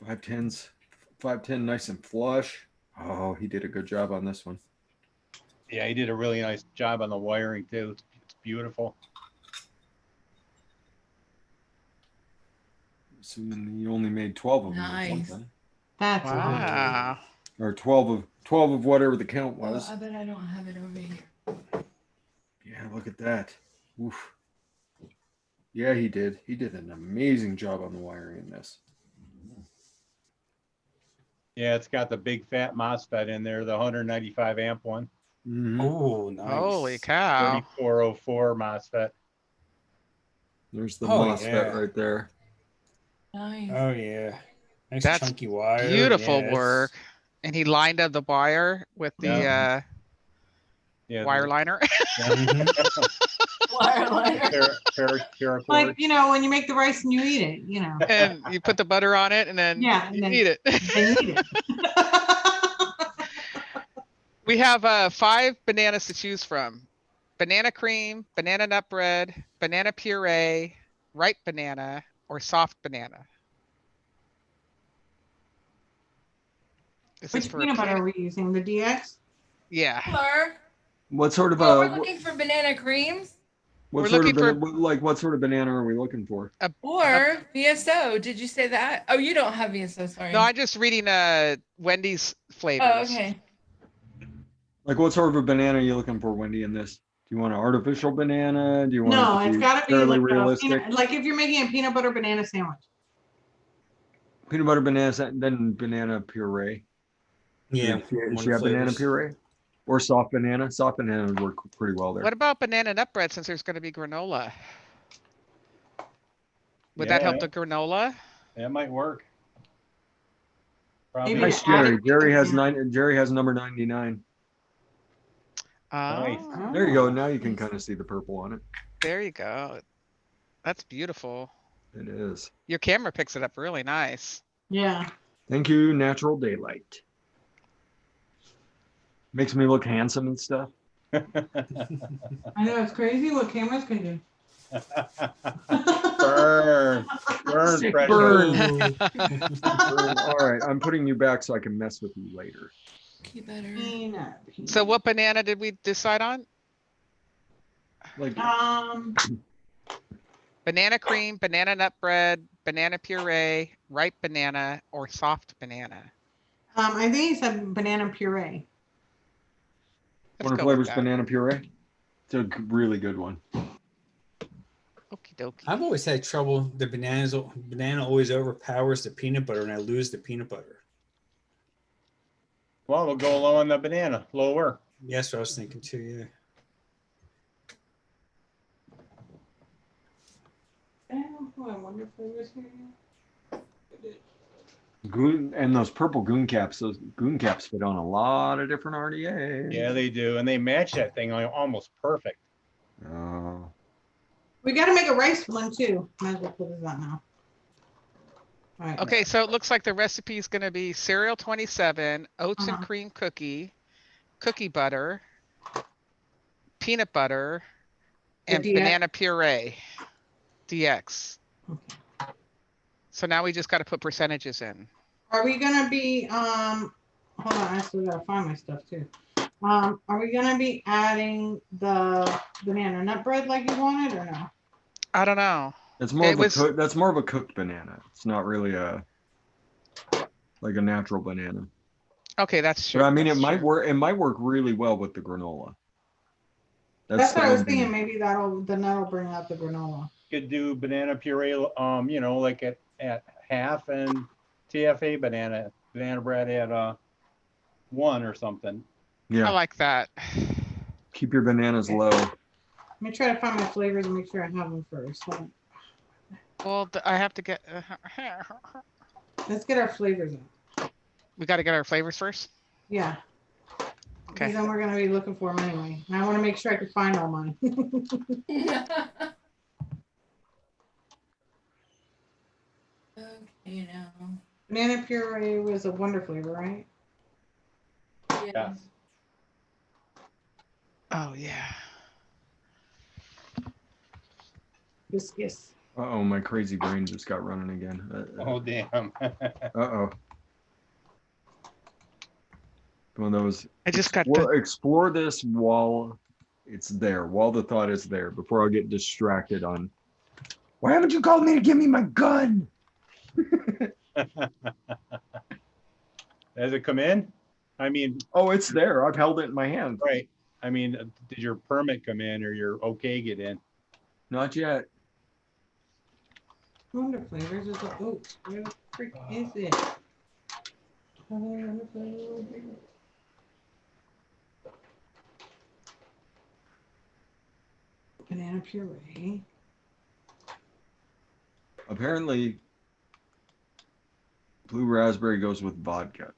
510s, 510, nice and flush. Oh, he did a good job on this one. Yeah, he did a really nice job on the wiring too. It's beautiful. Assuming he only made 12 of them. Or, Nice. something. That's Wow. Or 12 of whatever the count Oh, was. I bet I don't have it over here. Yeah, look at that. Oof. Yeah, he did. He did an amazing job on the wiring in this. Yeah, it's got the big fat MOSFET in there, the 195 amp one, Mhm. Oh, nice. Holy cow. 3404 MOSFET. There's the Oh, MOSFET yeah. right there. Nice. Oh, yeah. Nice That's chunky wire. Beautiful Yeah, that's- work. And he lined up the wire with the Yeah. Yeah, wire liner. Mhm. Wire liner. paracord. Like, you know, when you make the rice and you eat it, you know. And you put the butter on it and then Yeah, and you then- eat it. And you eat it. We have 5 bananas to choose from. Banana cream, banana nut bread, banana puree, ripe banana, or soft banana. This is Which for peanut butter are we using? The DX? Yeah. Color. What sort of Well, we're a looking for banana creams what we're sort of looking for- what sort of banana are we looking for? or VSO. Did you say that? Oh, you don't have VSO. Sorry. No, I'm just reading Wendy's flavors. Oh, okay. Like what sort of a banana are you looking for, Wendy, in this? Do you want an artificial banana? Do you want No, it to it's be gotta be fairly like realistic? like if you're making a peanut butter banana sandwich. Peanut butter banana, then banana puree. Yeah. Does she one of have the banana flavors. puree? Or soft banana? Soft banana would work pretty well there. What about banana nut bread since there's going to be granola? Would that help Yeah. the granola? That might work. Maybe Probably. Nice, Jerry. Jerry has number 99. Nice. Oh, There you go. Now you can kind of see the purple on it. there you go. That's beautiful. It is. Your camera picks it up really nice. Yeah. Thank you, natural daylight. Makes me look handsome and stuff. I know it's crazy what cameras can do. Burn. Burn, Sick Fred. burn. All right, I'm putting you back so I can mess with you later. Cookie butter. Peanut. So what banana did we decide on? Like Banana cream, banana nut bread, banana puree, ripe banana, or soft banana? I think he said banana puree. Let's what go with flavors that. banana puree? It's a really good one. Okie dokie. I've always had trouble. The banana always overpowers the peanut butter, and I lose the peanut butter. Well, we'll go low on the banana, lower. Yes, what I was thinking too. Yeah. Oh, I wonder if there was here. Goon and those purple goon caps. Those goon caps fit on a lot of different RDAs. Yeah, they do. And they match that thing almost perfect. Oh. We got to make a rice one too. Might as well put this on now. All right. Okay, so it looks like the recipe is going to be cereal 27, oats and Uh-huh. cream cookie, cookie butter, peanut butter, The and DX. banana puree, DX. Okay. So now we just got to put percentages in. Are we gonna be hold on, I still gotta find my stuff too. Are we gonna be adding the banana nut bread like you wanted or no? I don't know. That's more It of was- that's more of a cooked banana. It's not really like a natural banana. Okay, that's true. But I mean, that's it might true. work. It might work really well with the granola. That's the what I was one thing. thinking. Maybe that'll bring out the granola. Could do banana puree, you know, like at half, and TFA banana bread at 1 or something. Yeah, I like that. keep your bananas Okay. low. Let me try to find my flavors and make sure I have them first. Hold on. Well, I have to get. Let's get our flavors out. We got to get our flavors first. Yeah. Okay. Because then we're gonna be looking for them anyway. And I want to make sure I can find all mine. Okay, now. Banana puree was a wonder flavor, right? Yeah. Oh yeah. Biscuits. Uh-oh, my crazy brain just got running again. Oh, damn. Uh-oh. One of those. I just got Explore this while it's there, while the thought is there, before I get distracted on, why haven't you called me to give me my gun? Has it come in? I mean, Oh, it's there. I've held it in my hand. right. I mean, did your permit come in or your okay get in? Not yet. Wonder flavors is a oat. Where the freak is it? Banana puree. Apparently, blue raspberry goes with vodka.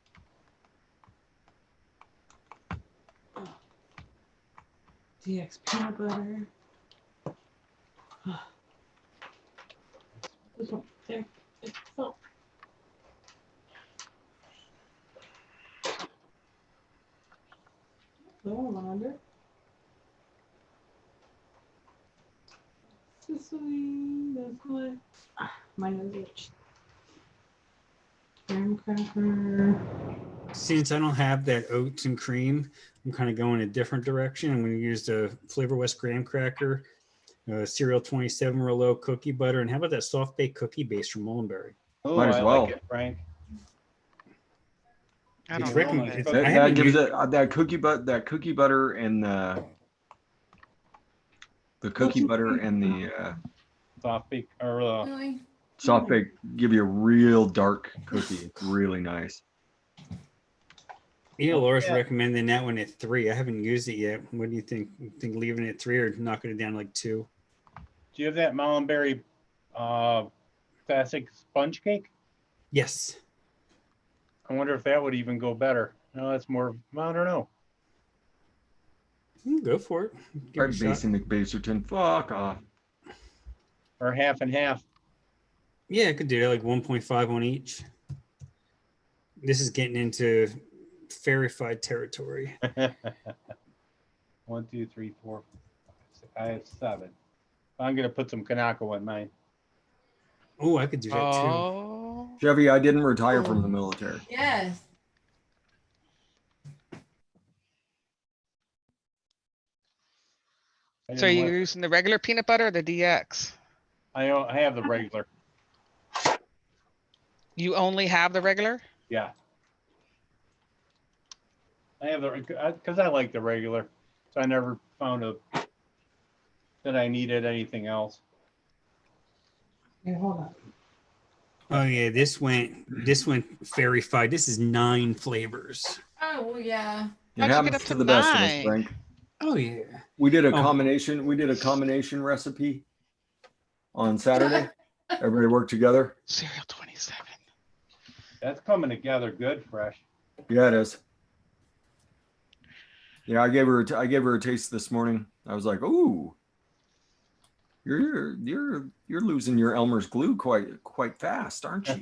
DX peanut butter. This one, there. It's so. Oh, under. Sicily, that's what. My nose itch. Graham cracker. Since I don't have that oats and cream, I'm kind of going a different direction. I'm going to use the Flavor West graham cracker, cereal 27 real low cookie butter, and how about that soft baked cookie base from Mullenberry? Oh, Might as I well. like it, Frank. I It's don't Rick- know. it's- That- I That haven't gives used- it that cookie butter and the cookie butter and the Soft bake or Really? soft bake give you a real dark cookie. It's really nice. Laura's Yeah. recommending that one at 3. I haven't used it yet. What do you think? You think leaving it at 3 or knocking it down to like 2? do you have that Mullenberry classic sponge cake? Yes. I wonder if that would even go better. No, that's more, I don't know. Go for it. Give it Right, a shot. Basin McBaserton. Fuck off. Or half and half. Yeah, I could do that, like 1.5 on each. This is getting into verified territory. 1, 2, 3, 4, 5, 6. I have 7. I'm gonna put some Kanako in mine. Oh, I could do that too. Oh. Chevy, I didn't retire from the military. Yes. I So didn't you're like- using the regular peanut butter or the DX? I have the regular. You only have the regular? Yeah. I have the because I like the regular, so I never found that I needed anything else. Okay, hold on. Oh yeah, this went verified. This is 9 flavors. Oh, well, yeah. It How'd you happens get up to to the best of us, 9? Frank. Oh yeah. We did a Oh. combination. We did a combination recipe on Saturday. Everybody worked together. Cereal 27. That's coming together good, fresh. Yeah, it is. Yeah, I gave her a taste this morning. I was like, "Ooh, you're losing your Elmer's glue quite fast, aren't you?"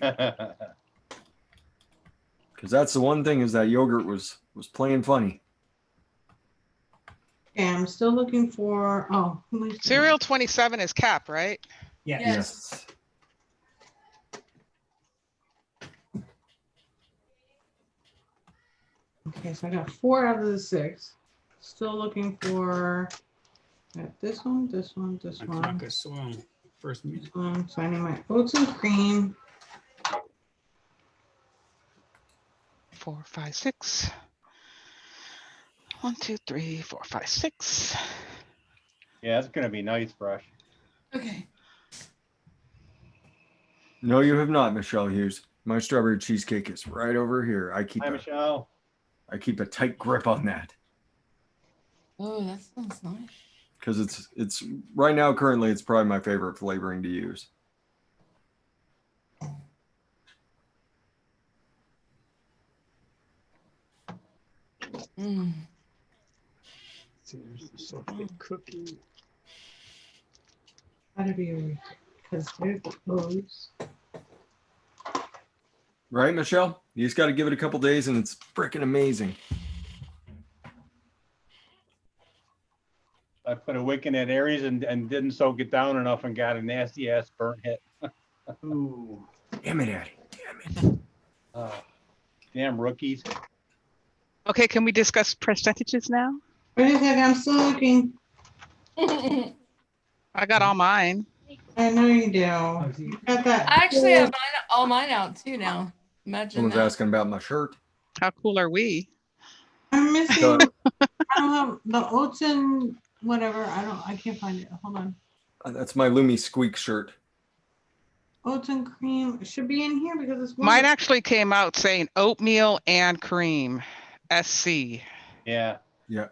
Because that's the one thing is that yogurt was playing funny. Okay, I'm still looking for, oh. who am I seeing? Cereal 27 is cap, right? Yeah. Yes. Okay, so I got 4 out of the 6. Still looking for, I got this one, this one, this one, Akaka soil. First this music. one. So I need my oats and cream. 4, 5, 6. 1, 2, 3, 4, 5, 6. Yeah, it's gonna be nice, fresh. Okay. No, you have not, Michelle Hughes. My strawberry cheesecake is right over here. I Hi, Michelle. keep a tight grip on that Oh, that sounds nice. because it's right now currently it's probably my favorite flavoring to use. Mm. There's the chocolate cookie. Gotta be, because there's the oats. Right, Michelle? You just got to give it a couple days and it's freaking amazing. I put a wick in that Aries and didn't soak it down enough and got a nasty ass burnt hit. Ooh. Damn it, Addie. Damn it. Damn rookies. Okay, can we discuss percentages now? Wait a second, I'm still looking. I got all mine. I know you do. You got that. I actually have all mine out too now. Imagine Someone's that. asking about my shirt. How cool are we? I'm missing. So, I don't have the oats and whatever. I can't find it. Hold on. that's my Lumi Squeak shirt. Oats and cream. It should be in here because it's Mine actually came out saying oatmeal and cream. SC. Yeah. Yeah.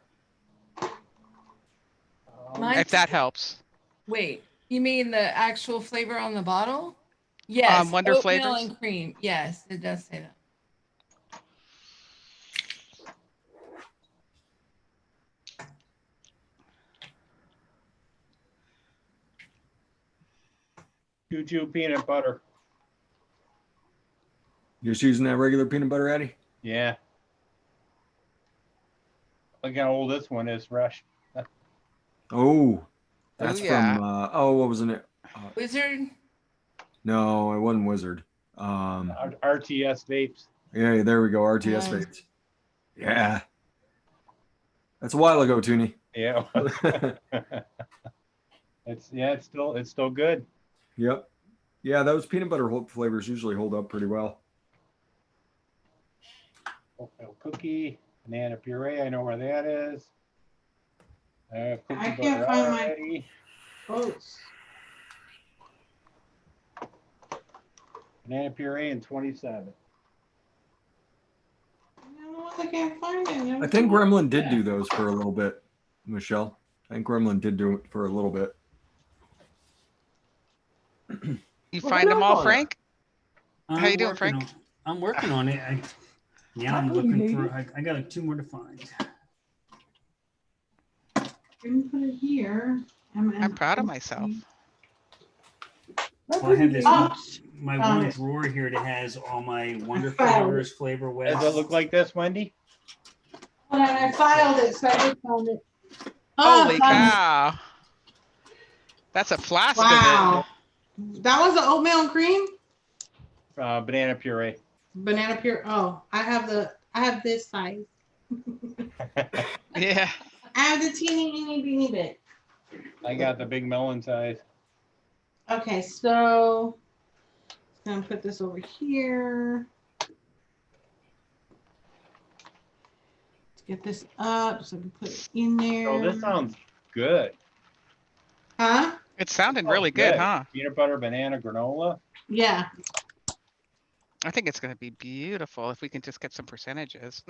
Mine If that helps. Wait, you mean the actual flavor on the bottle? Yes. Wonder oatmeal Flavors? and cream. Yes, it does say that. Choo-choo peanut butter. Just using that regular peanut butter, Addie? Yeah. Look how old this one is, fresh. Oh, that's yeah. from, what was it? Wizard. No, it wasn't Wizard. RTS vapes. Yeah, there we go. RTS vapes. Yeah. That's a while ago, Toonie. Yeah. it's still good. Yep. Yeah, those peanut butter flavors usually hold up pretty well. Oatmeal cookie, banana puree. I know where that is. Cookie I butter can't find already. my oats. Banana puree and 27. I can't find it. I think Gremlin did do those for a little bit, Michelle. I think Gremlin did do it for a little bit. You find them all, Frank? How you doing, working Frank? I'm working on it. I'm looking for. I got 2 more to find. Didn't put it here. I'm proud of myself. Well, I have this Oh, my found one it. drawer here that has all my Wonder found Flavors, Flavor West. Does it look like this, Wendy? Hold on, I filed it, so I just found it. Holy found it. cow. That's a flask Wow. of That was the oatmeal and cream? Banana puree. Banana pure. Oh, I have this size. it. Yeah. I have the teeny bit. I got the big melon size. Okay, so I'm gonna put this over here. Let's get this up so I can put it in there. Oh, this sounds good. Huh? It sounded Oh, really good, huh? Peanut butter, banana, granola. Yeah. I think it's going to be beautiful if we can just get some percentages.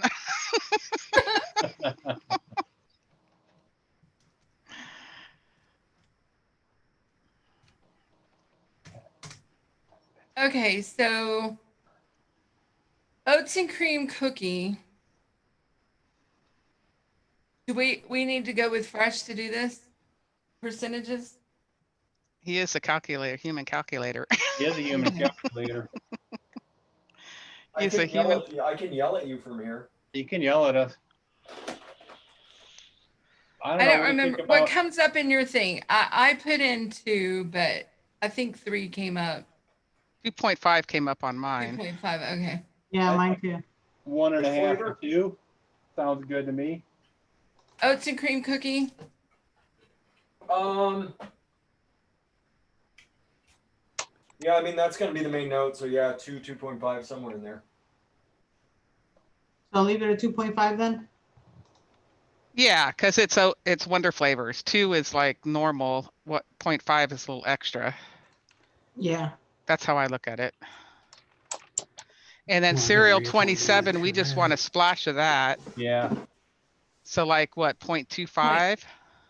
Okay, so oats and cream cookie. Do we need to go with fresh to do this? Percentages? He is a calculator, human calculator. He is a human calculator. He's a human. I can yell at you from here. You can yell at us. I know don't what do you think remember what about- comes up in your thing. I put in 2, but I think 3 came up. 2.5 came up on mine. 2.5. Okay. Yeah, I mine too. 1.5 to Flavor? 2. Sounds good to me. Oats and cream cookie. Yeah, I mean that's gonna be the main note. So yeah, 2.5 somewhere in there. So I'll leave it at 2.5 then. Yeah, because it's Wonder Flavors. 2 is like normal. What 0.5 is a little extra. Yeah. That's how I look at it. And then Well, cereal yeah, 27, we just want a splash of that. Yeah. So like what, 0.25?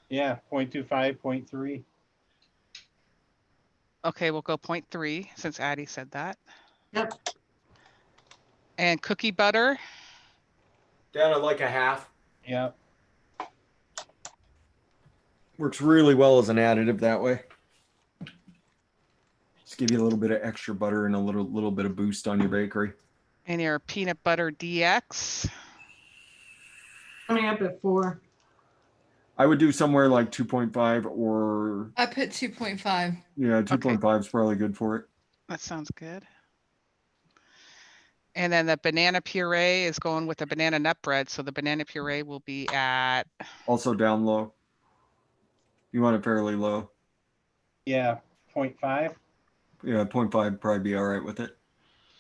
Yeah. 0.25, 0.3. Okay, we'll go 0.3 since Addie said that. Yep. And cookie butter, Down at like a half. Yeah. Works really well as an additive that way. Just give you a little bit of extra butter and a little bit of boost on your bakery. and your peanut butter DX. Coming up at 4. I would do somewhere like 2.5 or I put 2.5. yeah, 2.5 is probably good for it. That sounds good. And then the banana puree is going with the banana nut bread. So the banana puree will be at, Also down low. You want it fairly low. Yeah. 0.5. Yeah, 0.5 probably be all right with it.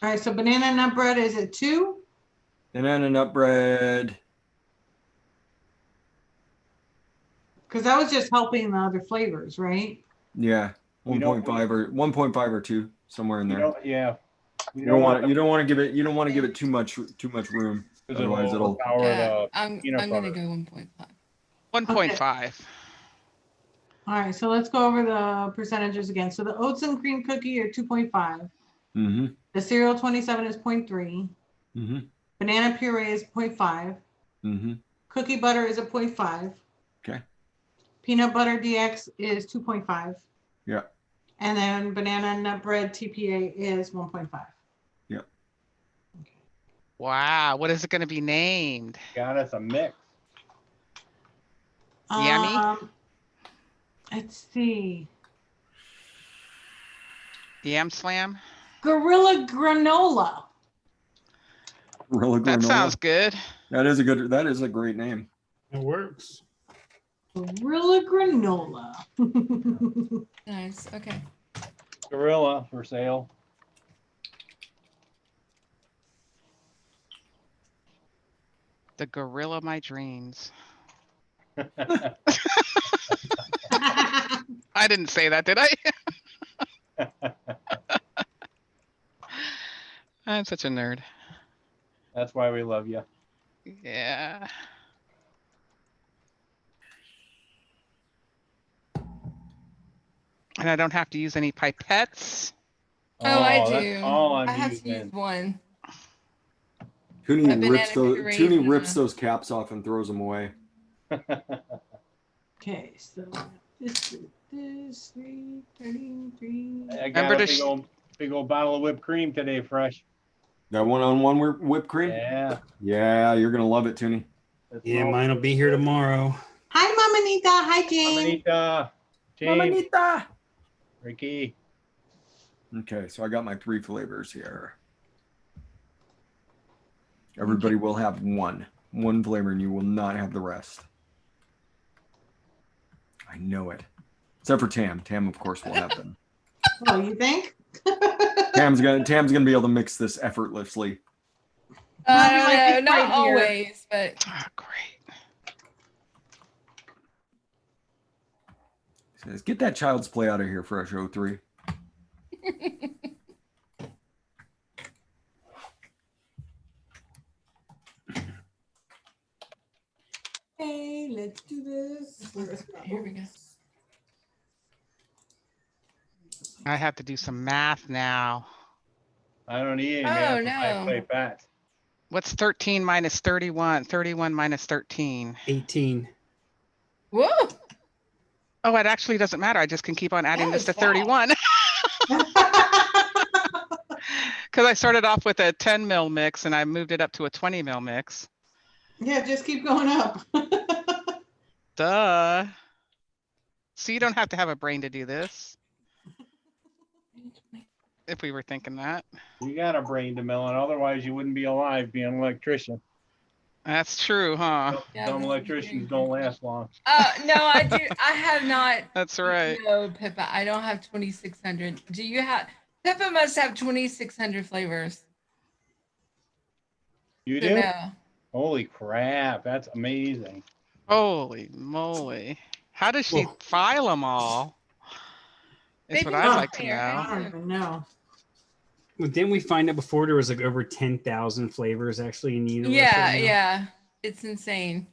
All right, so banana nut bread is at 2. Banana nut bread. Because that was just helping the other flavors, right? Yeah, We don't- 1.5 or 1.5 or 2 somewhere in You there. don't, yeah. You don't want to give it too much room. Because Otherwise it'll overpower Yeah, the I'm peanut gonna butter. go 1.5. 1.5. All right, so let's go over the percentages again. So the oats and cream cookie are 2.5. Mm-hmm. The cereal 27 is 0.3. Mm-hmm. Banana puree is 0.5. Mm-hmm. Cookie butter is a 0.5. Okay. Peanut butter DX is 2.5. Yeah. And then banana nut bread TPA is 1.5. Yeah. Wow. What is it going to be named? Got us a mix. Yummy? Let's see. Yam Slam? Gorilla granola. Gorilla That granola. sounds good. That is a great name. It works. Gorilla granola. Nice. Okay. Gorilla for sale. The gorilla of my dreams. I didn't say that, did I? I'm such a nerd. That's why we love you. Yeah. And I don't have to use any pipettes. Oh, I that's do. all I'm I have to using. use one. Toonie A banana puree and rips a- those caps off and throws them away. Okay, so this is this 333. I got Remember a to big old bottle of whipped cream today, fresh. That one-on-one whipped cream? Yeah. Yeah, you're gonna love it, Toonie. It Yeah, smells mine will be here tomorrow. Hi, Mama Nita. Hi, Jane. Amanita, James, Mamanita. Ricky. Okay, so I got my 3 flavors here. Everybody will have one flavor and you will not have the rest. I know it. Except for Tam. Tam, of course, will have them. Oh, you think? Tam's gonna be able to mix this effortlessly. I don't Like, know, it's not right here. always, but Ah, great. He says, get that child's play out of here, Fresh 03. Hey, let's do this. Here we go. I have to do some math now. I don't need any Oh, math when I no. play bats. What's 13 minus 31? 31 minus 13. 18. Whoa. Oh, it actually doesn't matter. I just can keep on adding That this to was fast. 31. Because I started off with a 10 mil mix and I moved it up to a 20 mil mix. Yeah, just keep going up. Duh. So you don't have to have a brain to do this. If we were thinking that. You got a brain to melon, otherwise you wouldn't be alive being an electrician. That's true, huh? Yeah, Dumb that's electricians very don't last long. No, I do. I have not. That's right. No, Pippa, I don't have 2,600. Do you have? Pippa must have 2,600 flavors. You So do? no. Holy crap, that's amazing. Holy moly. How does she Whoa. file them all? Is what Vaping I'd like to player, know. I don't even know. Well, didn't we find out before there was like over 10,000 flavors actually in the universe? Yeah, right now? yeah. It's insane.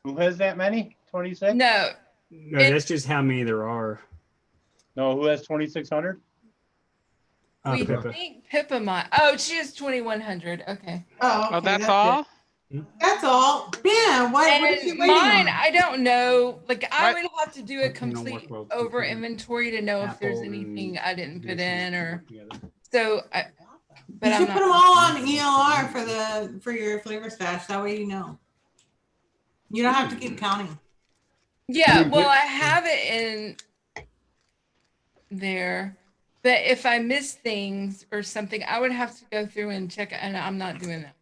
Who has that many? 26? No, No, that's just how many there are. No, who has 2,600? we Pippa. think Pippa might. Oh, she has 2,100. Okay. Oh, okay, Oh, that's it. all? That's all. Yeah, what is she And waiting mine, on? I don't know. Like, I Right. would have to do a You don't work complete well over together. inventory to know if there's Apple anything and I didn't put this in or work together. so. But You I'm should not. put them all on ELR for your flavor stash. That way you know. You don't have to keep counting. Yeah, I mean, well, I have it in there, but if I miss things or something, I would have to go through and check it, and I'm not doing that.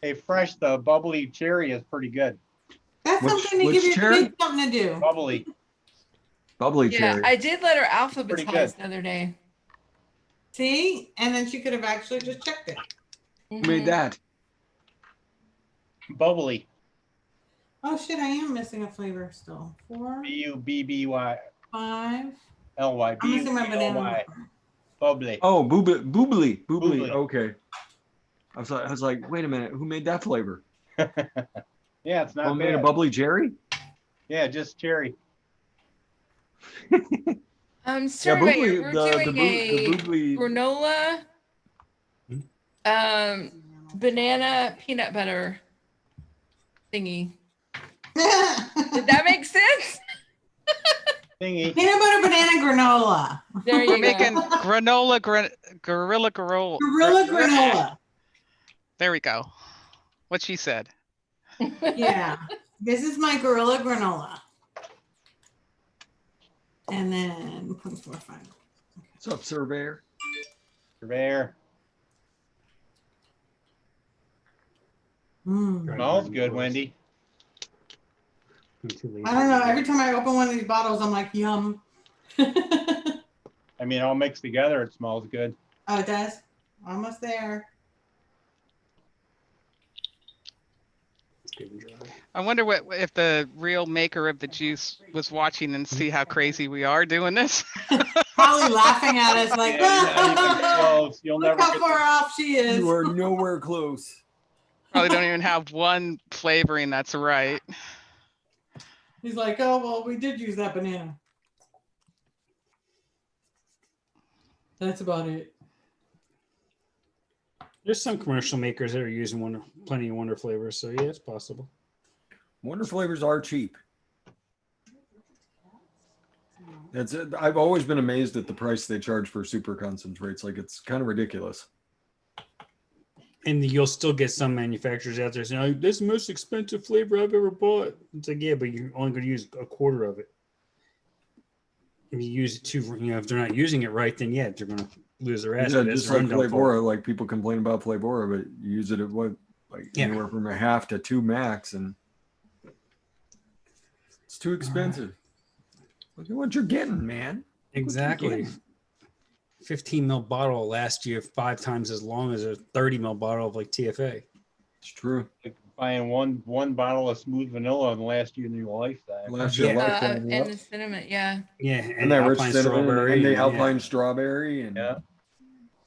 Hey, Fresh, the bubbly cherry is pretty good. That's Which- something to which give your cherry? kids something to do. Bubbly. Bubbly Yeah, cherry. I did let her Pretty good. alphabetize the other day. See? And then she could have actually just checked it. Who made that? Bubbly. Oh shit, I am missing a flavor still. 4, B-U-B-B-Y. 5. L-Y. I'm missing my banana. B-U-B-L-Y. Bubbly. Oh, boobly. Boobly. Okay. I was like, wait a minute, who made that flavor? Yeah, it's not Made a bad. bubbly cherry? Yeah, just cherry. Sorry, wait, boobly, we're the doing a boobly. granola, banana peanut butter thingy. Did that make sense? Thingy. Peanut butter banana granola. There you We're go. making granola, gorilla granola. Gorilla granola. There we go. What she said. Yeah. This is my gorilla granola. And then 0.45. What's up, surveyor? There. Mm. Smells good, Wendy. I'm too lazy. I don't know. Every time I open one of these bottles, I'm like, yum. Oh, I mean, all mixed together, it smells good. it does? Almost there. It's good and dry. I wonder what if the real maker of the juice was watching and see how crazy we are doing this. Probably laughing at us like, Yeah, you're not even close. You'll look never how get far off she is. You are nowhere close. Probably don't even have one flavoring that's right. He's like, oh, well, we did use that banana. That's about it. There's some commercial makers that are using plenty of Wonder flavors, so yeah, it's possible. Wonder flavors are cheap. That's it. I've always been amazed at the price they charge for super concentrates. Like, it's kind of ridiculous. And you'll still get some manufacturers out there saying, oh, this is the most expensive flavor I've ever bought. It's like, yeah, but you're only going to use a quarter of it. If you use it too, if they're not using it right, then yeah, they're going to lose their ass. Yeah, That's just their like own downfall. Flavora, like people complain about Flavora, but you use it at what, like Yeah. anywhere from a half to 2 max, and It's too expensive. Look at what you're getting, man. Exactly. 15 ml bottle last year 5 times as long as a 30 ml bottle of like TFA. It's true. Like buying one bottle of smooth vanilla in the last year in your lifetime. Last year, Yeah. lifetime. And the cinnamon, yeah. Yeah, And that rich Alpine cinnamon strawberry and the and, Alpine strawberry, and Yeah.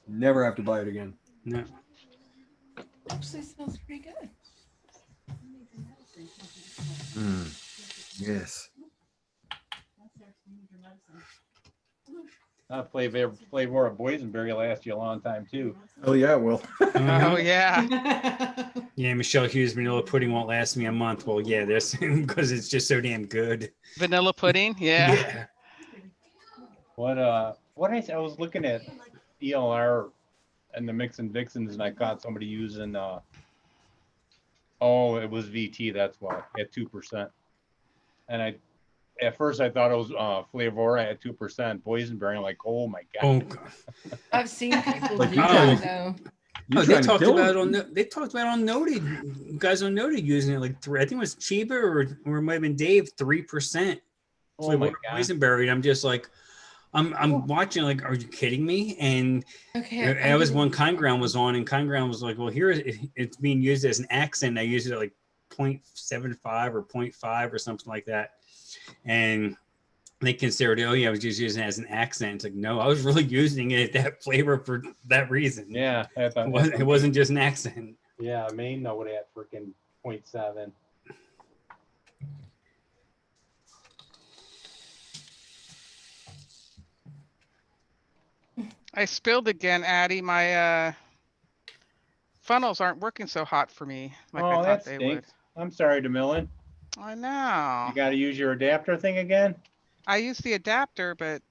never have to buy it again. No. Actually smells pretty good. Yes. That flavor of boysenberry lasts you a long time too. Oh yeah, well. Oh yeah. Yeah, Michelle Hughes vanilla pudding won't last me a month. Well, yeah, there's because it's just so damn good. Vanilla pudding. Yeah. Yeah. What I was looking at ELR and the Mix and Vixens, and I caught somebody using it was VT, that's why, at 2%. And at first I thought it was Flavora at 2%, boysenberry. I'm like, oh my god. Oh, God. I've seen people Like do you that guys- though. Oh, They talked about it on Noted. Guys on Noted using it like 3. I think it was Chiba or it might have been Dave 3%. Oh my god. Boysenberry. And I'm just like, I'm watching like, are you kidding me? And Okay. that was when Kind Ground was on, and Kind Ground was like, well, here it's being used as an accent. I use it at like 0.75 or 0.5 or something like that. And they considered, oh yeah, I was just using it as an accent. It's like, no, I was really using it that flavor for that reason. Yeah, I thought It wasn't just an accent. Yeah, Maine know it at freaking 0.7. I spilled again, Addie. My funnels aren't working so hot for me like I Oh, thought that they stinks. I'm sorry, DeMillan. would. I know. You got to use your adapter thing again. I use the adapter, but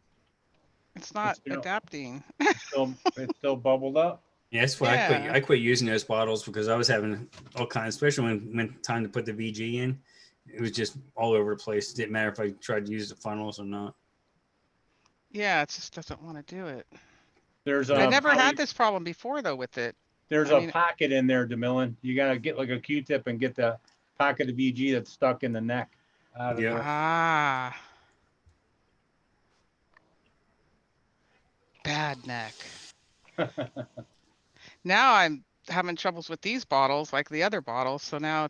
it's not still- adapting. It's still bubbled up. Yeah, that's why Yeah. I quit using those bottles because I was having all kinds, especially when time to put the VG in. It was just all over the place. It didn't matter if I tried to use the funnels or not. Yeah, it just doesn't want to do it. There's I a never had this problem before though with it. There's I a mean- pocket in there, DeMillan. You got to get like a Q-tip and get the pocket of VG that's stuck in the neck out of Yeah. there. Ah. Bad neck. Now I'm having troubles with these bottles like the other bottles, so now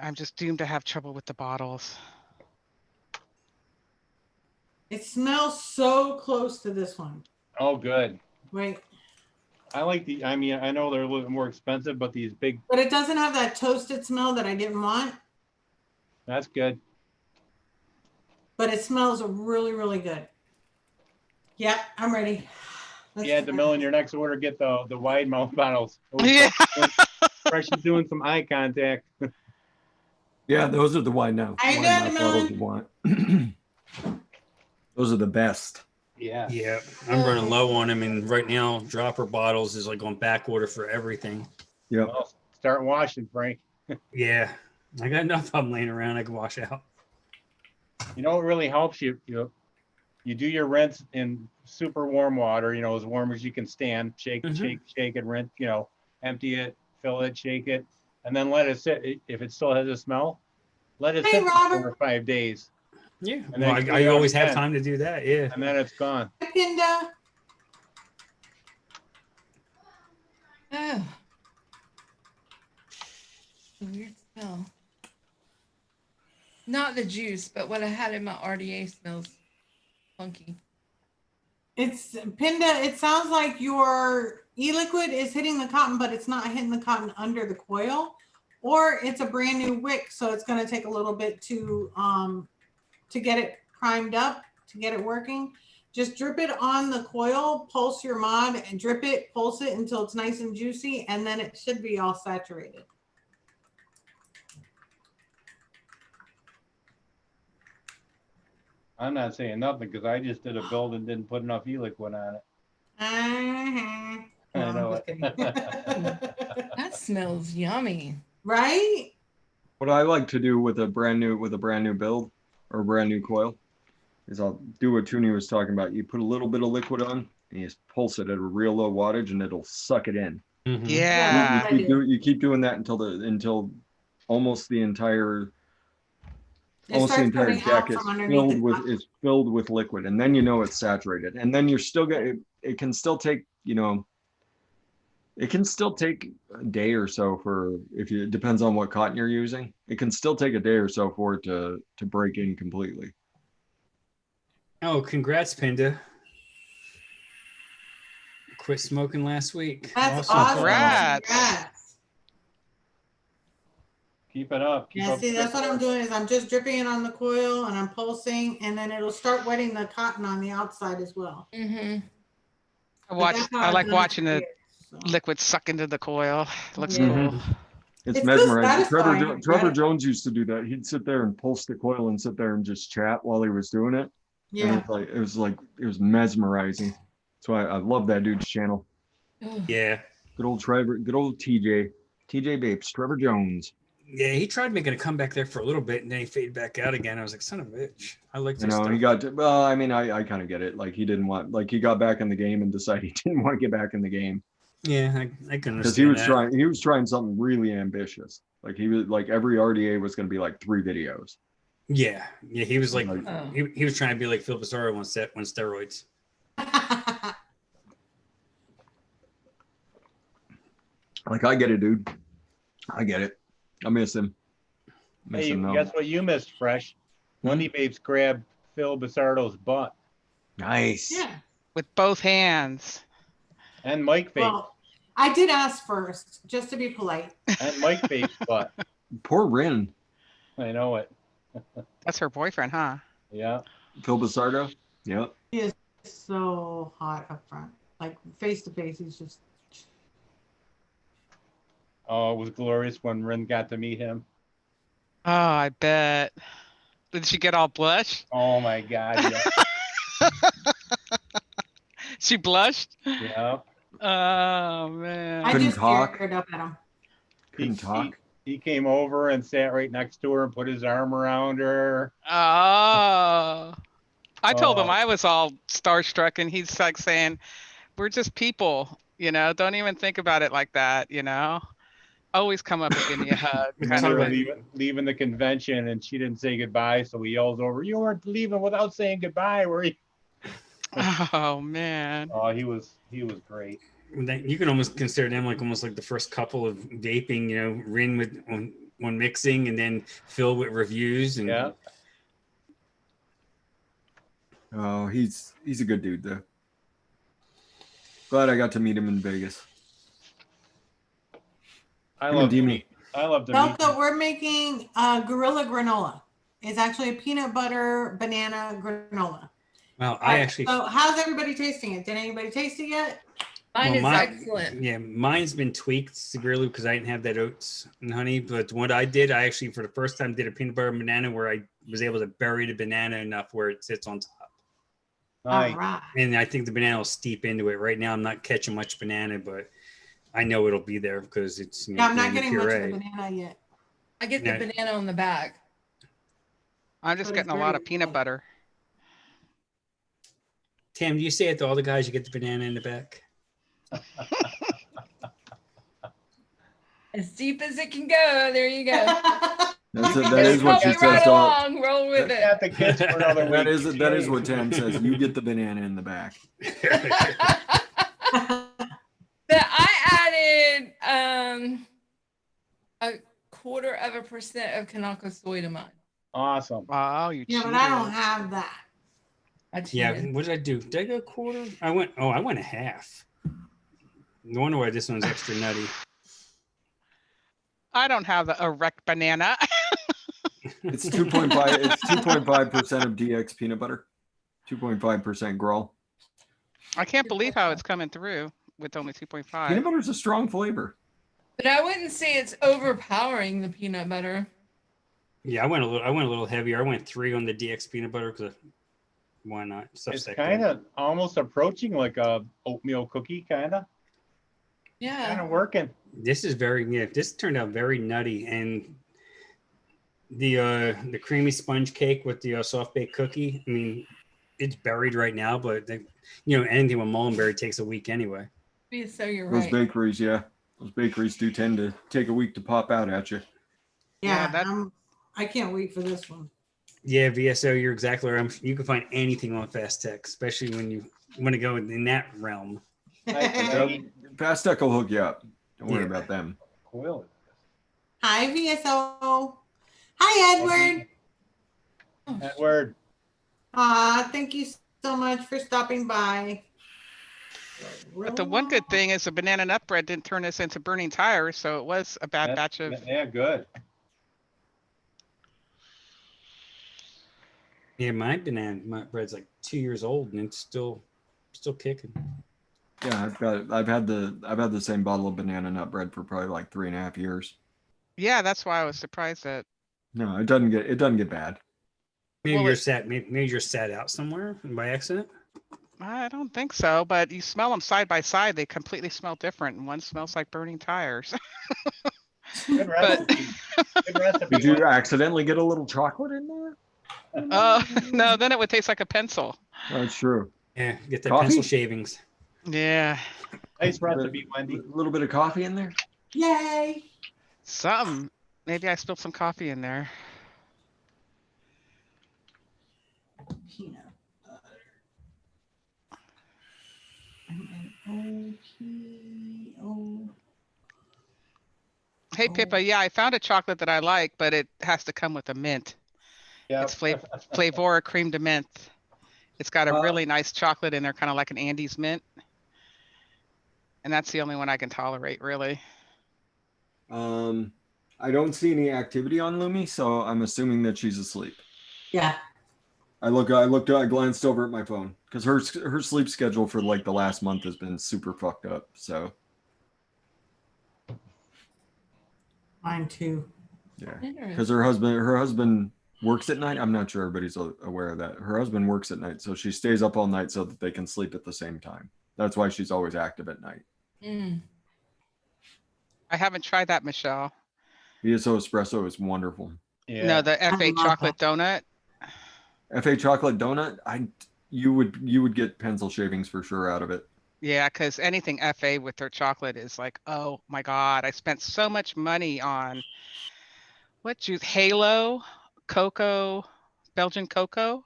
I'm just doomed to have trouble with the bottles. It smells so close to this one. Oh, good. Right. I like I know they're a little bit more expensive, but these big, But it doesn't have that toasted smell that I didn't want, that's good. but it smells really, really good. Yeah, I'm ready. Let's Yeah, do DeMillan, it. your next order, get the wide mouth bottles. Yeah. Fresh is doing some eye contact. Yeah, those are the wine now. I Wine know, mouth bottles DeMillan. you want. Those are the best. Yeah. Yeah, I'm running low on them, and right now dropper bottles is like on back order for everything. Yep. Well, start washing, Frank. Yeah, I got enough of them laying around I can wash out. You know what really helps you? You do your rinse in super warm water, as warm as you can stand. Shake it, rinse, empty it, fill it, shake it, and then let it sit. If it still has a smell, let it Hey, sit for Robert. 4 or 5 days, Yeah, And well, then I clean always up have again. time to do that. Yeah. and then it's gone. Hi, Pinda. Oh. A weird smell. Not the juice, but what I had in my RDA smells funky. It's Pinda. It sounds like your e-liquid is hitting the cotton, but it's not hitting the cotton under the coil, or it's a brand new wick, so it's going to take a little bit to get it primed up, to get it working. Just drip it on the coil, pulse your mod, and drip it, pulse it until it's nice and juicy, and then it should be all saturated. I'm not saying nothing because I just did a build and didn't put enough e-liquid on it. Uh-huh. I No, know I'm just kidding. That smells yummy. Right? What I like to do with a brand new build or a brand new coil is I'll do what Toonie was talking about. You put a little bit of liquid on and you just pulse it at a real low wattage and it'll suck it in. Mhm. Yeah. I do. You keep doing that until almost the entire It almost the starts entire coming out deck is from underneath filled with liquid, and then you know it's saturated, and then you're still it can still take, you know, it can still take a day or so for, it depends on what cotton you're using. It can still take a day or so for it to break in completely. Oh, congrats, Pinda. Quit smoking last week. That's Awesome. awesome. Congrats. Congrats. Keep it up. Keep Yeah, up see, the that's good what I'm work. doing is I'm just dripping it on the coil and I'm pulsing, and then it'll start wetting the cotton on the outside as well. Mm-hmm. But that's how I I've like done it watching for the years, so. liquid suck into the coil. It looks Yeah. cool. It's It's mesmerizing. so satisfying, Trevor right? Jones used to do that. He'd sit there and pulse the coil and sit there and just chat while he was doing it. Yeah. And it was mesmerizing. That's why I love that dude's channel. Yeah. Good old Trevor, good old TJ Vapes, Trevor Jones. Yeah, he tried making a comeback there for a little bit, and then he faded back out again. I was like, son of a bitch. I like You this know, stuff. he got well, I mean, I kind of get it. Like he didn't want, like he got back in the game and decided he didn't want to get back in the game. Yeah, I can Because understand he was trying something really ambitious. Like he was like every RDA was going to be like 3 videos. Yeah, he was like, Oh. he was trying to be like Phil Pizarro on steroids. Like I get it, dude. I get it. I miss him. Hey, him though. guess what you missed, Fresh? Wendy Vapes grabbed Phil Bizardo's butt. Nice. Yeah. With both hands. And Mike Vape. Well, I did ask first, just to be polite. And Mike Vape's butt. Poor Rin. I know it. That's her boyfriend, huh? Yeah. Phil Bizardo. Yep. He is so hot up front. Like face to face, he's just. Oh, it was glorious when Rin got to meet him. Oh, I bet. Did she get all blush? Oh my God. Yeah. She blushed? Yeah. Oh, man. I Couldn't just talk. stared up at him. Couldn't talk. He came over and sat right next to her and put his arm around her. Oh. I told him Oh. I was all starstruck, and he's like saying, we're just people, you know, don't even think about it like that, you know? Always come up and give me a hug. When kind they of were thing. leaving the convention and she didn't say goodbye, so he yells over, "You weren't leaving without saying goodbye, were you?" Oh, man. Oh, he was great. You can almost consider them like almost like the first couple of vaping, you know, Rin with on mixing, and then Phil with reviews. And Yeah. Oh, he's a good dude though. Glad I got to meet him in Vegas. I Him love and to Demi. meet. I love to meet. So we're making Gorilla Granola. It's actually a peanut butter banana granola. well, I actually, So how's everybody tasting it? Did anybody taste it yet? Mine is mine- excellent. yeah, mine's been tweaked severely because I didn't have that oats and honey. But what I did, I actually for the first time did a peanut butter and banana where I was able to bury the banana enough where it sits on top. Nice. All right. And I think the banana will steep into it. Right now, I'm not catching much banana, but I know it'll be there because it's Yeah, I'm not banana getting much of puree. the banana yet. I get Yeah. the banana on the back. I'm just But getting it's a lot very of peanut good. butter. Tam, do you say it to all the guys you get the banana in the back? As deep as it can go. There you go. That's You it. can That just is what she Help says. me right To along. Roll with Let's it. have the kids for another week. that is what Tam says. You get the banana in the back. But I added a 0.25% of Kanaka soy to mine. Awesome. Wow, you Yeah, cheated. but I don't have that. I Yeah, cheated. what did I do? Did I go a quarter? I went a half. No wonder why this one's extra nutty. I don't have a wrecked banana. It's 2.5. It's 2.5% of DX peanut butter. 2.5% growl. I can't believe how it's coming through with only 2.5. Peanut butter is a strong flavor. But I wouldn't say it's overpowering the peanut butter. Yeah, I went a little heavier. I went 3 on the DX peanut butter because why not? Stuff's It's that kind good. of almost approaching like a oatmeal cookie, kind of Yeah. working. This is this turned out very nutty, and the creamy sponge cake with the soft baked cookie. I mean, it's buried right now, but anything with mullenberry takes a week anyway. So you're Those right. bakeries, yeah. Those bakeries do tend to take a week to pop out at you. Yeah, that- I can't wait for this one. Yeah, VSO, you're exactly right. You can find anything on Fast Tech, especially when you want to go in that realm. Fast Tech will hook you up. Don't worry Yeah. about them. Coil. Hi, VSO. Hi, Edward. Edward. Thank you so much for stopping by. But the one good thing is the banana nut bread didn't turn us into burning tires, so it was a bad batch of. Yeah, good. Yeah, my bread's like 2 years old and it's still kicking. Yeah, I've had the same bottle of banana nut bread for probably like 3.5 years. Yeah, that's why I was surprised that. No, it doesn't get bad. Maybe Well, maybe you're sat out somewhere by accident. I don't think so, but you smell them side by side. They completely smell different, and one smells like burning tires. Good recipe. Good recipe. Did you accidentally get a little chocolate in there? No, then it would taste like a pencil. That's true. Yeah, get that Coffee? pencil shavings. Yeah, Nice recipe, Wendy. A little bit of coffee in there. Yay. something. Maybe I spilled some coffee in there. Peanut butter. M-N-O-P-O. Hey, Pippa, yeah, I found a chocolate that I like, but it has to come with a mint. Yeah. It's Flavora cream de mint. It's got a really nice chocolate in there, kind of like an Andes mint. And that's the only one I can tolerate, really. I don't see any activity on Lumi, so I'm assuming that she's asleep. Yeah. I glanced over at my phone because her sleep schedule for like the last month has been super fucked up. So Mine too. yeah, because her husband works at night. I'm not sure everybody's aware of that. Her husband works at night, so she stays up all night so that they can sleep at the same time. That's why she's always active at night. I haven't tried that, Michelle. VSO espresso is wonderful. Yeah. No, the FA love chocolate donut. FA chocolate donut, you would get pencil shavings for sure out of it. Yeah, because anything FA with their chocolate is like, oh my God, I spent so much money on what juice? Halo, cocoa, Belgian cocoa.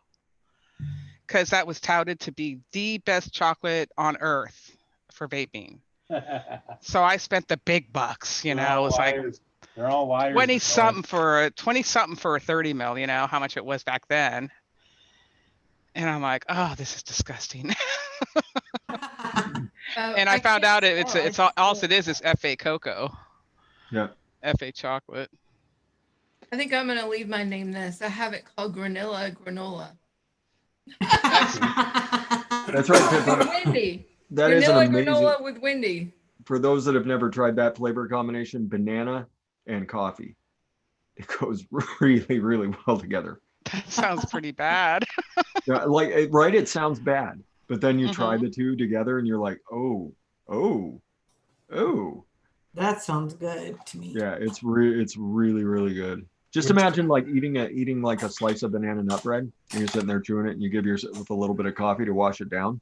Because that was touted to be the best chocolate on earth for vaping. So I spent the big bucks, you know, it was like they're all liars. 20 something for a 30 mil, you know, how much it was back then. And I'm like, oh, this is disgusting. And I found out it's all it is FA cocoa. Yeah. FA chocolate. I think I'm gonna leave my name this. I have it called granola. That's right, Pippa. Wendy. That is an amazing. Granola with Wendy. For those that have never tried that flavor combination, banana and coffee, it goes really, really well together. That sounds pretty bad. Yeah, right? It sounds bad, but then you try the two together, and you're like, oh. That sounds good to me. Yeah, it's really, really good. Just imagine like eating like a slice of banana nut bread, and you're sitting there chewing it, and you give yourself a little bit of coffee to wash it down.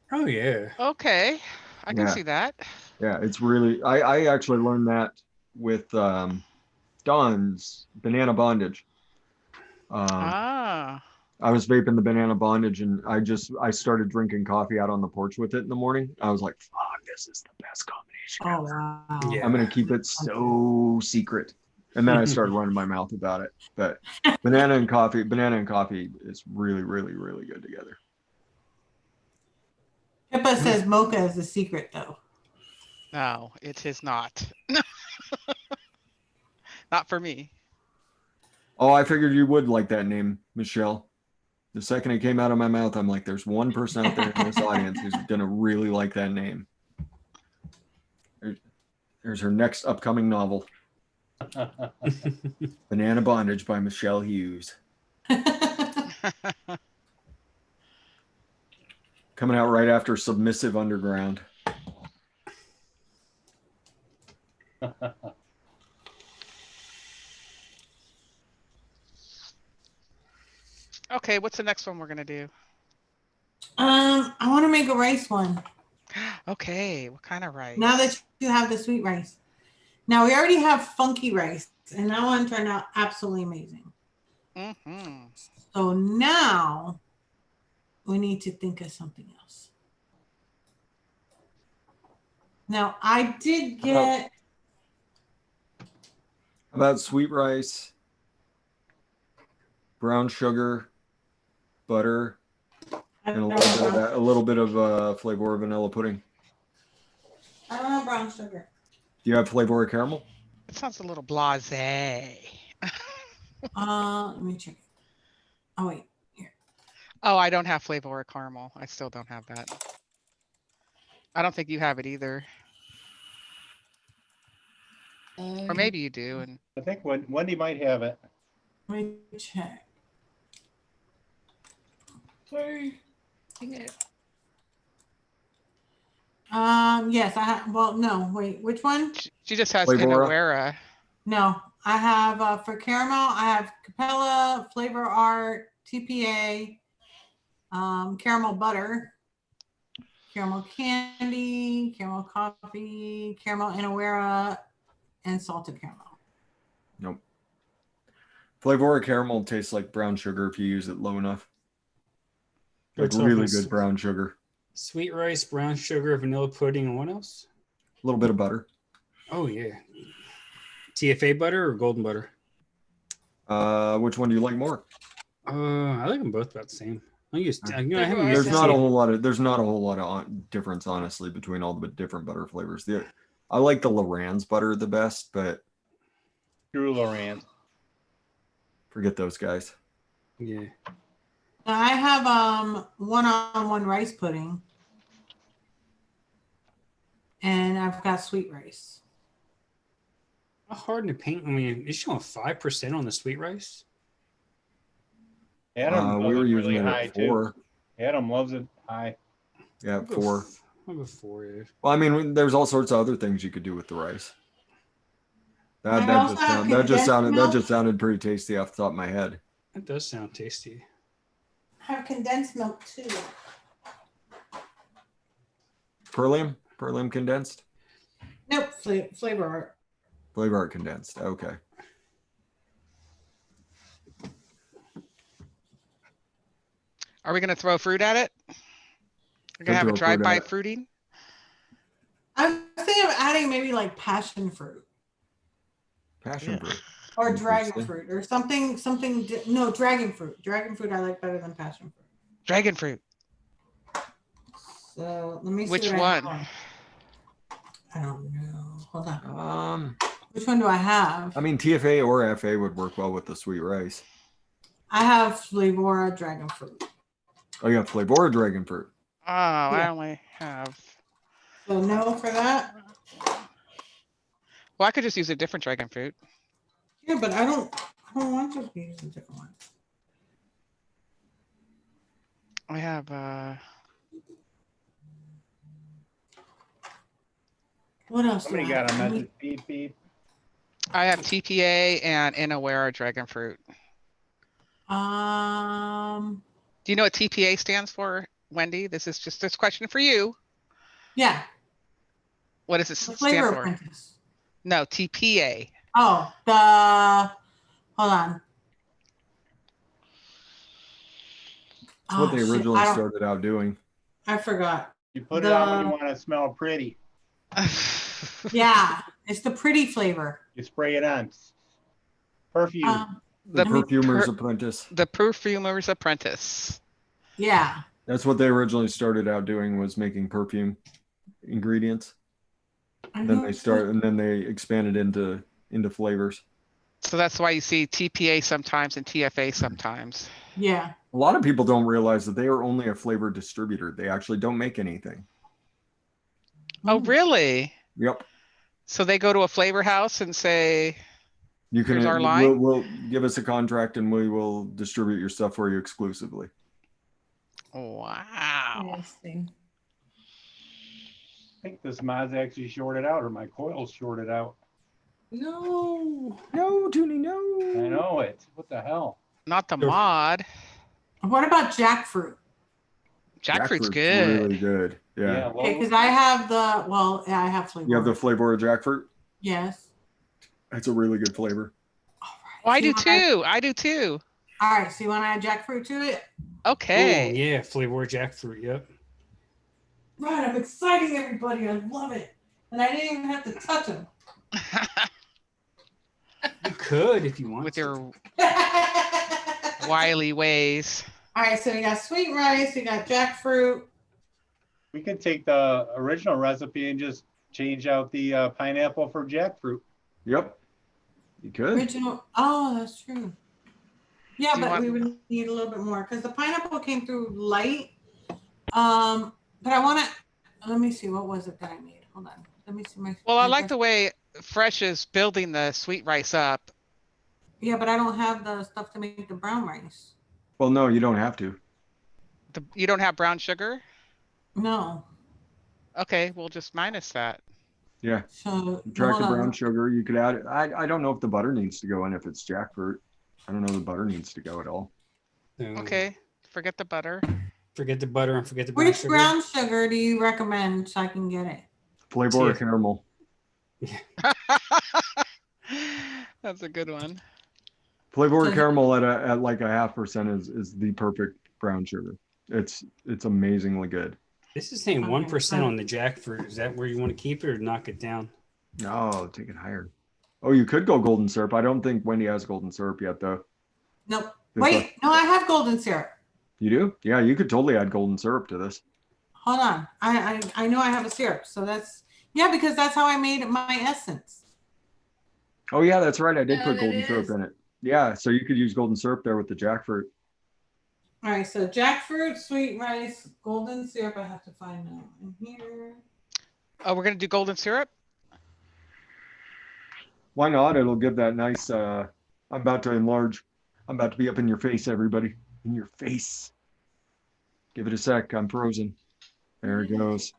Oh yeah. Okay, I can see that. Yeah, it's really. I actually learned that with Don's banana bondage. I was vaping the banana bondage, and I started drinking coffee out on the porch with it in the morning. I was like, fuck, this is the best combination. Oh wow. Yeah. I'm gonna keep it so secret. And then I started running my mouth about it. But banana and coffee is really, really, really good together. Pippa says mocha is the secret though. No, it is not. Not for me. Oh, I figured you would like that name, Michelle. The second it came out of my mouth, I'm like, there's one person out there in this audience who's gonna really like that name. There's her next upcoming novel. Banana Bondage by Michelle Hughes. Coming out right after Submissive Underground. Okay, what's the next one we're gonna do? I want to make a rice one. Okay, what kind of rice? Now that you have the sweet rice. Now we already have funky rice, and that one turned out absolutely amazing. Mm-hmm. So now we need to think of something else. Now I did get. About sweet rice, brown sugar, butter, and a little bit of flavor vanilla pudding. I don't have brown sugar. Do you have flavor caramel? It sounds a little blasé. Let me check it. Oh wait, here. Oh, I don't have flavor caramel. I still don't have that. I don't think you have it either. Or maybe you do. And I think Wendy might have it. Let me check. Sorry. Dang it. Yes, I have. Well, no, wait, which one? she just has Flavora? Inawera. No, I have for caramel. I have Capella, Flavor Art, TPA, caramel butter, caramel candy, caramel coffee, caramel Inawera, and salted caramel. Nope. Flavor caramel tastes like brown sugar if you use it low enough. Like really good brown sugar. Sweet rice, brown sugar, vanilla pudding, and what else? A little bit of butter. Oh yeah. TFA butter or golden butter? Which one do you like more? I like them both about the same. I use. There's not a whole lot of difference, honestly, between all the different butter flavors. I like the Loran's butter the best, but True Loran. forget those guys. Yeah. I have one-on-one rice pudding, and I've got sweet rice. How hard to paint? I mean, it's showing 5% on the sweet rice. Adam We were loves it using really it high at 4. too. Adam loves it high. Yeah, 4. I'll go 4. Yeah. Well, I mean, there's all sorts of other things you could do with the rice. That just sounded pretty tasty off the top of my head. That does sound tasty. I have condensed milk too. Perlium condensed? Nope, Flavor Art. Flavor Art condensed. Okay. Are we going to throw fruit at it? We're going to have a drive-by fruiting? I'm thinking of adding maybe like passion fruit. Passion fruit. Or dragon fruit or something. No, dragon fruit. Dragon fruit I like better than passion fruit. Dragon fruit. So let me see. Which one? I don't know. Hold on. Which one do I have? I mean, TFA or FA would work well with the sweet rice. I have Flavora dragon fruit. Oh, you have Flavora dragon fruit. Oh, yeah. I only have. So no for that. Well, I could just use a different dragon fruit. Yeah, but I don't want to use a different one. I have what else? Somebody got a message. Beep beep. I have TPA and Inawera dragon fruit. Do you know what TPA stands for, Wendy? This is just this question for you. Yeah. What does it stand for? Apprentice. No, TPA. Oh, hold on. That's what they originally started out doing. I forgot. You put it on when you want to smell pretty. Yeah, it's the pretty flavor. You spray it on. Perfume. The perfumer's apprentice. The perfumer's apprentice. Yeah. That's what they originally started out doing, was making perfume ingredients. And then they expanded into flavors. So that's why you see TPA sometimes and TFA sometimes. Yeah. A lot of people don't realize that they are only a flavor distributor. They actually don't make anything. Oh, really? Yep. So they go to a flavor house and say, "You can. Here's our line. We'll give us a contract and we will distribute your stuff for you exclusively." Wow. Interesting. I think this mod's actually shorted out, or my coil's shorted out. No, Toonie, no. I know it. What the hell? Not the mod. What about jackfruit? Jackfruit's good. Really good. Yeah. Okay, because I have I have flavor. You have the flavor of jackfruit? Yes. That's a really good flavor. Oh, I do too. I do too. All right, so you want to add jackfruit to it? Okay. Oh, yeah, flavor jackfruit. Yep. Right, I'm exciting everybody. I love it. And I didn't even have to touch them. You could if you want With to. your wily ways. All right, so we got sweet rice, we got jackfruit. We could take the original recipe and just change out the pineapple for jackfruit. Yep. You could. Original. Oh, that's true. Yeah, Do you but want- we would need a little bit more because the pineapple came through light. But I want to. Let me see. What was it that I made? Hold on. Let me see my. Well, I like the way Fresh is building the sweet rice up. Yeah, but I don't have the stuff to make the brown rice. Well, no, you don't have to. You don't have brown sugar? No. Okay, we'll just minus that. Yeah. So Subtract hold the on. brown sugar. You could add it. I don't know if the butter needs to go in if it's jackfruit. I don't know if the butter needs to go at all. So, Okay, forget the butter. Forget the butter and forget the brown Which sugar. brown sugar do you recommend so I can get it? Flavor or caramel? That's a good one. Flavor or So- caramel at like 0.5% is the perfect brown sugar. It's amazingly good. This is saying Okay, 1% so- on the jackfruit. Is that where you want to keep it or knock it down? No, take it higher. Oh, you could go golden syrup. I don't think Wendy has golden syrup yet, though. Nope. It's Wait, no, I have golden syrup. You do? Yeah, you could totally add golden syrup to this. Hold on. I know I have a syrup. So that's, yeah, because that's how I made my essence. Oh, yeah, that's right. I did Oh, put that golden syrup is. in it. Yeah, so you could use golden syrup there with the jackfruit. All right, so jackfruit, sweet rice, golden syrup. I have to find now in here. Oh, we're gonna do golden syrup? Why not? It'll give that nice, I'm about to enlarge. I'm about to be up in your face, everybody. In your face. Give it a sec. I'm frozen. There it goes.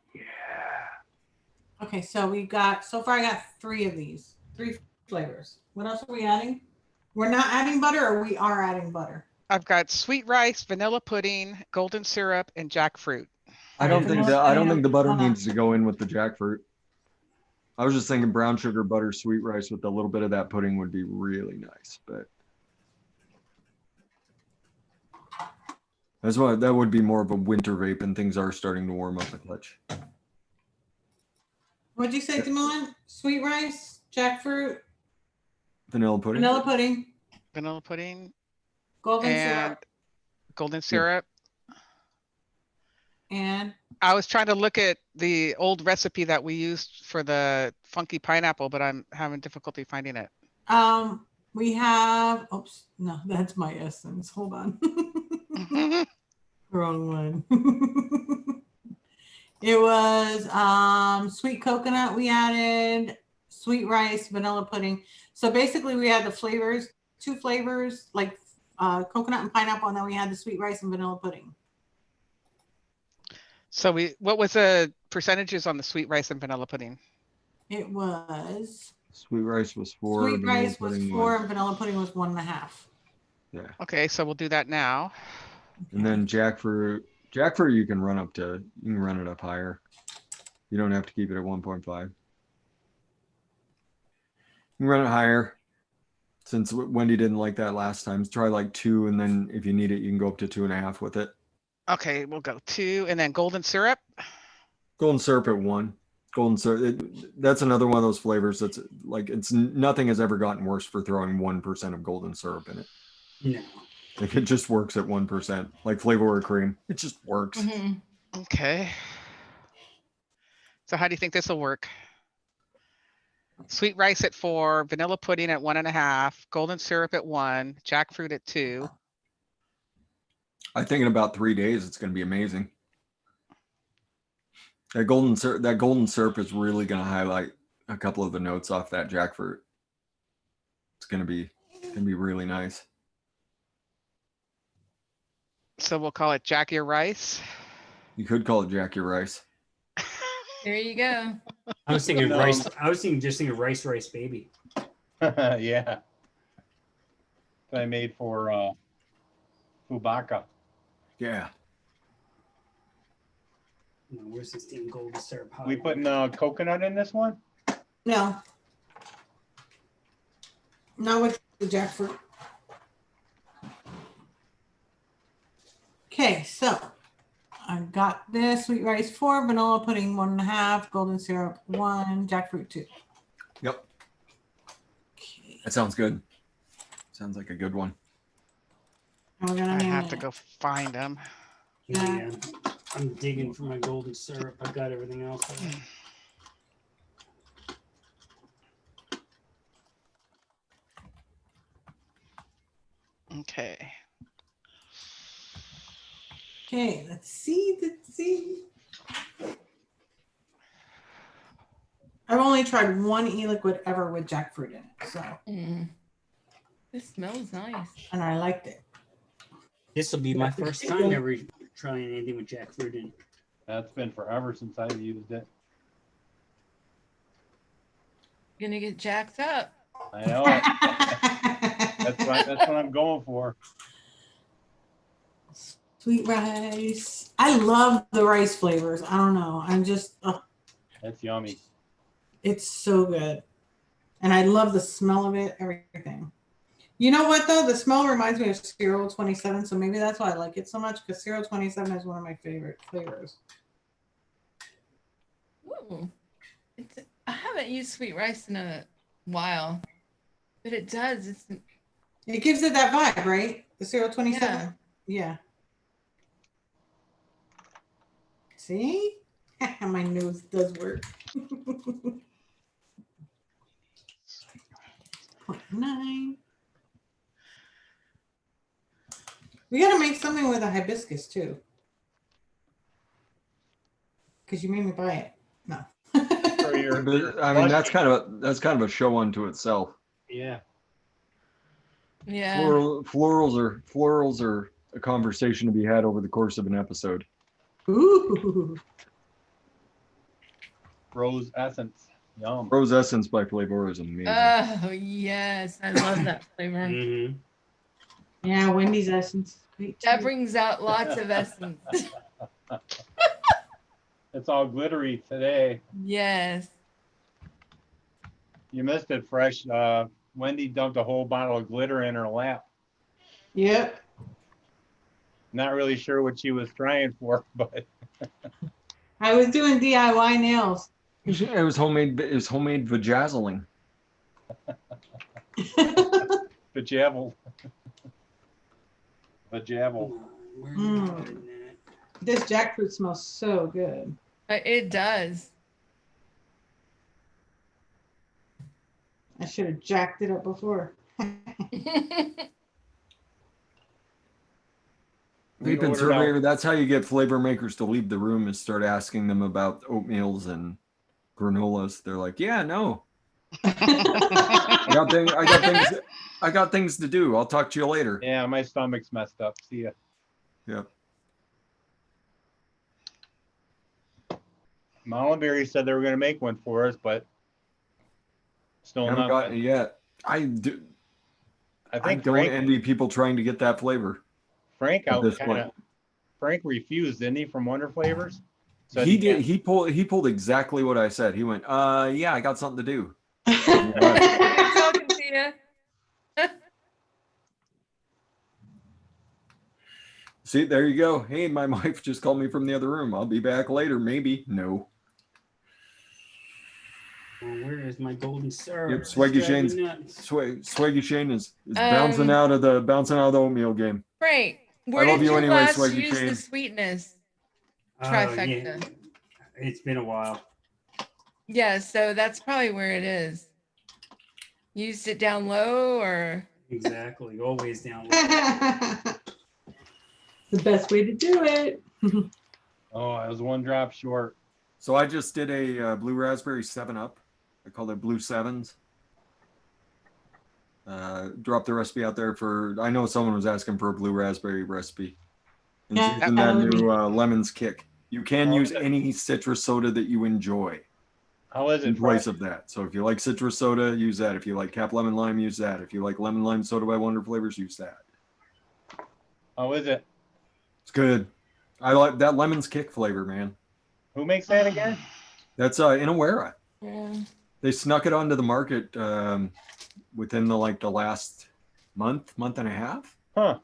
Okay, so we got, so far I got 3 of these, 3 flavors. What else are we adding? We're not adding butter, or we are adding butter? I've got sweet rice, vanilla pudding, golden syrup, and jackfruit. I don't think the butter Hold on. needs to go in with the jackfruit. I was just thinking brown sugar, butter, sweet rice with a little bit of that pudding would be really nice, but that's why that would be more of a winter vape, and things are starting to warm up a touch. What'd you say, Damon? Sweet rice, jackfruit, Vanilla pudding. vanilla pudding, Vanilla pudding golden and syrup, golden syrup. and I was trying to look at the old recipe that we used for the funky pineapple, but I'm having difficulty finding it. we have, oops, no, that's my essence. Hold on. Wrong one. It was sweet coconut we added, sweet rice, vanilla pudding. So basically we had the flavors, 2 flavors, like coconut and pineapple, and then we had the sweet rice and vanilla pudding. So what was the percentages on the sweet rice and vanilla pudding? It was Sweet rice was 4. sweet vanilla rice was pudding 4 and vanilla pudding was 1.5. Yeah. Okay, so we'll do that now. And then jackfruit. Jackfruit you can run it up higher. You don't have to keep it at 1.5. You can run it higher. Since Wendy didn't like that last time, try like 2, and then if you need it, you can go up to 2.5 with it. Okay, we'll go 2, and then golden syrup. Golden syrup at 1. Golden syrup. That's another one of those flavors that's like nothing has ever gotten worse for throwing 1% of golden syrup in it. No. Like it just works at 1%. Like flavor or cream, it just works. Mhm. Okay. So how do you think this will work? Sweet rice at 4, vanilla pudding at 1.5, golden syrup at 1, jackfruit at 2. I think in about 3 days it's going to be amazing. That golden syrup is really going to highlight a couple of the notes off that jackfruit. It's going to be really nice. So we'll call it Jack Your Rice. You could call it Jack Your Rice. There you go. I was thinking No. rice. I was thinking rice baby. Yeah. That I made for Fubaka. Yeah. No, where's this damn golden syrup? We putting coconut in this one? No. Not with the jackfruit. Okay, so I've got this sweet rice 4, vanilla pudding 1.5, golden syrup 1, jackfruit 2. Yep, Okay, that sounds good. Sounds like a good one. and we're gonna I name have to it. go find them. Yeah, I'm digging for my golden syrup. I got everything else. Okay. Okay, let's see. I've only tried one e-liquid ever with jackfruit in it, so This smells nice. and I liked it. This will be my first time ever trying anything with jackfruit in. That's been forever since I've used it. You're gonna get jacked up. I know it. That's what I'm going for. Sweet rice. I love the rice flavors. I don't know. I'm just, That's yummy. it's so good. And I love the smell of it, everything. You know what though? The smell reminds me of Cereal 27, so maybe that's why I like it so much, because Cereal 27 is one of my favorite flavors. Ooh. I haven't used sweet rice in a while, but it does. It gives it that vibe, right? The Cereal 27. Yeah. See? My nose does work. 9. We gotta make something with a hibiscus too. Because you made me buy it. No. For your I mean, that's kind of a show unto itself. Yeah. Yeah. Florals are a conversation to be had over the course of an episode. Ooh. Rose Essence. Yum. Rose Essence by Flavor is amazing. Oh yes, I love that flavor. Mm-hmm. Yeah, Wendy's Essence. Great That too. brings out lots of essence. It's all glittery today. Yes. You missed it, Fresh. Wendy dumped a whole bottle of glitter in her lap. Yep. Not really sure what she was trying for, but I was doing DIY nails. It was homemade. It was homemade vajazzling. Vajavel. Vajavel. Where did I put that? This jackfruit smells so good. It does. I should have jacked it up before. Vaping Surveyor, that's how you get flavor makers to leave the room, is start asking them about oatmeals and granolas. They're like, yeah, no. I got things to do. I'll talk to you later. Yeah, my stomach's messed up. See ya. Yep. Mollenberry said they were going to make one for us, but still Haven't not. gotten it yet. I don't Frank, envy people trying to get that flavor. Frank at this point. Frank refused, didn't he, from Wonder Flavors? So He did. He pulled exactly what I said. He went, yeah, I got something to do. Talking to you. See, there you go. Hey, my wife just called me from the other room. I'll be back later. Maybe. No. Well, where is my golden syrup? Yep, Swaggy Shane's Swaggy Shane is bouncing out of the oatmeal game. Frank, where I love did you you anyway, last Swaggy use Shane. the sweetness Oh, trifecta? yeah. It's been a while. Yeah, so that's probably where it is. Used it down low or? Exactly. Always down. The best way to do it. Oh, I was one drop short. So I just did a blue raspberry 7-Up. I call it Blue Sevens. Dropped the recipe out there for. I know someone was asking for a blue raspberry recipe. And Yeah, using that new Lemon's Kick. You can use any citrus soda that you enjoy How is in it, place Frank? of that. So if you like citrus soda, use that. If you like Cap Lemon Lime, use that. If you like Lemon Lime Soda by Wonder Flavors, use that. How is it? It's good. I like that Lemon's Kick flavor, man. Who makes that again? That's Inawera. Yeah. They snuck it onto the market within the last month and a half. Huh.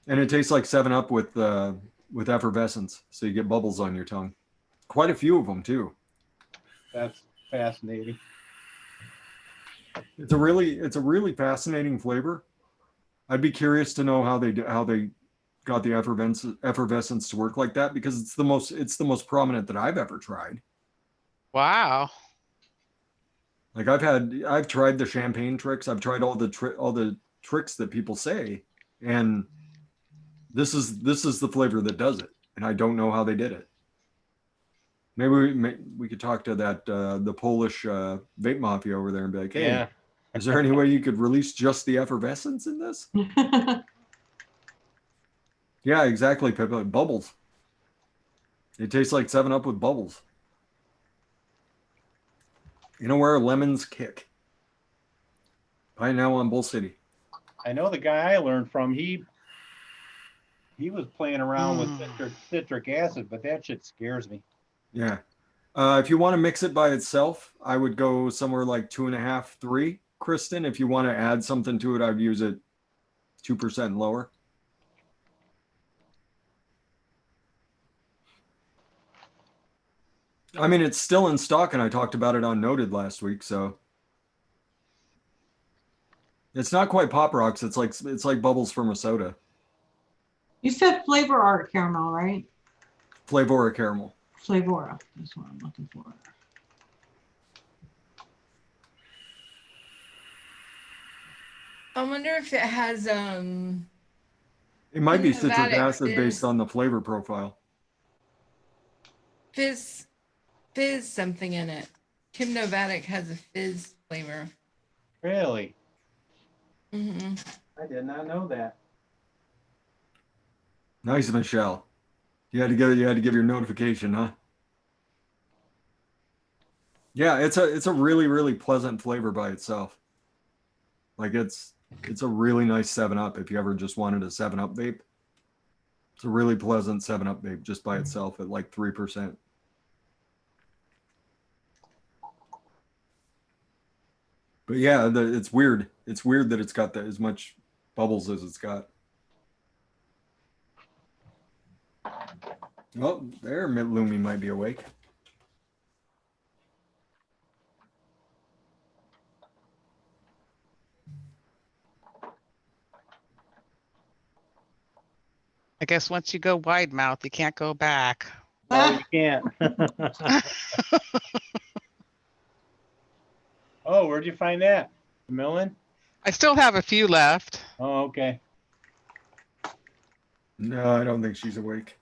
And it tastes like 7-Up with effervescence, so you get bubbles on your tongue. Quite a few of them too. That's fascinating. It's a really fascinating flavor. I'd be curious to know how they got the effervescence to work like that, because it's the most prominent that I've ever tried. Wow. Like I've tried the champagne tricks. I've tried all the tricks that people say, and this is the flavor that does it. And I don't know how they did it. Maybe we could talk to that the Polish vape mafia over there and be like, hey, Yeah. is there any way you could release just the effervescence in this? Yeah, exactly, Pippa. Bubbles. It tastes like 7-Up with bubbles. You know where lemons kick? Buy now on Bull City. I know the guy I learned from, he was playing around with citric acid, but that shit scares me. Yeah. If you want to mix it by itself, I would go somewhere like 2.5, 3, Kristen. If you want to add something to it, I'd use it 2% lower. I mean, it's still in stock, and I talked about it on Noted last week, so it's not quite Pop Rocks. It's like bubbles from a soda. You said Flavor Art caramel, right? Flavora caramel. Flavora. That's what I'm looking for. I wonder if it has It might be citric Nevada acid based fizz. on the flavor profile. fizz something in it. Kim Novatic has a fizz flavor. Really? Mm-hmm. I did not know that. Nice, Michelle. You had to give your notification, huh? Yeah, it's a really, really pleasant flavor by itself. Like it's a really nice 7-Up if you ever just wanted a 7-Up vape. It's a really pleasant 7-Up vape just by itself at like 3%. But yeah, it's weird. It's weird that it's got as much bubbles as it's got. Oh, there, Lumi might be awake. I guess once you go wide mouth, you can't go back. No, you can't. Oh, where'd you find that? Millen? I still have a few left. Oh, okay. No, I don't think she's awake.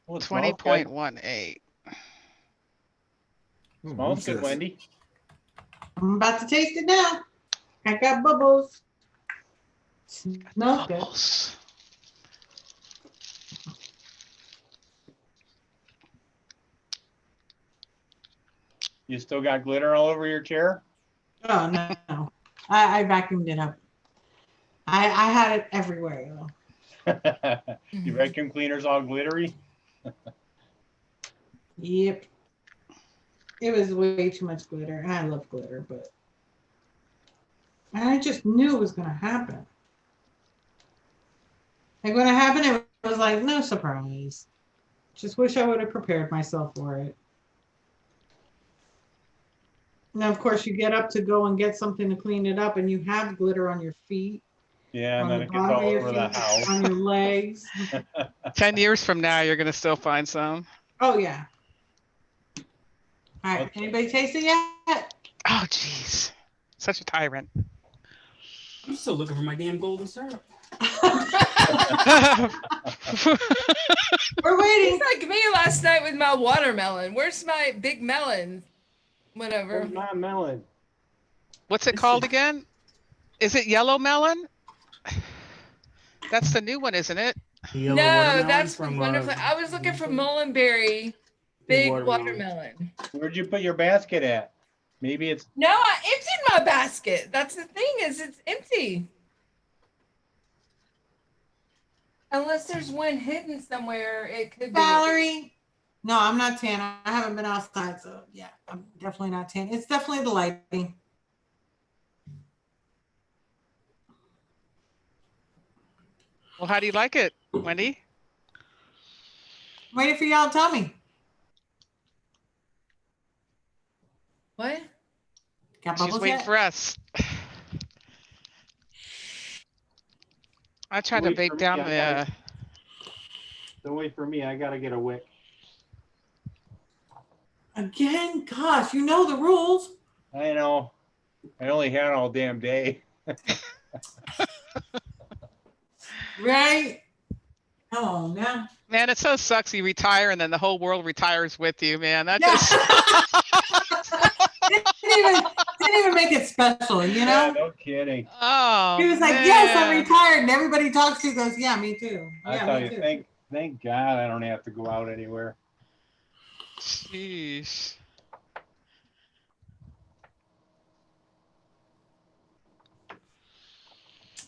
Well, it smells good. 20.18. Ooh, Smells who's good, this? Wendy. I'm about to taste it now. I got bubbles. Smells good. Bubbles. You still got glitter all over your chair? Oh no. I vacuumed it up. I had it everywhere. Your vacuum cleaner's all glittery? Yep. It was way too much glitter. And I love glitter, but I just knew it was gonna happen. Like when it happened, it was like no surprise. Just wish I would have prepared myself for it. Now, of course, you get up to go and get something to clean it up, and you have glitter on your feet, Yeah, and on then the it gets bottom all of your over the feet, house. on your legs. 10 years from now, you're going to still find some. Oh yeah. All right. Okay. Anybody taste it yet? Oh, jeez. Such a tyrant. I'm still looking for my damn golden syrup. We're waiting. It's like me last night with my watermelon. Where's my big melon? Whatever. Where's my melon? What's it called again? Is it yellow melon? That's the new one, isn't it? The yellow No, watermelon that's from, wonderful. I was looking for mullenberry, big watermelon. Where'd you put your basket at? Maybe it's No, I emptied my basket. That's the thing, is it's empty. Unless there's one hidden somewhere, it could be. Valerie. No, I'm not tan. I haven't been outside, so yeah, I'm definitely not tan. It's definitely the lighting. Well, how do you like it, Wendy? Waiting for y'all to tell me. What? Got She's bubbles waiting yet? for us. I tried to Wait for vape me, down I the. gotta- Don't wait for me. I gotta get a wick. Again? Gosh, you know the rules. I know. I only had all damn day. Right? Come on now. Man, it so sucks. You retire and then the whole world retires with you, man. That Yeah. just. didn't even make it special, you Yeah, know? no kidding. Oh, He was like, man. yes, I'm retired. And everybody talks to you goes, yeah, me too. I Yeah, tell me you, too. thank God I don't have to go out anywhere. Sheesh.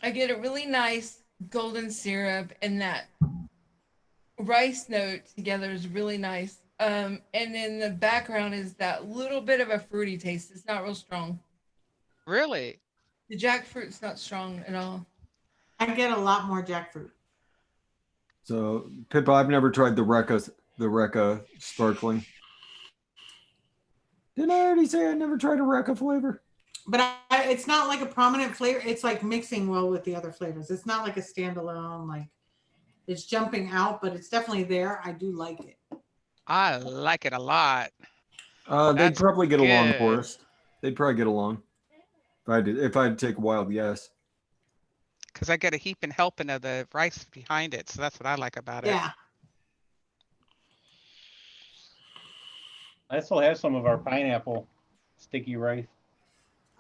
I get a really nice golden syrup, and that rice note together is really nice. And in the background is that little bit of a fruity taste. It's not real strong. Really? The jackfruit's not strong at all. I get a lot more jackfruit. So, Pippa, I've never tried the Recca sparkling. Didn't I already say I never tried a Recca flavor? But it's not like a prominent flavor. It's like mixing well with the other flavors. It's not like a standalone, like it's jumping out, but it's definitely there. I do like it. I like it a lot. They'd That's probably get along, good. Forrest. They'd probably get along. If I had to take a wild guess. Because I get a heap and helping of the rice behind it. So that's what I like about it. Yeah. I still have some of our pineapple sticky rice.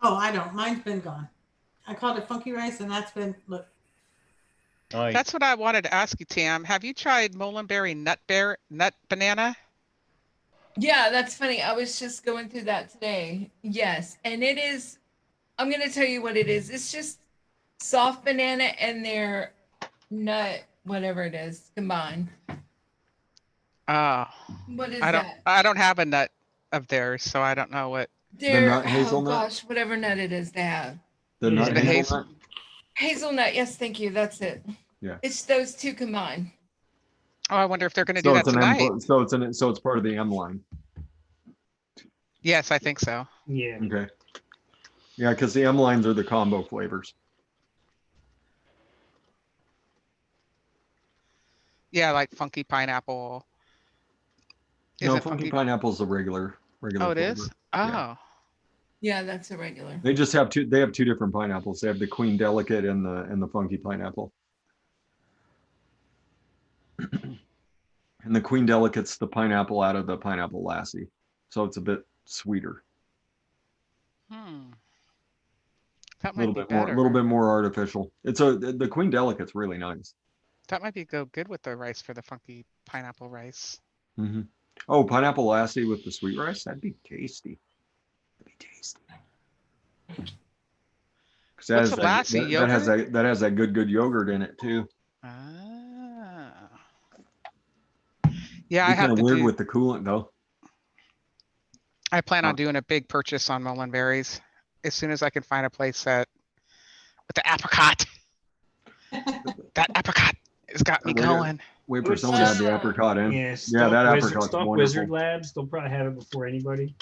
Oh, I don't. Mine's been gone. I called it funky rice, and that's been look. Nice. That's what I wanted to ask you, Tam. Have you tried Molenberry nut banana? Yeah, that's funny. I was just going through that today. Yes. And it is, I'm going to tell you what it is. It's just soft banana and their nut, whatever it is, combined. Oh, What is I that? don't have a nut of theirs, so I don't know what. They're, nut hazelnut? oh gosh, whatever nut it is they have. The Yeah. nut The hazelnut? Hazelnut. Yes, thank you. That's it. Yeah. It's those two combined. Oh, I wonder if they're going to So do that it's an tonight. so it's part of the M line. Yes, I think so. Yeah. Okay. Yeah, because the M lines are the combo flavors. Yeah, like funky pineapple. Is No, it funky pineapple's the regular Oh, it flavor. is? Oh. Yeah. Yeah, that's a regular. They just have two. They have two different pineapples. They have the Queen Delicate and the funky pineapple. And the Queen Delicate's the pineapple out of the Pineapple Lassie, so it's a bit sweeter. That A might be little better. bit more artificial. The Queen Delicate's really nice. That might be go good with the rice for the funky pineapple rice. Mm-hmm. Oh, Pineapple Lassie with the sweet rice. That'd be tasty. That'd be tasty. What's the Lassie yogurt? That has that good yogurt in it too. Ah. Yeah, I It's kind have of to weird do. with the coolant though. I plan on doing a big purchase on Molenberries as soon as I can find a place that with the apricot. That apricot has got me going. Wait for someone to have the apricot in. Yeah, that apricot's Stock wonderful. Wizard Labs. They'll probably have it before anybody.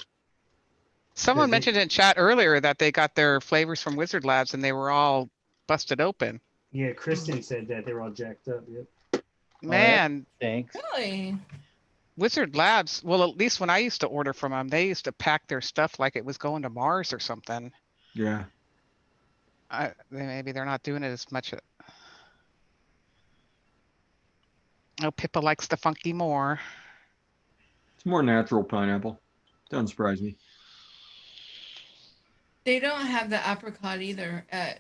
Someone They- mentioned in chat earlier that they got their flavors from Wizard Labs and they were all busted open. Yeah, Kristen said that they were all jacked up. Yep. Man, Thanks. Really? Wizard Labs, well, at least when I used to order from them, they used to pack their stuff like it was going to Mars or something. Yeah. Maybe they're not doing it as much. Oh, Pippa likes the funky more. It's more natural pineapple. Doesn't surprise me. They don't have the apricot either at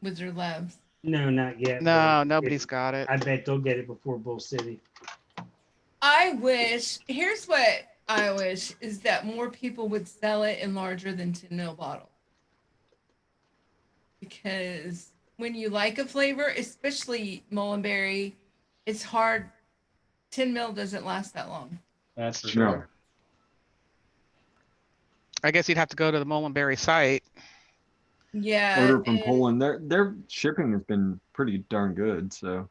Wizard Labs. No, not yet. No, but nobody's got it. I bet they'll get it before Bull City. Here's what I wish is that more people would sell it in larger than 10 ml bottle. Because when you like a flavor, especially Molenberry, it's hard. 10 ml doesn't last that long. That's for No. sure. I guess you'd have to go to the Molenberry site. Yeah. Order from and- Poland. Their shipping has been pretty darn good. So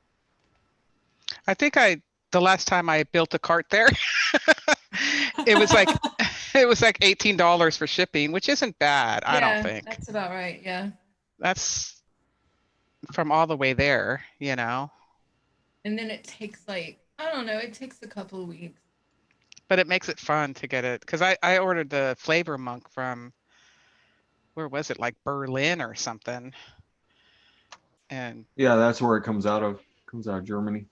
I think the last time I built a cart there, it was like $18 for shipping, which isn't bad, I don't think. That's about right. Yeah. That's from all the way there, you know. And then it takes like, I don't know, it takes a couple of weeks. But it makes it fun to get it, because I ordered the Flavor Monk from, where was it, like Berlin or something. And Yeah, that's where it comes out of. Comes out of Germany.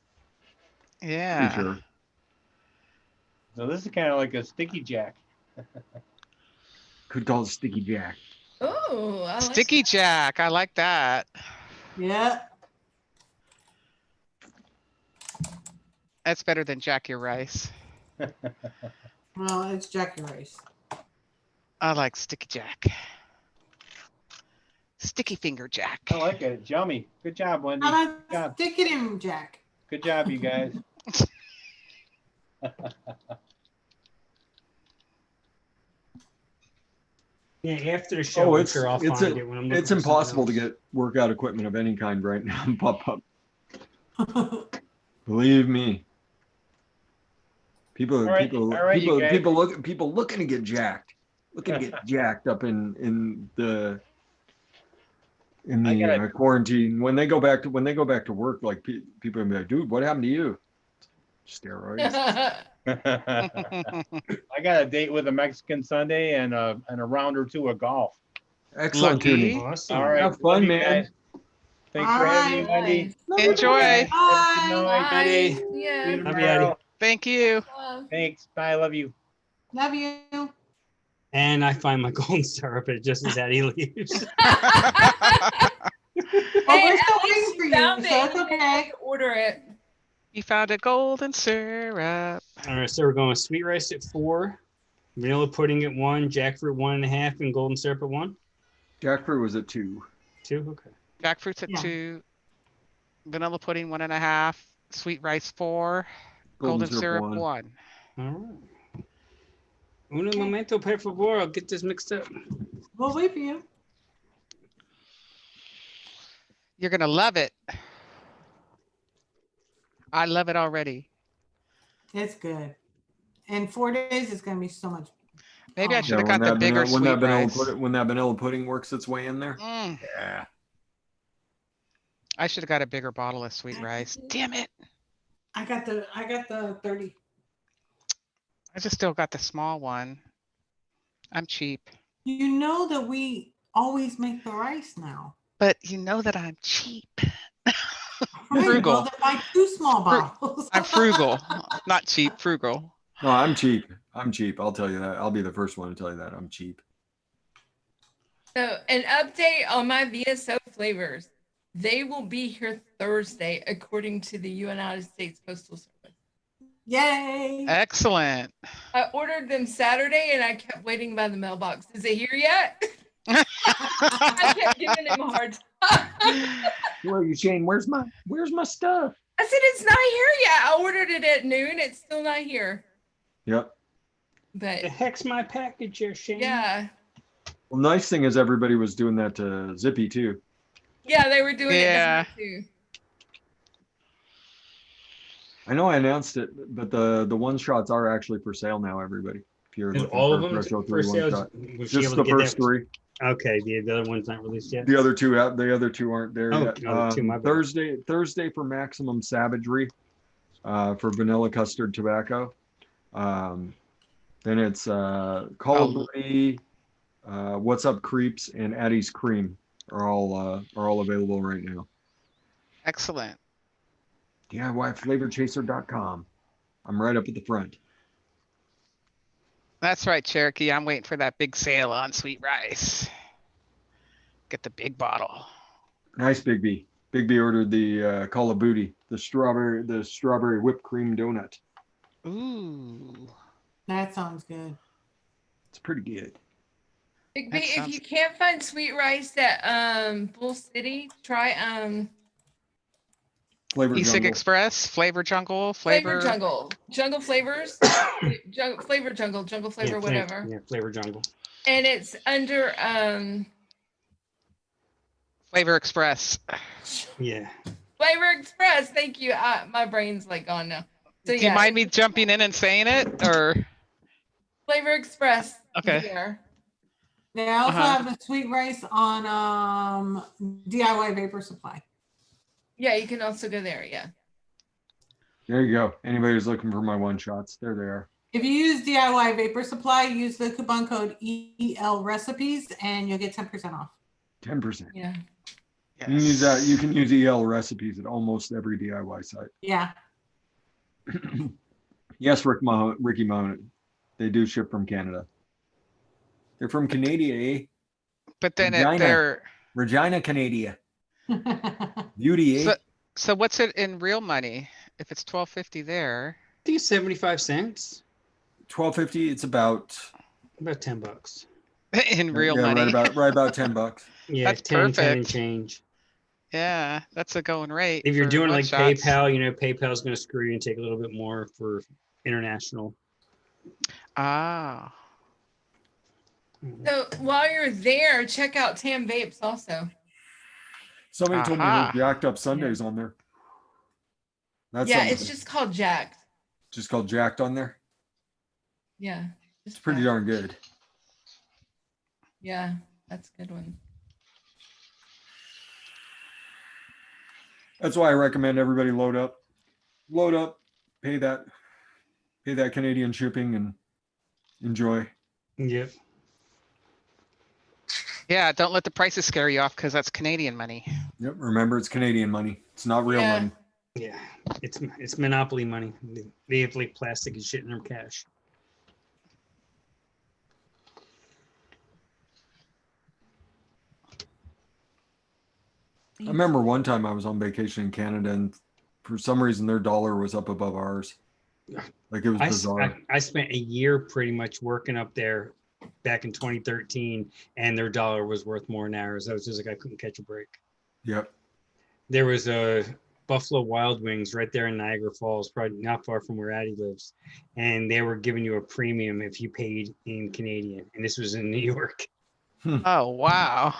yeah. Pretty sure. So this is kind of like a sticky jack. Could call it Sticky Jack. Oh, I like Sticky that. Jack, I like that. Yeah. That's better than Jack Your Rice. Well, it's Jackie Rice. I like Sticky Jack. Sticky Finger Jack. I like it. It's yummy. Good job, Wendy. How Good about job. stick it in, Jack? Good job, you guys. Yeah, after the show, I'm sure I'll it's find it when I'm looking it's for impossible to something get workout equipment of any kind right now in pop up. Believe me. People All right, you guys. people looking to get jacked. Looking to get jacked up in the quarantine. When they go back to work, like people are gonna be like, dude, what happened to you? Steroids. I got a date with a Mexican Sunday and a round or two of golf. Excellent Lucky. tuning. Awesome. All right. Have love fun, you man. guys. Thanks All for having me, right. Wendy. Enjoy. Have a good Bye. night. Bye. See you Yeah. Love you, tomorrow. Thank you. Thanks. Bye. Love you. Love you. And I find my golden syrup just as Addie leaves. Well, we're Hey, still at least waiting for you you, found so it. it's You didn't have okay. to order it. You found a golden syrup. All right, so we're going with sweet rice at 4, vanilla pudding at 1, jackfruit 1.5, and golden syrup at 1. Jackfruit was at 2. 2, okay. Jackfruit's at Yeah. 2. Vanilla pudding 1.5. Sweet rice 4. Golden syrup 1. All right. Un momento, per favor. I'll get this mixed up. We'll wait for you. You're gonna love it. I love it already. It's good. In 4 days, it's gonna be so much. Maybe I Oh. should have got the bigger when sweet rice. when that vanilla pudding works its way in there. Mm, Yeah. I should have got a bigger bottle of sweet rice. Damn it. I got the 30. I just still got the small one. I'm cheap. You know that we always make the rice now. But you know that I'm cheap. Right, Frugal. well, then buy 2 small bottles. I'm frugal. Not cheap, frugal. No, I'm cheap. I'm cheap. I'll tell you that. I'll be the first one to tell you that. I'm cheap. So an update on my VSO flavors. They will be here Thursday, according to the United States Postal Service. Yay! Excellent. I ordered them Saturday and I kept waiting by the mailbox. Is it here yet? I kept giving him a hard time. Where are you, Shane? Where's my stuff? I said, it's not here yet. I ordered it at noon. It's still not here. Yep. But The heck's my package here, Shane? yeah. Well, nice thing is everybody was doing that to Zippy too. Yeah, they were doing it down here too. I know I announced it, but the one shots are actually for sale now. Everybody, if you're Is looking all for of a them Threshold for 3 sale? one-shot. Was she Just able the to get first that? 3. Okay, the other one's not released yet. The other 2 aren't there Oh, yet. oh, 2, my bad. Thursday for Maximum Savagery, for vanilla custard tobacco. Then it's Call of Duty, What's Up Creeps, and Addie's Cream are all available right now. Excellent. DIYFlavorchaser.com. I'm right up at the front. That's right, Cherokee. I'm waiting for that big sale on sweet rice. Get the big bottle. Nice, Big B. Big B ordered the Call of Booty, the strawberry whipped cream donut. Ooh. That sounds good. It's pretty good. Big That B, if sounds- you can't find sweet rice at Bull City, try Flavor E-Cig Jungle. Express, Flavor Jungle, Flavor Jungle. Jungle Flavors. Flavor Jungle, Jungle Flavor, Yeah, whatever. Yeah, Flavor Jungle. And it's under Flavor Express. Yeah. Flavor Express. Thank you. My brain's like gone now. So Do you mind me jumping in and saying it, or? Flavor Express. Okay. Here. They also have the sweet rice on DIY Vapor Supply. Yeah, you can also go there. Yeah. There you go. Anybody who's looking for my one shots, there they are. If you use DIY Vapor Supply, use the coupon code EL Recipes and you'll get 10% off. 10%. Yeah. You can use that. You can use EL Recipes at almost every DIY site. Yeah. Yes, Ricky Moan. They do ship from Canada. They're from Canada, eh? But then Regina. Regina, Canada. Beauty, eh? So what's it in real money? If it's $12.50 there. I think it's 75 cents. $12.50. It's about $10. In real money. Right about $10. Yeah, That's 10 and perfect. change. Yeah, that's a going rate. If you're for doing one like shots. PayPal, PayPal's going to screw you and take a little bit more for international. Ah. So while you're there, check out Tam Vapes also. Somebody told me there's Jacked Up Sundays on there. That's it's just called Jacked. Just called Jacked on there? Yeah. It's pretty darn good. Yeah, that's a good one. That's why I recommend everybody load up, pay that Canadian shipping and enjoy. Yep. Yeah, don't let the prices scare you off because that's Canadian money. Yep. Remember, it's Canadian money. It's not real money. Yeah, it's monopoly money. They have like plastic and shit in their cash. I remember one time I was on vacation in Canada and for some reason their dollar was up above ours. Like it was bizarre. I spent a year pretty much working up there back in 2013 and their dollar was worth more than ours. I was just like, I couldn't catch a break. Yep. There was a Buffalo Wild Wings right there in Niagara Falls, probably not far from where Addie lives. And they were giving you a premium if you paid in Canadian. And this was in New York. Oh, wow.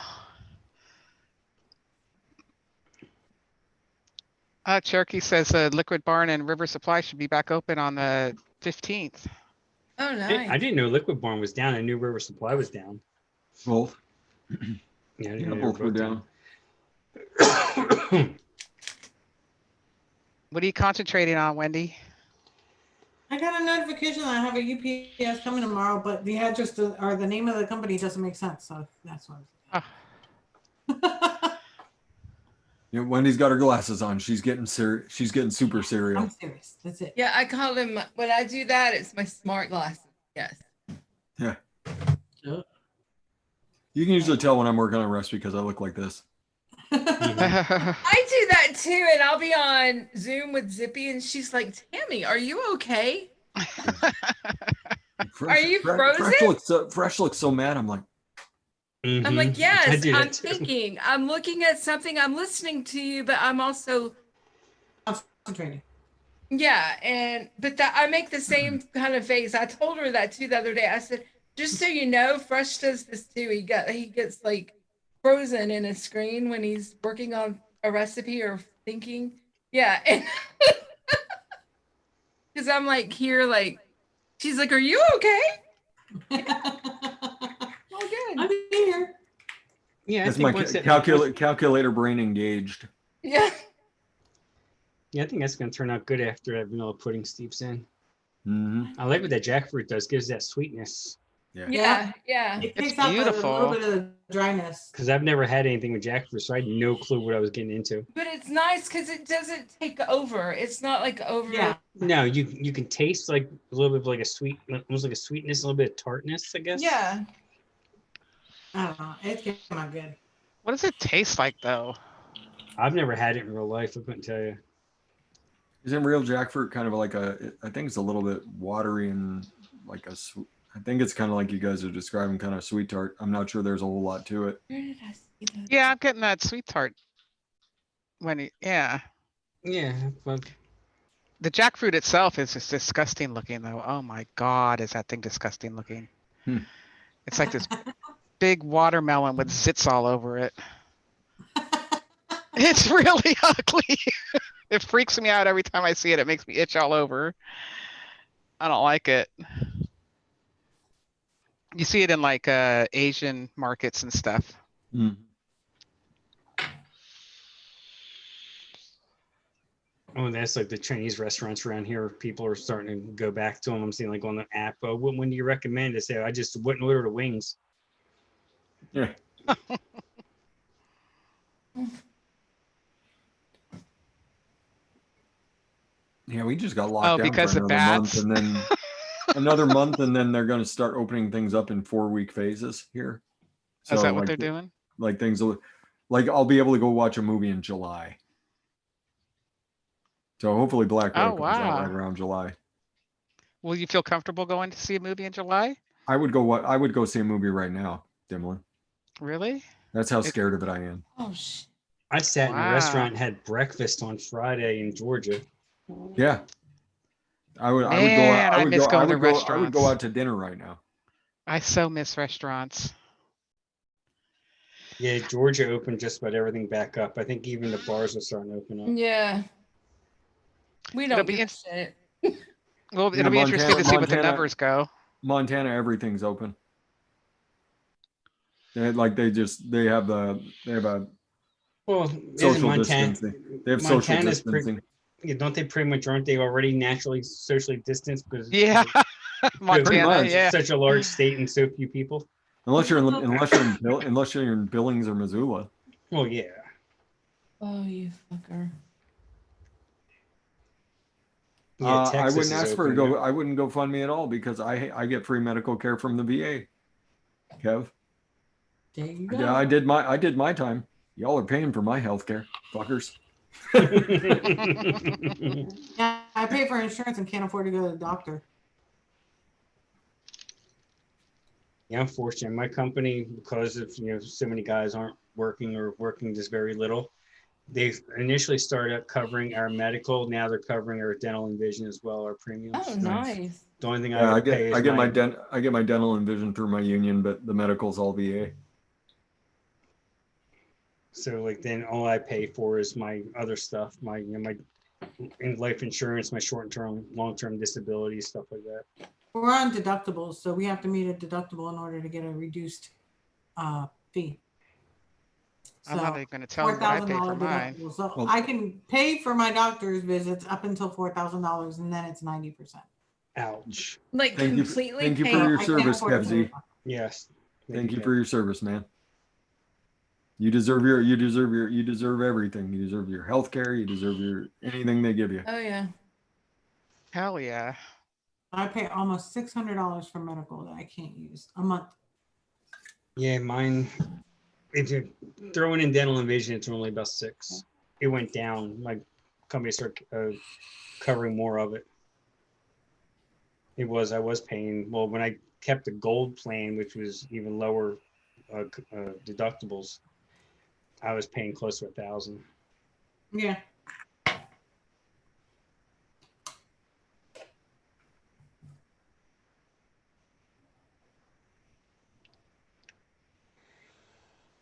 Cherokee says Liquid Barn and River Supply should be back open on the 15th. Oh, nice. I didn't know Liquid Barn was down. I knew River Supply was down. Both. Yeah, Both were down. What are you concentrating on, Wendy? I got a notification that I have a UPS coming tomorrow, but the address or the name of the company doesn't make sense. So that's why. Yeah, Wendy's got her glasses on. She's getting She's getting super serial. I'm serious. That's it. Yeah, I call them, when I do that, it's my smart glasses. Yes. Yeah. You can usually tell when I'm working on a recipe because I look like this. I do that too, and I'll be on Zoom with Zippy, and she's like, "Tammy, are you okay? Are you frozen?" Fresh looks so mad. I'm like, I'm like, yes, I'm thinking, I'm looking at something, I'm listening to you, but I'm also concentrating. Yeah, but that I make the same kind of face. I told her that too the other day. I said, just so you know, Fresh does this too. He gets like frozen in his screen when he's working on a recipe or thinking. Yeah. Because I'm like here, like, she's like, are you okay? Oh, good. I'm here. Yeah, that's my calculator brain engaged. Yeah. Yeah, I think that's going to turn out good after that vanilla pudding steeps in. Mm-hmm. I like what that jackfruit does. Gives that sweetness. Yeah. It takes out a little bit of the dryness. Because I've never had anything with jackfruit, so I had no clue what I was getting into. But it's nice because it doesn't take over. It's not like over. Yeah. No, you can taste like a little bit of like almost like a sweetness, a little bit of tartness, I guess. Yeah. I don't know. It came out good. What does it taste like though? I've never had it in real life. I couldn't tell you. Isn't real jackfruit kind of like I think it's a little bit watery and like I think it's kind of like you guys are describing, kind of sweet tart. I'm not sure there's a whole lot to it. Where did I see that? Yeah, I'm getting that sweet tart. Yeah. Yeah, but the jackfruit itself is just disgusting looking though. Oh my God, is that thing disgusting looking? It's like this big watermelon with zits all over it. It's really ugly. It freaks me out every time I see it. It makes me itch all over. I don't like it. You see it in like Asian markets and stuff. Mm. Oh, that's like the Chinese restaurants around here. People are starting to go back to them. I'm seeing like on the app. When do you recommend? I say I just wouldn't order the wings. Yeah. Yeah, we just got locked down because for of another month, bats. and then another month, and then they're going to start opening things up in 4-week phases here. So Is that what like, they're doing? like things like I'll be able to go watch a movie in July. So hopefully Black Widow comes out right around July. Will you feel comfortable going to see a movie in July? I would go see a movie right now, Dimlin. Really? That's how scared of it I am. Oh shit. I sat in a Wow. restaurant and had breakfast on Friday in Georgia. Yeah. I would Man, I miss going to I would restaurants. go out to dinner right now. I so miss restaurants. Yeah, Georgia opened just about everything back up. I think even the bars are starting to open up. Yeah. We It'll don't be give a shit. Well, Yeah, it'll be interesting to see what the Montana- numbers go. Montana, everything's open. They have a Well, social isn't Montana? distancing. They have social Montana's distancing. don't they pretty much aren't they already naturally socially distanced because Yeah, Montana. much. Yeah. such a large state and so few people? Unless you're in Billings or Missoula. Well, yeah. Oh, you fucker. Yeah, I Texas wouldn't is ask for open. I wouldn't go fund me at all because I get free medical care from the VA. Kev. There you go. Yeah, I did my time. Y'all are paying for my health care, fuckers. Yeah, I pay for insurance and can't afford to go to the doctor. Yeah, unfortunately, my company, because of so many guys aren't working or working just very little, they initially started out covering our medical. Now they're covering our dental and vision as well, our premiums. Oh, nice. The only thing Yeah, I pay is I get my dental and vision through my union, but the medical's all VA. So like then all I pay for is my other stuff, my life insurance, my short-term, long-term disability, stuff like that. We're on deductibles, so we have to meet a deductible in order to get a reduced fee. I'm not even going to tell you what I pay for mine. deductible. So Well- I can pay for my doctor's visits up until $4,000, and then it's 90%. Ouch. Like completely thank you for pay. your I can't service, afford to Kevzy. pay. Yes. Thank you for your service, man. You deserve everything. You deserve your health care. You deserve anything they give you. Oh yeah. Hell yeah. I pay almost $600 for medical that I can't use a month. Yeah, mine. If you're throwing in dental and vision, it's only about $6. It went down. My company started covering more of it. I was paying, well, when I kept the gold plan, which was even lower deductibles, I was paying close to $1,000. Yeah.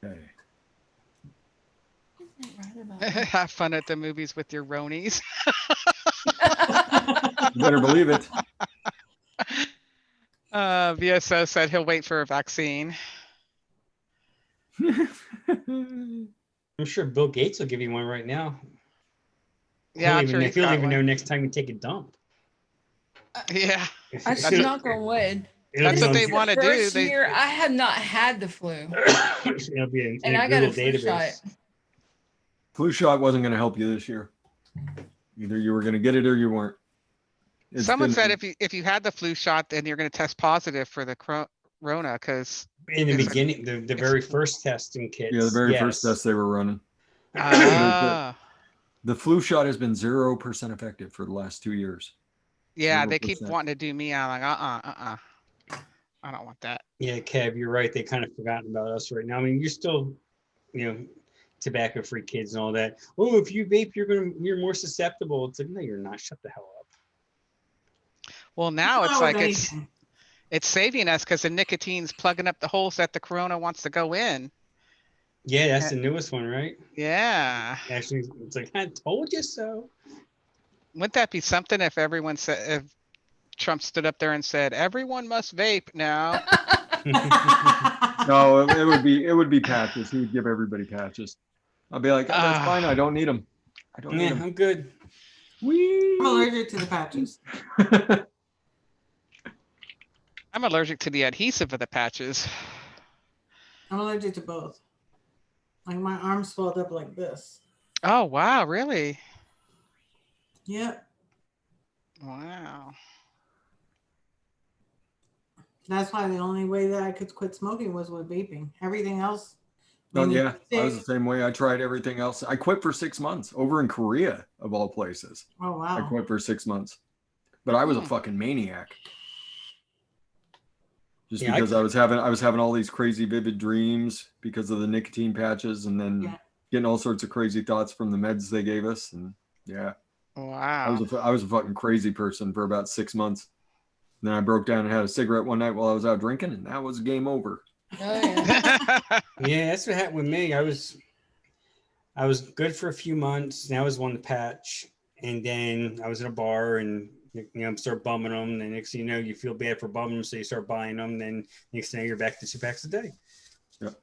Okay. Right about that. Have fun at the movies with your Ronies. You better believe it. VSO said he'll wait for a vaccine. I'm sure Bill Gates will give you one right now. Yeah, I'm sure he's he'll got even know one. next time you take a dump. Yeah, I It'll- should knock on wood. it'll that's be what they on- want to do. First year, I have not had the flu, It'll be in and a I got a Google flu database. shot. Flu shot wasn't going to help you this year. Either you were going to get it or you weren't. It's Someone been- said if you had the flu shot, then you're going to test positive for the corona because In the It's- beginning, the very first testing kits. yeah, the very yes. first test they were running. The flu shot has been 0% effective for the last 2 years. yeah, they keep 0%. wanting to do me. I'm like, I don't want that. Yeah, Kev, you're right. They kind of forgotten about us right now. I mean, you're still, tobacco-free kids and all that. Oh, if you vape, you're more susceptible. It's like, no, you're not. Shut the hell up. Well, now it's Not like with it's anything. saving us because the nicotine's plugging up the holes that the corona wants to go in. Yeah, that's the newest one, right? Yeah. Actually, it's like, I told you so. Wouldn't that be something if everyone said, if Trump stood up there and said, everyone must vape now? No, it would be patches. He would give everybody patches. I'll be like, oh, that's fine. I don't need them. I don't need Yeah, them. I'm good. Whee! I'm allergic to the patches. I'm allergic to the adhesive of the patches. I'm allergic to both. Like my arms swelled up like this. Oh, wow, really? Yep. Wow. That's why the only way that I could quit smoking was with vaping. Everything else. Oh yeah, I was the same way. I tried everything else. I quit for 6 months over in Korea, of all places. Oh I wow. quit for 6 months, but I was a fucking maniac. Just Yeah, because I was having all these crazy vivid dreams because of the nicotine patches, and then getting all sorts of crazy thoughts from the meds they gave us, and yeah. Wow. I was a fucking crazy person for about 6 months. And then I broke down and had a cigarette one night while I was out drinking, and that was game over. Oh yeah. Yeah, that's what happened with me. I was good for a few months. And I was on the patch, and then I was in a bar, and start bumming them. And the next thing you know, you feel bad for bumming them, so you start buying them. Then next thing you're back to 2 packs a day. Yep.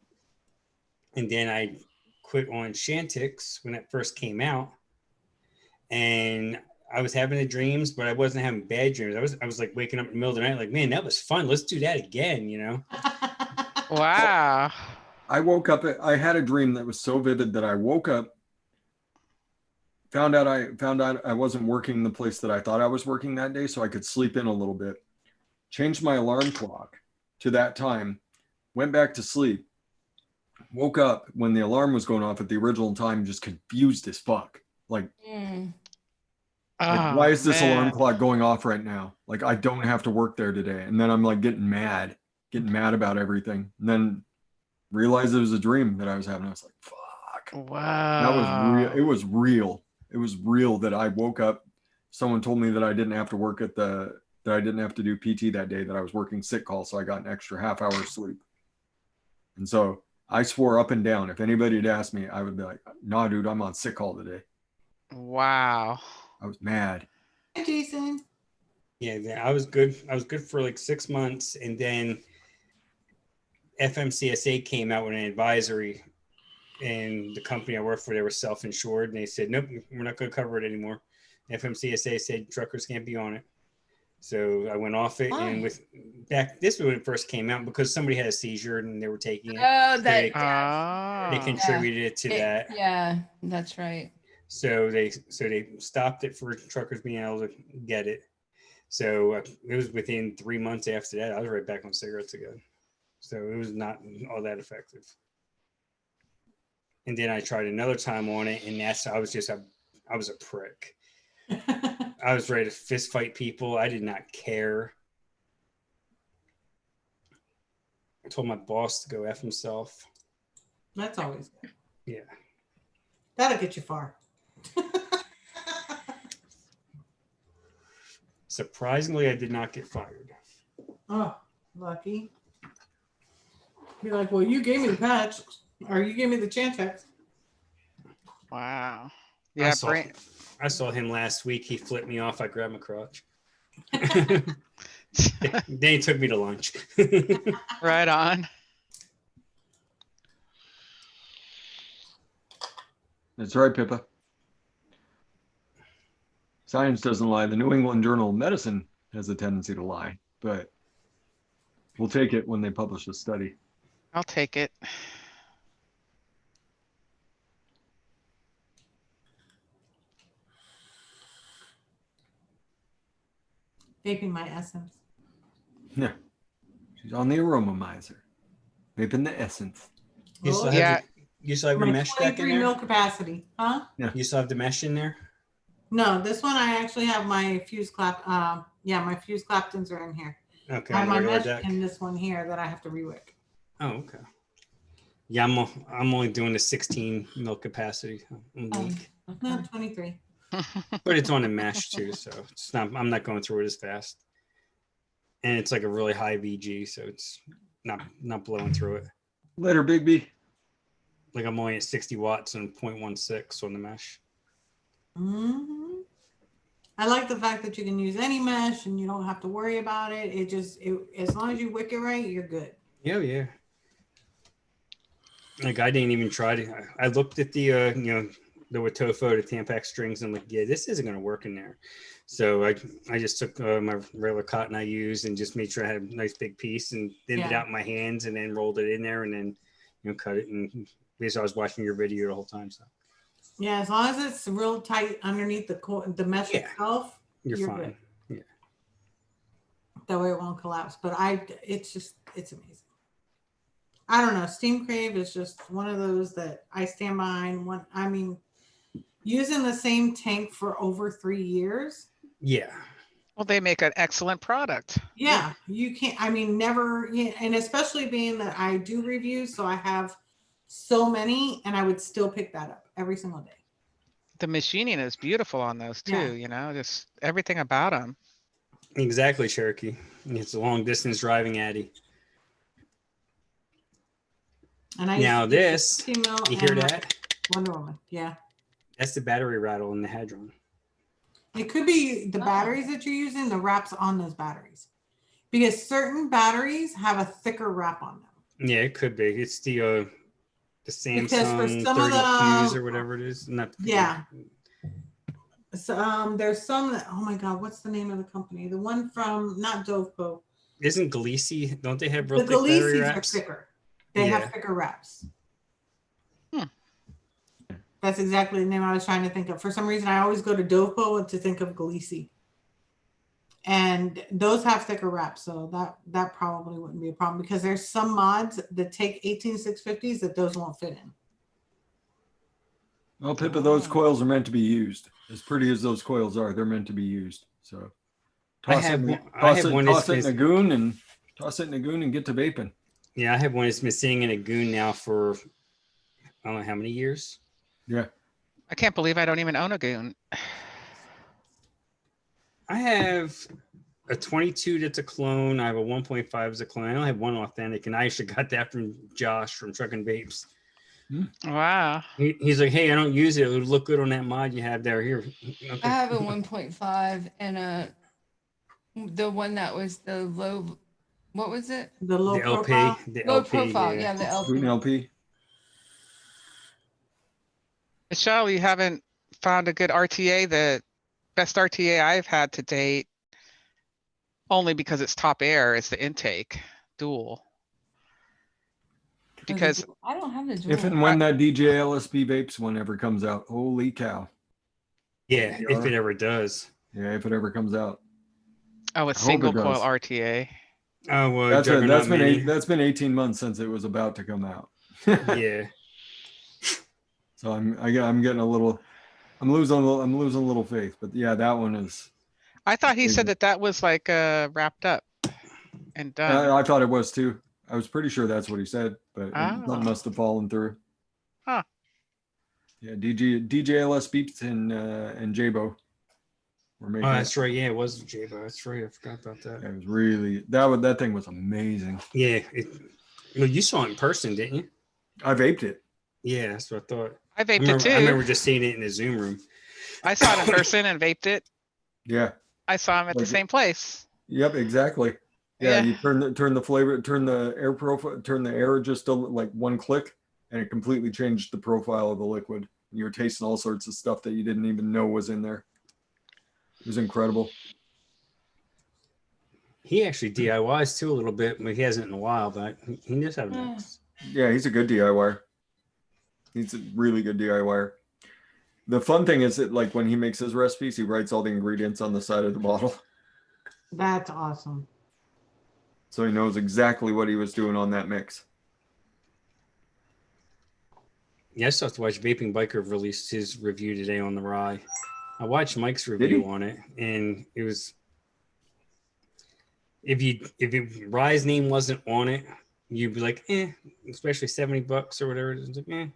And then I quit on Shantix when it first came out, and I was having the dreams, but I wasn't having bad dreams. I was like waking up in the middle of the night, like, man, that was fun. Let's do that again, Wow. I woke up, I had a dream that was so vivid that I woke up, found out I wasn't working the place that I thought I was working that day, so I could sleep in a little bit. Changed my alarm clock to that time, went back to sleep, woke up when the alarm was going off at the original time, just confused as fuck. Like, why is this alarm clock going off right now? Like, I don't have to work there today. And then I'm like getting mad about everything. And then realized it was a dream that I was having. I was like, fuck. Wow. That was real. It was real. It was real that I woke up. Someone told me that I didn't have to work that I didn't have to do PT that day, that I was working sick call. So I got an extra half hour of sleep. And so I swore up and down, if anybody had asked me, I would be like, nah, dude, I'm on sick call today. Wow. I was mad. Hi, Jason. Yeah, I was good. I was good for like 6 months, and then FMCSA came out with an advisory, and the company I work for, they were self-insured, and they said, nope, we're not going to cover it anymore. FMCSA said truckers can't be on it. So I went off it, and this was when it first came out, because somebody had a seizure and they were taking it. Oh, so that they contributed to that. Yeah, that's right. So they stopped it for truckers being able to get it. So it was within 3 months after that, I was right back on cigarettes again. So it was not all that effective. And then I tried another time on it, and I was a prick. I was ready to fist fight people. I did not care. I told my boss to go F himself. That's always good. Yeah. That'll get you far. Surprisingly, I did not get fired. Oh, lucky. Be like, well, you gave me the patch, or you gave me the Chantix. Wow. Yeah, I saw him last week. He flipped me off. I grabbed my crotch. Then he took me to lunch. Right on. That's right, Pippa. Science doesn't lie. The New England Journal of Medicine has a tendency to lie, but we'll take it when they publish a study. I'll take it. Vaping my essence. Yeah. She's on the aromomizer. Vaping the essence. You still have your mesh deck in there? mil capacity, huh? Yeah. You still have the mesh in there? No, this one I actually have my fuse clap. My fuse claptons are in here. Okay. I have my mesh in this one here that I have to rewick. Oh, okay. Yeah, I'm only doing the 16 mil capacity. No, 23. But it's on a mesh too, so it's not. I'm not going through it as fast. And it's like a really high VG, so it's not blowing through it. Later, Big B. like I'm only at 60 watts and 0.16 on the mesh. Mm-hmm. I like the fact that you can use any mesh and you don't have to worry about it. As long as you wick it right, you're good. Yeah, yeah. Like I didn't even try to. I looked at the the Watofo, the Tampax strings, and I'm like, yeah, this isn't going to work in there. So I just took my regular cotton I used and just made sure I had a nice big piece and thinned it out in my hands and then rolled it in there and then cut it. And because I was watching your video the whole time, so yeah, as long as it's real tight underneath the mesh itself, you're fine. Good. Yeah, that way it won't collapse. But it's amazing. I don't know. Steam Crave is just one of those that I stand behind. Using the same tank for over 3 years. Yeah. Well, they make an excellent product. Yeah, you can't. Never. Yeah, and especially being that I do reviews, so I have so many, and I would still pick that up every single day. The machining is beautiful on those too. Just everything about them. Exactly, Cherokee. It's a long distance driving Addy. And I now this, you hear that? Wonder Woman, yeah. That's the battery rattle in the Hadron. It could be the batteries that you're using, the wraps on those batteries. Because certain batteries have a thicker wrap on them. Yeah, it could be. It's the Samsung 30Qs or whatever it is. Yeah. So there's some that, oh my God, what's the name of the company? The one from, not Doveco. Isn't Galeese, don't they have real thick battery wraps? The Galeeses are thicker. They have thicker wraps. That's exactly the name I was trying to think of. For some reason, I always go to Doveco to think of Galeese. And those have thicker wraps, so that probably wouldn't be a problem because there's some mods that take 18650s that those won't fit in. Well, Pippa, those coils are meant to be used. As pretty as those coils are, they're meant to be used. So toss it in a goon and get to vaping. Yeah, I have one that's been sitting in a goon now for I don't know how many years. Yeah. I can't believe I don't even own a goon. I have a 22 that's a clone. I have a 1.5 as a clone. I only have one authentic, and I actually got that from Josh from Truckin' Vapes. Wow. He's like, hey, I don't use it. It would look good on that mod you have there. Here. Okay. I have a 1.5 and the one that was the low. What was it? The low profile. The low LP, profile. Yeah, the LP. Green LP. Michelle, you haven't found a good RTA. The best RTA I've had to date, only because it's top air, is the intake dual. Because I don't have the dual. If and when that DJ LSP Vapes one ever comes out, holy cow. Yeah, if it ever does. Yeah, if it ever comes out. Oh, a single coil RTA. Oh well, that's been 18 months since it was about to come out. Yeah. So I'm getting a little, I'm losing a little faith, but yeah, that one is. I thought he said that was like wrapped up and done. I thought it was too. I was pretty sure that's what he said, but something must have fallen through. Huh. Yeah, DJLS Beeps and Jabo were making. Oh, that's right. Yeah, it was Jabo. That's right. I forgot about that. It was really that thing was amazing. Yeah, you saw it in person, didn't you? I vaped it. Yeah, that's what I thought. I vaped it too. I remember just seeing it in the Zoom room. I saw it in person and vaped it. Yeah. I saw him at the same place. Yep, exactly. Yeah, you turn the air profile, turn the air just like one click, and it completely changed the profile of the liquid. You were tasting all sorts of stuff that you didn't even know was in there. It was incredible. He actually DIYs too a little bit, but he hasn't in a while. But he knows how to mix. Yeah, he's a good DIYer. He's a really good DIYer. The fun thing is that, like, when he makes his recipes, he writes all the ingredients on the side of the bottle. That's awesome. So he knows exactly what he was doing on that mix. Yeah, I still have to watch Vaping Biker released his review today on the Rye. I watched Mike's review on it, and it was if Rye's name wasn't on it, you'd be like, especially $70 or whatever. It's like,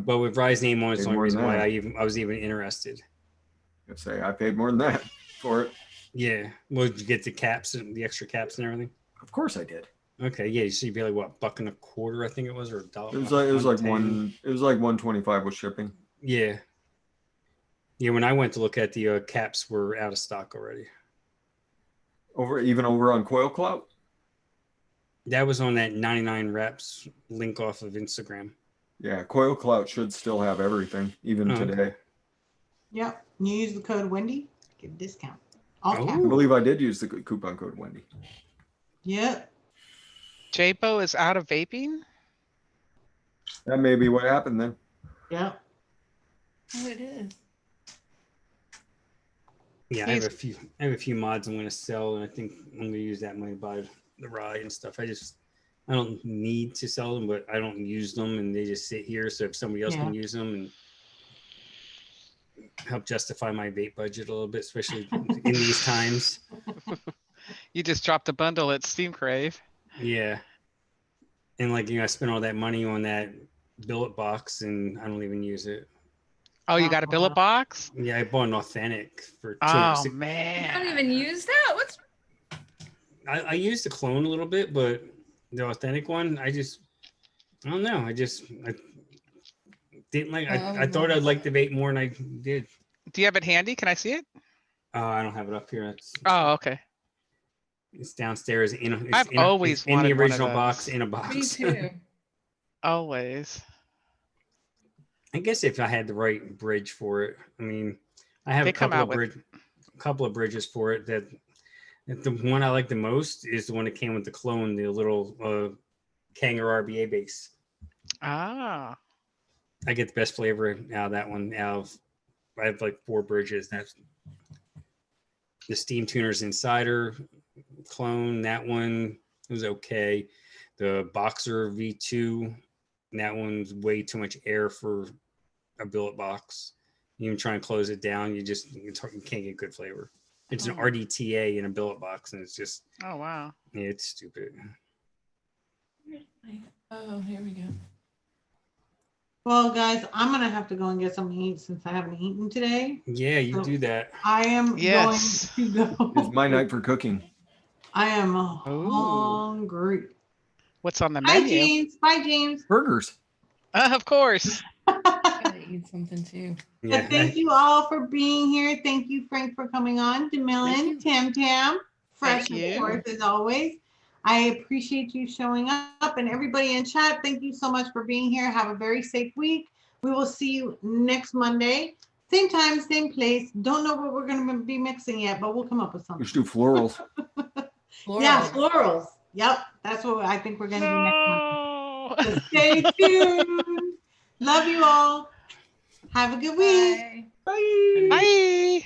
but with Rye's name on it, it's the only reason why I was even interested. I'd say I paid more than that for it. Yeah. Well, did you get the caps and the extra caps and everything? Of course I did. Okay, yeah, so you'd be like what, $1.25, I think it was, or $1. It was like 1.10. it was like 125 with shipping. Yeah. Yeah, when I went to look at the caps were out of stock already. Even over on Coil Clout? That was on that 99 reps link off of Instagram. Yeah, Coil Clout should still have everything, even Oh, today. okay. Yep. You use the code Wendy, get a discount. All Oh. caps. I believe I did use the coupon code Wendy. Yep. JPO is out of vaping? That may be what happened then. Yep. Oh, it is. Yeah, I have a few mods I'm gonna sell, and I think I'm gonna use that money to buy the rye and stuff. I don't need to sell them, but I don't use them, and they just sit here. So if somebody else can use them and help justify my vape budget a little bit, especially in these times. You just dropped a bundle at Steam Crave. Yeah. And like, I spent all that money on that billet box and I don't even use it. Oh, you got a billet box? Yeah, I bought an authentic for Oh, 260. You man. don't even use that? What's I used the clone a little bit, but the authentic one, I don't know. I didn't like, I thought I'd like the vape more than I did. Do you have it handy? Can I see it? I don't have it up here. Oh, okay. It's downstairs. I've always in the wanted one of original box, those. in a box. me too? Always. I guess if I had the right bridge for it. I mean, I have They a come couple out of couple of bridges for it. That the one I like the most is the one that came with the clone, the little Kangaroo RBA base. Ah. I get the best flavor out of that one. I have like 4 bridges. That's the Steam Tuners Insider clone. That one was okay. The Boxer V2, that one's way too much air for a billet box. You even try and close it down, you can't get good flavor. It's an RDTA in a billet box, and it's just, Oh, wow. yeah, it's stupid. Oh, here we go. Well, guys, I'm gonna have to go and get something to eat since I haven't eaten today. Yeah, you So do that. I am Yes. going to go. It's my night for cooking. I am hungry. What's on the Hi, menu? James. Bye, James. Burgers. Of course. Gotta eat something too. Yeah, But thank you all for being here. Thank you, Frank, for coming on. DeMillan, Tam Tam, Fresh, Thank of you. course, as always. I appreciate you showing up, and everybody in chat, thank you so much for being here. Have a very safe week. We will see you next Monday. Same time, same place. Don't know what we're going to be mixing yet, but we'll come up with We something. should do florals. Yeah, florals. Yep, that's what I think we're going to do next Monday. No. So stay tuned. Love you all. Have a good week. Bye. Bye. Bye.